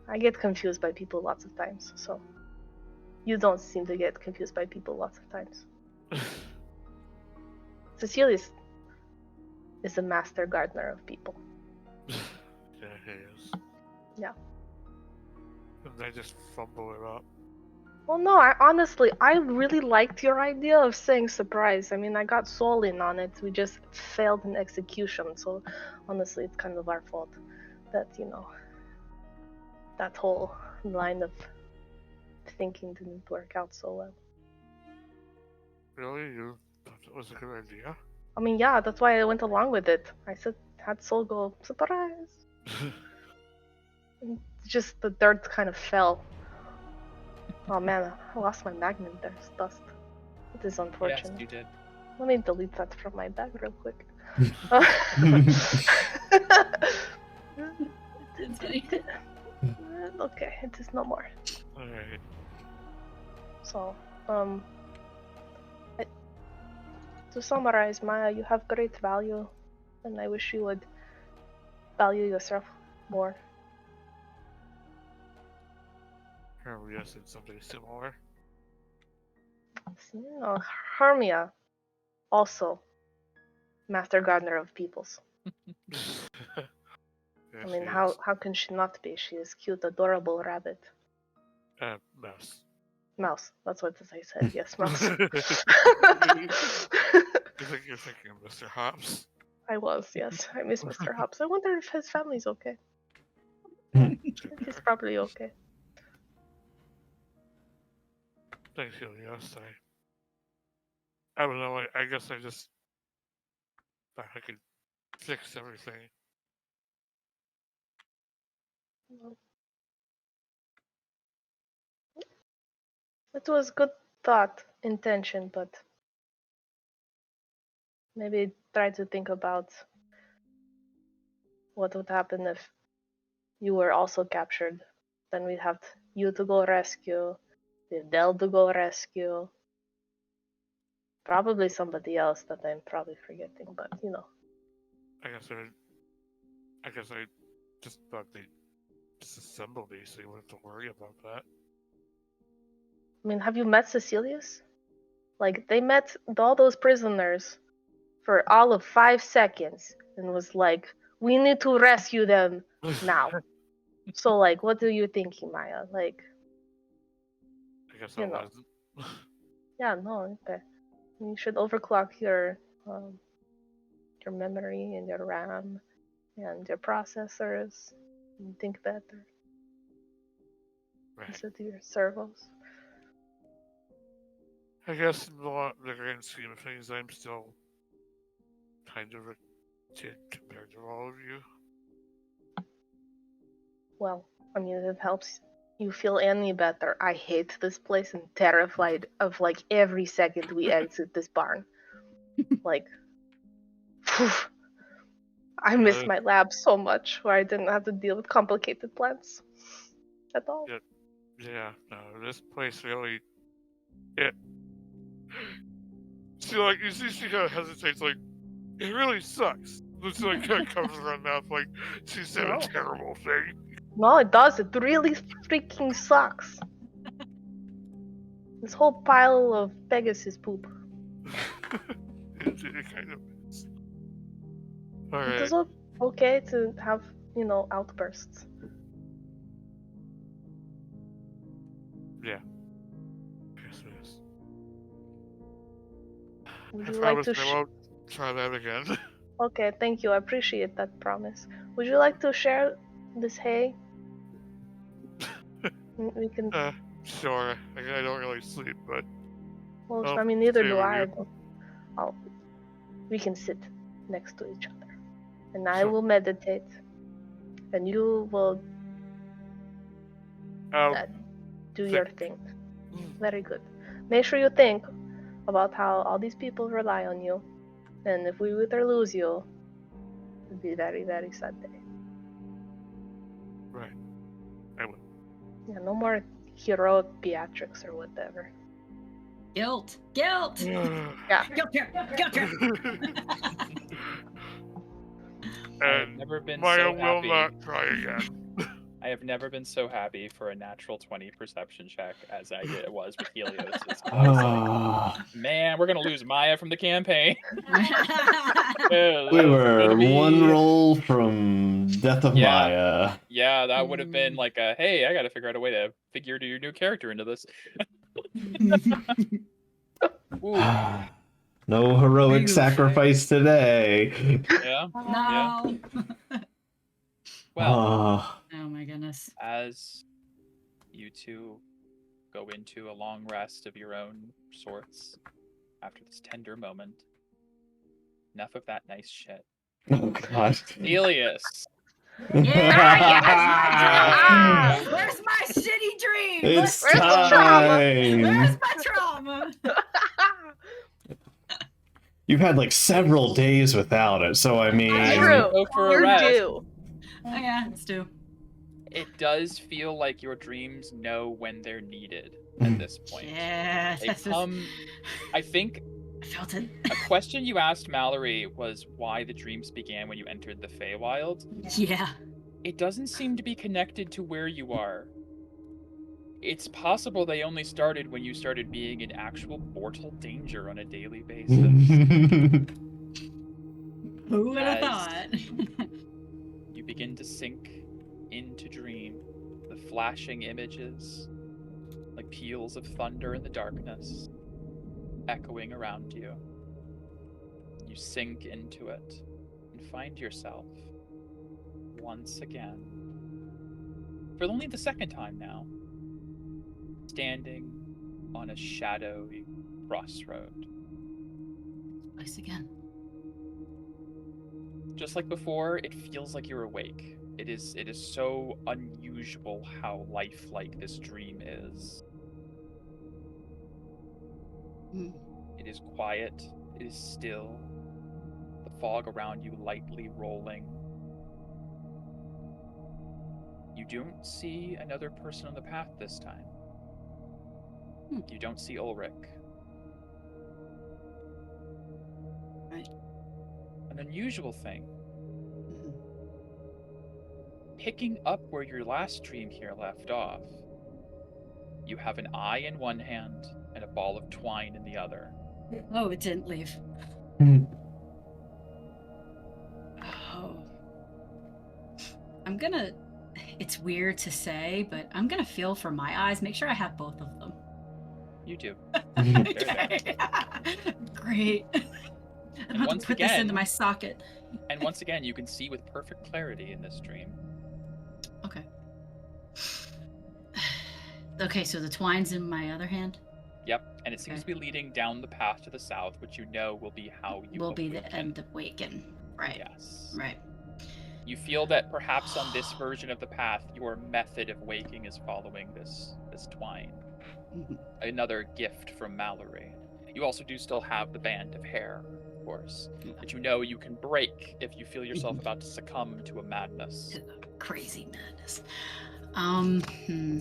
I get confused by people lots of times, so you don't seem to get confused by people lots of times. Cecilius is a master gardener of people. Yeah, he is. Yeah. And they just fumble it up. Well, no, I really liked your idea of saying surprise. I mean, I got Soul in on it. We just failed in execution, so honestly, it's kind of our fault that, that whole line of thinking didn't work out so well. Really? You thought it was a good idea? I mean, yeah, that's why I went along with it. I had Soul go, surprise! And just the dirt kind of fell. Oh man, I lost my magnet. There's dust. It is Yes, unfortunate. you did. Let me delete that from my bag real quick. Okay, it is no more. Alright. So, to summarize, Maya, you have great value, and I wish you would value yourself more. Hermia said something similar. Hermia, also master gardener of peoples. Yes, I mean, she how is. can she not be? She is cute, adorable rabbit. Mouse. Mouse. That's what I said. Yes, mouse. You think you're thinking of Mr. Hops? I was. Yes, I miss Mr. Hobbs. I wonder if his family's okay. He's probably okay. Thanks, Helios. I don't know. I guess I just thought I could fix everything. It was good thought, intention, but maybe try to think about what would happen if you were also captured. Then we'd have you to go rescue, Del to go rescue, probably somebody else that I'm probably forgetting, but I guess I just thought they'd disassemble me, so you wouldn't have to worry about that. I mean, have you met Cecilius? Like, they met all those prisoners for all of 5 seconds and was like, we need to rescue them now. So, like, what are you thinking, Maya? Like, I guess I wasn't. yeah, no, okay. You should overclock your memory and your RAM and your processors and think better Right. instead of your servos. I guess in the grand scheme of things, I'm still kind of a kid compared to all of you. Well, I mean, if it helps you feel any better, I hate this place and terrified of like every second we exit this barn. Like, phew, I miss my lab so much where I didn't have to deal with complicated plants at all. Yeah, no, this place really. It. She you see, she kind of hesitates, like, it really sucks. This like kind of covers her mouth, like she said a terrible thing. No, it does. It really freaking sucks. This whole pile of Pegasus poop. It kind of is. Alright. It is okay to have, outbursts. Yeah. Yes, it is. Would I you promise like to I won't try that again. Okay, thank you. I appreciate that promise. Would you like to share this hay? We can. Sure. I don't really sleep, but. Well, I'll I mean, neither stay do with I. you. But we can sit next to each other, and I will meditate, and you will do your thing. Very good. Make sure you think about how all these people rely on you, and if we were to lose you, it'd be a very, very sad day. Right. I will. Yeah, no more heroic Beatrix or whatever. Guilt. Yeah. Guilt trip. Guilt trip. I've And never been Maya so will happy. not try again. I have never been so happy for a natural 20 perception check as it was with Helios. I was like, man, we're gonna lose Maya from the campaign. Yeah, We that's were gonna be- one roll from Death of Yeah. Maya. Yeah, that would have been like a, hey, I gotta figure out a way to figure your new character into this. Ooh, No heroic Oof. sacrifice today. yeah. No. Well, Ah. Oh my goodness. as you two go into a long rest of your own sorts after this tender moment, enough of that nice shit. Oh god. Helios. Yeah, where's my shitty dream? It's Where's the trauma? Where's time. my trauma? You've had like several days without it, so I mean. As you True. go for a You're rest, due. Oh yeah, let's do. it does feel like your dreams know when they're needed at this point. Yeah, They this is- come. I think I felt it. a question you asked Mallory was why the dreams began when you entered the Feywild. Yeah. It doesn't seem to be connected to where you are. It's possible they only started when you started being in actual mortal danger on a daily basis. Who would have As- thought? You begin to sink into dream. The flashing images, like peals of thunder in the darkness, echoing around you. You sink into it and find yourself once again, for only the second time now, standing on a shadowy crossroad. Place again. Just like before, it feels like you're awake. It is so unusual how lifelike this dream is. Hmm. It is quiet, it is still, the fog around you lightly rolling. You don't see another person on the path this time. You don't see Ulrich. Right. An unusual thing, Mhm. picking up where your last dream here left off, you have an eye in one hand and a ball of twine in the other. Oh, it didn't leave. Oh. I'm gonna. It's weird to say, but I'm gonna feel for my eyes. Make sure I have both of them. You do. Okay. Great. I'm about once to put this again- into my socket. And once again, you can see with perfect clarity in this dream. Okay. Okay, so the twine's in my other hand. Yep, and it seems to be leading down the path to the south, which you know will be how you Will be the awaken. end of Waken. Right. Yes. Right. You feel that perhaps on this version of the path, your method of waking is following this twine. Mhm. Another gift from Mallory. You also do still have the band of hair, of course, that you know you can break if you feel yourself about to succumb to a madness. Crazy madness. Hmm.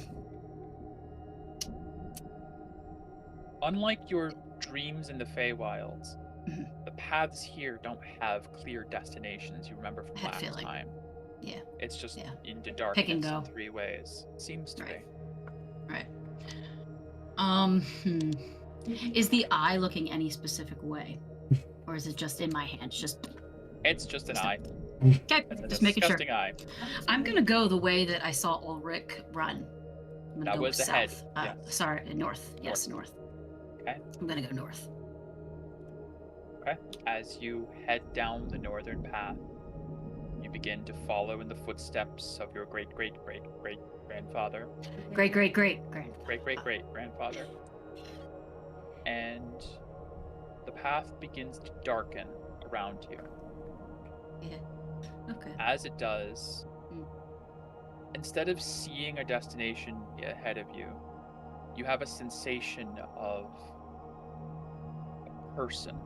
Unlike your dreams in the Feywilds, Mhm. the paths here don't have clear destinations. You remember from I had a last feeling. time. Yeah. It's just Yeah. into darkness Pick and in go. 3 ways. Seems to Right. be. Right. Is the eye looking any specific way? Or is it just in my hand? Just It's just an eye. okay, It's a just making sure. disgusting eye. I'm gonna go the way that I saw Ulrich run. I'm gonna That go was ahead, south. yes. Sorry, north. Yes, north. Okay. I'm gonna go north. As you head down the northern path, you begin to follow in the footsteps of your great-great-great-great-grandfather. Great-great-great-grandfather. And the path begins to darken around you. Yeah. Okay. As it does, Mm. instead of seeing a destination ahead of you, you have a sensation of a person.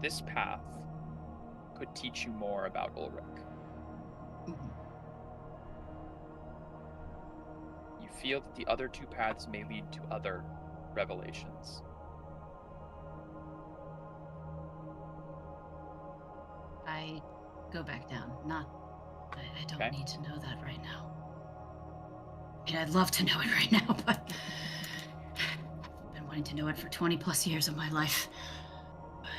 This path could teach you more about Ulrich. Mhm. feel that the other two paths may lead to other revelations. I go back down. I don't Okay. need to know that right now. I mean, I'd love to know it right now, but I've been wanting to know it for 20 plus years of my life. But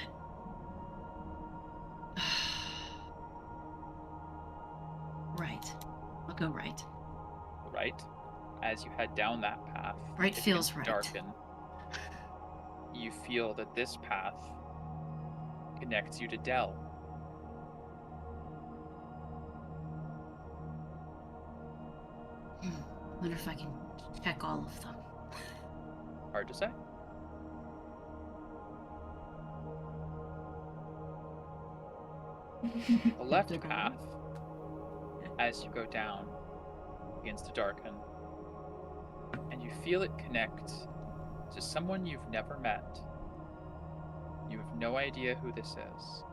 right. I'll go right. Right? As you head down that path, Right it feels begins to right. darken. You feel that this path connects you to Dell. Wonder if I can check all of them. Hard to say. The left They're going. path, as you go down, begins to darken, and you feel it connect to someone you've never met. You have no idea who this is,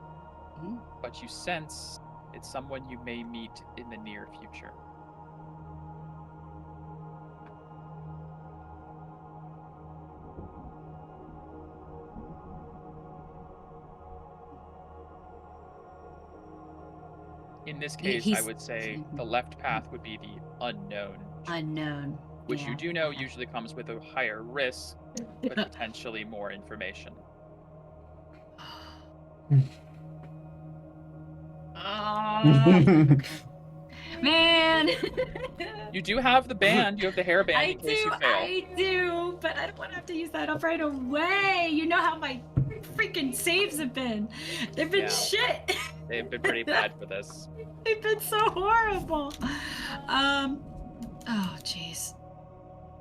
but you sense it's someone you may meet in the near future. In this case, I would say the left path would be the unknown. Unknown. Which yeah, you do know okay. usually comes with a higher risk, but potentially more information. Man! You do have the band, you have the hairband in case you fail. I do, but I don't want to have to use that up right away. You know how my freaking saves have been. They've been shit. They've been pretty bad for this. They've been so horrible. Oh, jeez.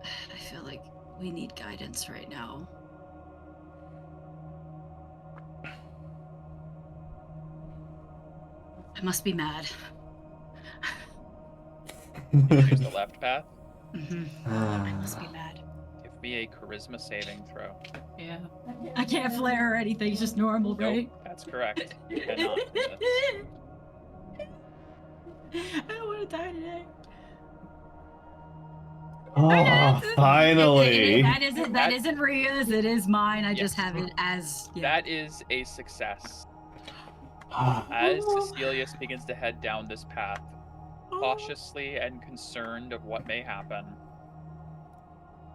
I feel like we need guidance right now. I must be mad. You choose the left path. I must be mad. Give me a charisma saving throw. Yeah. I can't flare or anything, it's just normal, right? Nope, that's correct. You cannot do this. I don't want to die today. Oh, finally. That isn't Ria's, it is mine. I just have it as... Yeah. That is a success. As Cecilius begins to head down this path, cautiously and concerned of what may happen,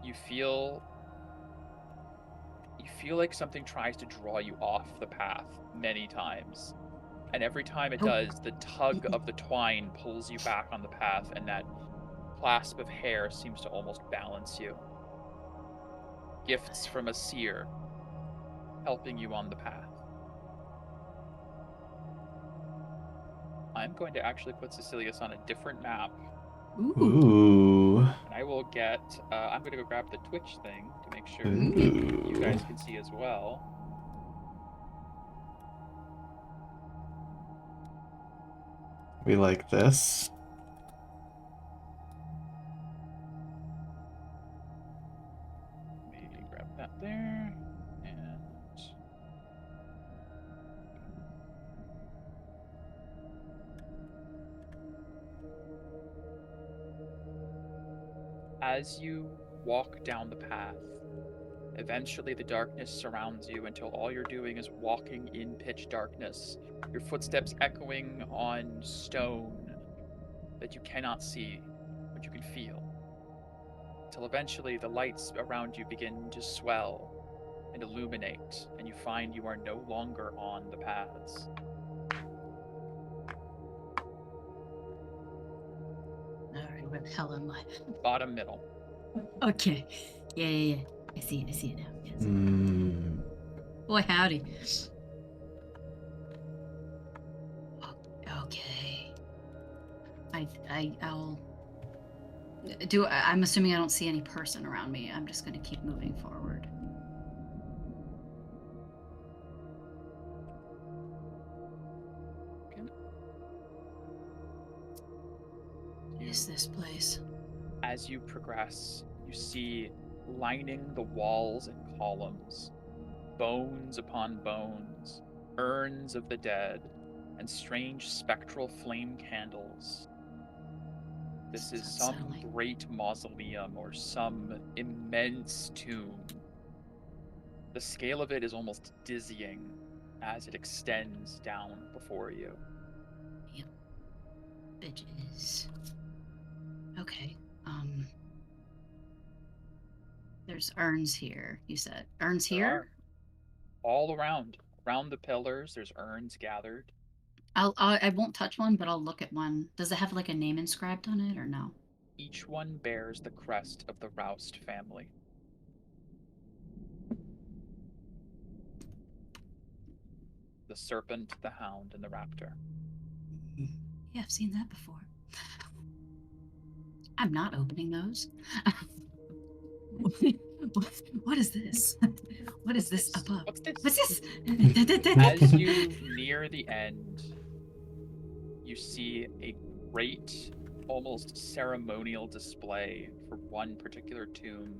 you feel like something tries to draw you off the path many times. And every time it does, the tug of the twine pulls you back on the path, and that clasp of hair seems to almost balance you. Gifts from a seer helping you on the path. I'm going to actually put Cecilius on a different map. Ooh. And I will get, I'm going to go grab the Twitch thing to make sure you guys can see as well. We like this. Maybe grab that there. And as you walk down the path, eventually the darkness surrounds you until all you're doing is walking in pitch darkness, your footsteps echoing on stone that you cannot see, but you can feel. Till eventually the lights around you begin to swell and illuminate, and you find you are no longer on the paths. Alright, where the hell am I? Bottom middle. Okay. Yeah. I see it now. Yes. Boy, howdy. Okay. I'll do. I'm assuming I don't see any person around me. I'm just gonna keep moving forward. Is this place? As you progress, you see lining the walls and columns, bones upon bones, urns of the dead, and strange spectral flame candles. This is Sounds some unsettling. great mausoleum or some immense tomb. The scale of it is almost dizzying as it extends down before you. Bitches. Okay. There's urns here, you said. Urns There here? are. All around. Around the pillars, there's urns gathered. I won't touch one, but I'll look at one. Does it have like a name inscribed on it or no? Each one bears the crest of the Roust family. The serpent, the hound, and the raptor. Yeah, I've seen that before. I'm not opening those. What is this? What is this above? What's this? What's this? As you near the end, you see a great, almost ceremonial display for one particular tomb.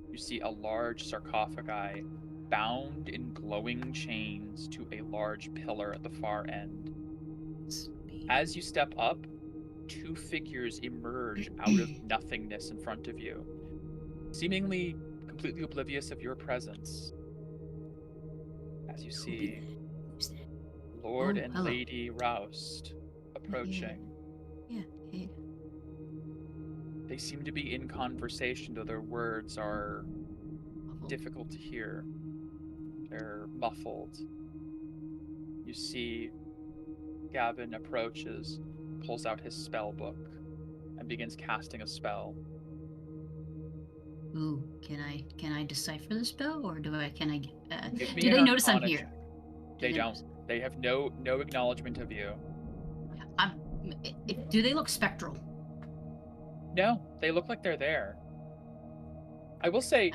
You see a large sarcophagi bound in glowing chains to a large pillar at the far end. As you step up, two figures emerge out of nothingness in front of you, seemingly completely oblivious of your presence. As you see Lord and hello. Lady Roust approaching. Yeah. They seem to be in conversation, though their words are difficult to hear. They're muffled. You see Gavin approaches, pulls out his spell book, and begins casting a spell. Ooh, can I decipher the spell, or do Give me do an they notice I'm Arcana here? check. They don't. They have no acknowledgement of you. Do they look spectral? No, they look like they're there. I will say,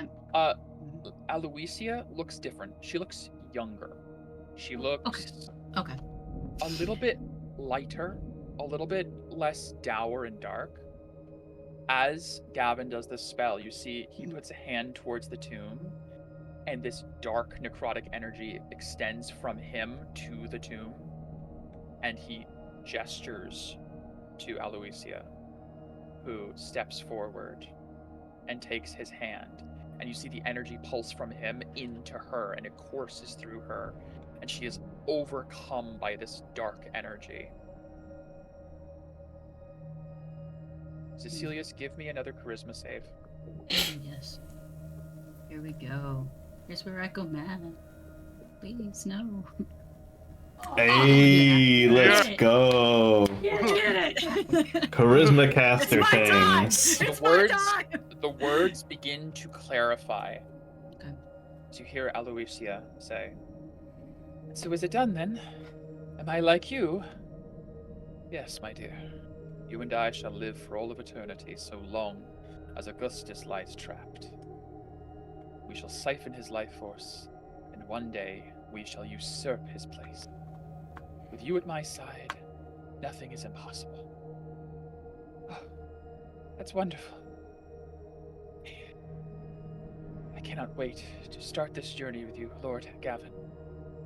Aloysia looks different. She looks younger. She looks Okay. a little bit lighter, a little bit less dour and dark. As Gavin does this spell, you see he puts a hand towards the tomb, and this dark necrotic energy extends from him to the tomb, and he gestures to Aloysia, who steps forward and takes his hand, and you see the energy pulse from him into her, and it courses through her, and she is overcome by this dark energy. Cecilius, give me another charisma save. Yes. Here we go. Here's where I go mad. Please, no. Hey, let's Yeah. go. Yeah, get it. Charisma caster It's my time. things. It's my time. The words begin to clarify. Okay. So you hear Aloysia say, "So is it done then? Am I like you?" "Yes, my dear. You and I shall live for all of eternity, so long as Augustus lies trapped. We shall siphon his life force, and one day we shall usurp his place. With you at my side, nothing is impossible." Oh, that's wonderful. I cannot wait to start this journey with you, Lord Gavin.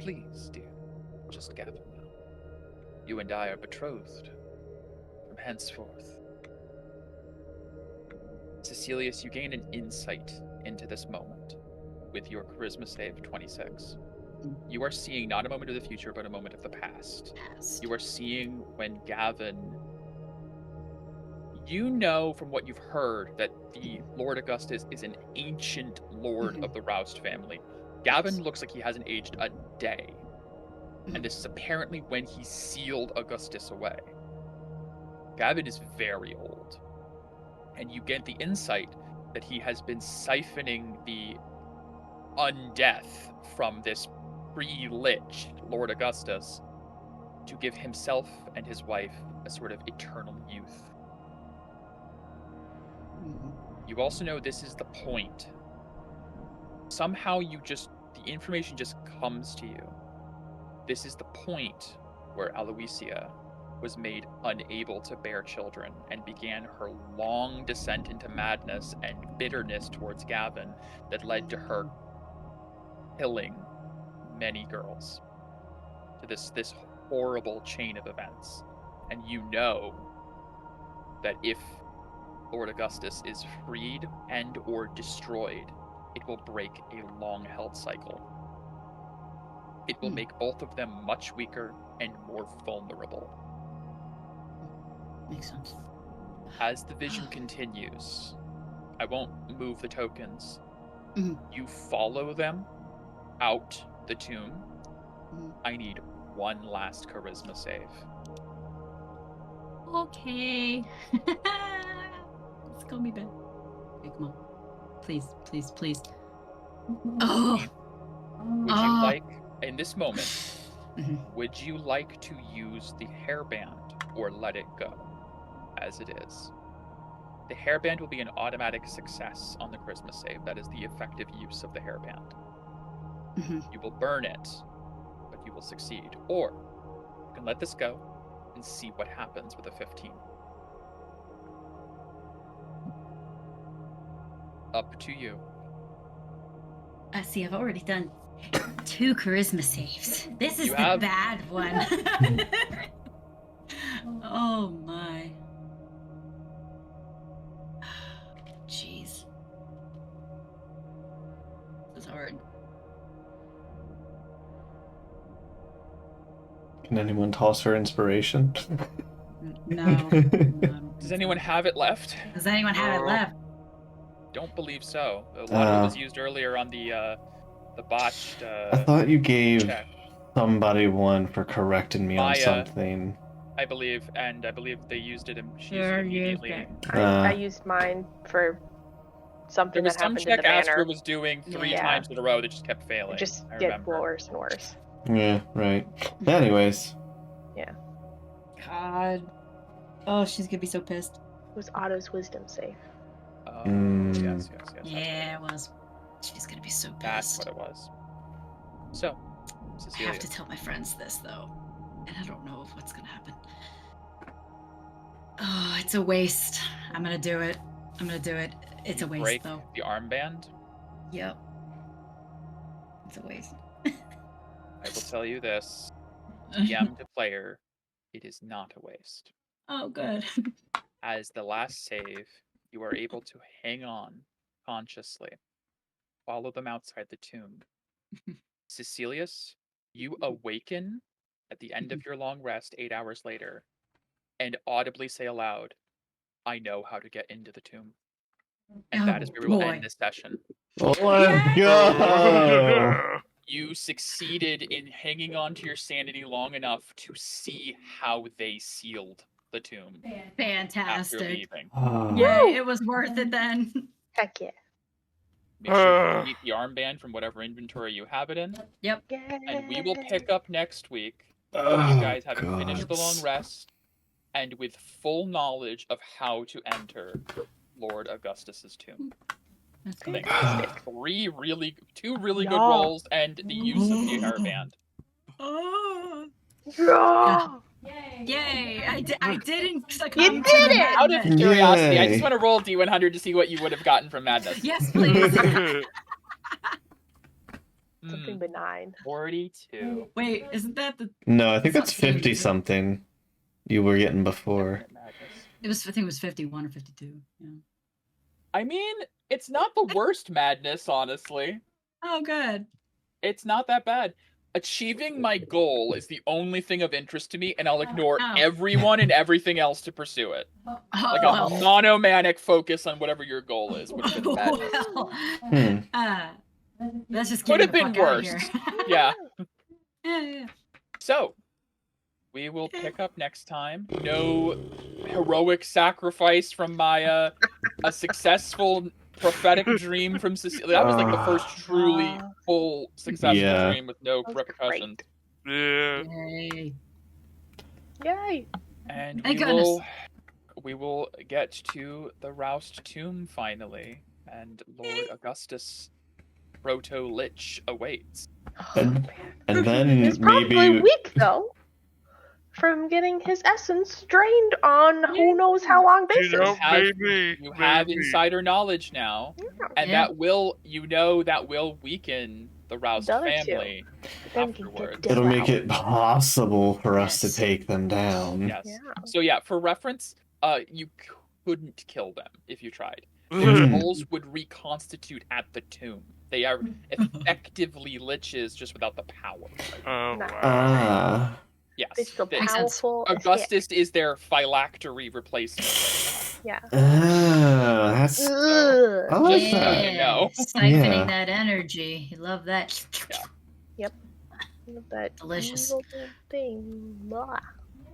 Please, dear, just Gavin now. You and I are betrothed from henceforth. Cecilius, you gain an insight into this moment with your charisma save 26. You are seeing not a moment of the future, but a moment of the past. You are seeing when Gavin... You know from what you've heard that the Lord Augustus is an ancient lord of the Roust family. Gavin looks like he hasn't aged a day. And this is apparently when he sealed Augustus away. Gavin is very old. And you get the insight that he has been siphoning the undeath from this pre-lich Lord Augustus to give himself and his wife a sort of eternal youth. You also know this is the point. Somehow the information just comes to you. This is the point where Aloysia was made unable to bear children and began her long descent into madness and bitterness towards Gavin that led to her killing many girls. To this horrible chain of events. And you know that if Lord Augustus is freed and or destroyed, it will break a long-held cycle. It will make both of them much weaker and more vulnerable. Makes sense. As the vision continues, I won't move the tokens. Mhm. You follow them out the tomb. Mhm. I need one last charisma save. Okay. Let's call me back. Okay, come on. Please, please, please. Oh. Would you like, in this moment, Mhm. would you like to use the hairband or let it go as it is? The hairband will be an automatic success on the charisma save. That is the effective use of the hairband. Mhm. You will burn it, but you will succeed. Or you can let this go and see what happens with a 15. Up to you. See, I've already done 2 charisma saves. This is You the have. bad one. Oh my. Jeez. This is hard. Can anyone toss her inspiration? No. Does anyone have it left? Does anyone have it left? Don't believe so. A lot of it was used earlier on the botched. I thought you gave check. somebody one for correcting me on Maya. something. I believe they used it. She used Sure, it you immediately. I used mine for something There was that some happened in check the Astra manor. was doing 3 Yeah. times in a row that just kept failing. It just I get remember. worse and worse. Yeah, right. Anyways. Yeah. God. Oh, she's gonna be so pissed. It was Otto's wisdom save. Oh, Mm. yes. Yeah, it was. She's gonna be so pissed. That's what it was. So, I Cecilia. have to tell my friends this though, and I don't know what's gonna happen. Oh, it's a waste. I'm gonna do it. It's You a waste break though. the armband. Yep. It's a waste. I will tell you this: DM to player, it is not a waste. Oh, good. As the last save, you are able to hang on consciously. Follow them outside the tomb. Cecilius, you awaken at the end of your long rest 8 hours later and audibly say aloud, I know how to get into the tomb. And that is where we will end this session. Let's go! You succeeded in hanging on to your sanity long enough to see how they sealed the tomb after Fantastic. leaving. Yeah, it was worth it then. Heck yeah. Make sure you delete the armband from whatever inventory you have it in. Yep. And we will pick up next week with you guys having finished the long God. rest and with full knowledge of how to enter Lord Augustus's tomb. That's Thanks. Fantastic. Two really good Yeah. rolls and the use of the hairband. Oh. Yeah. Yay! I didn't succumb You to did the it! Out of madness. curiosity, I just Yay. want to roll D100 to see what you would have gotten from Madness. Yes, please. Something benign. 42. Wait, isn't that the? No, I think It's not that's sanity, 50 is it? something you were getting before. Madness. I think it was 51 or 52. Yeah. I mean, it's not the worst madness, honestly. Oh, good. It's not that bad. Achieving my goal is the only thing of interest to me, and I'll ignore Oh. everyone and everything else to pursue it. Oh, Like well. a monomanic focus on whatever your goal is would have been madness. Well, let's just Could get have the been fuck out of worse. here. Yeah. Yeah. So, we will pick up next time. No heroic sacrifice from Maya. A successful prophetic dream from Cecilia. That was like the first truly full successful Yeah. dream with no That was repercussions. Yeah. Yay. Yay. And Thank goodness. we will get to the Roust tomb finally, and Lord Augustus Proto Lich awaits. And then He's probably maybe weak though, from getting his essence drained on who knows how long You basis. know, have- maybe. You have maybe. insider knowledge now, and Yeah. that will weaken the Roust The other two. family Then we can afterwards. get it'll make Wow. it possible for us to Yes. take them down. Yes. Yeah. So yeah, for reference, couldn't kill them if you tried. Their Mm. souls would reconstitute at the tomb. They are effectively liches, just without the power. Oh, Nice. wow. Ah. Yes. They still they- Makes sense. powerful. as Augustus is their phylactery replacement. Yeah. Ah, that's. Ugh. I like Just so that. you know. Siphoning Yeah. that energy. You love that. Yeah. That Delicious. evil little thing. Blah.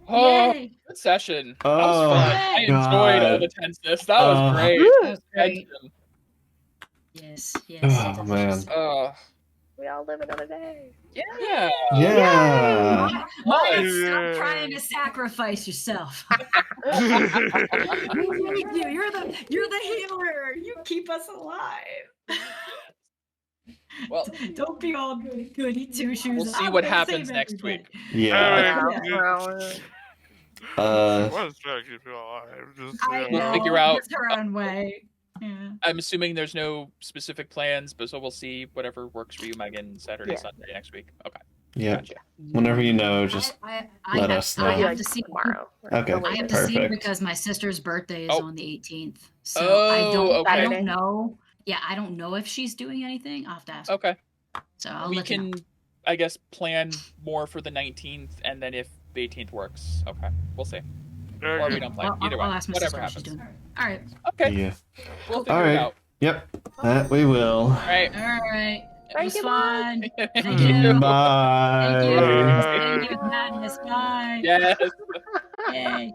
Oh, Yay. good session. That was Oh, fun. I enjoyed all God. the tenseness. That was great. That was great. Tension. Yes, yes. Oh, delicious. man. We all live another day. Yeah. Yeah. Maya, Yeah. stop trying to sacrifice yourself. We need you. You're the healer. You keep us alive. Well, Don't be all goody two shoes. we'll see what happens next week. Yeah. Yeah. Uh, What is trying to keep you alive? Just, I you We'll know. figure out- It's her own way. Yeah. I'm assuming there's no specific plans, but so we'll see whatever works for you, Megan, Saturday, Yeah. Sunday next week. Okay. yeah. Gotcha. Whenever you know, just I let have, us I know. Maybe have like to see tomorrow. or Okay. no I later. have to see Perfect. because my sister's birthday is Oh. on the 18th. So Oh, I okay. don't know. Yeah, I don't know if she's doing anything. I'll have to ask. Okay. So I'll We let you can, know. I guess, plan more for the 19th, and then if the 18th works, okay, we'll see. Or we Okay. don't plan. I'll, Either way, I'll ask my whatever sister what she's happens. doing. All right. Okay, yeah. we'll figure All it right. out. Yep. That we will. All right. All right. It Thank was you, fun. Thank Thank you. Bye. Thank you. Bye. Thank you, Madness. Bye. Yes. Yay.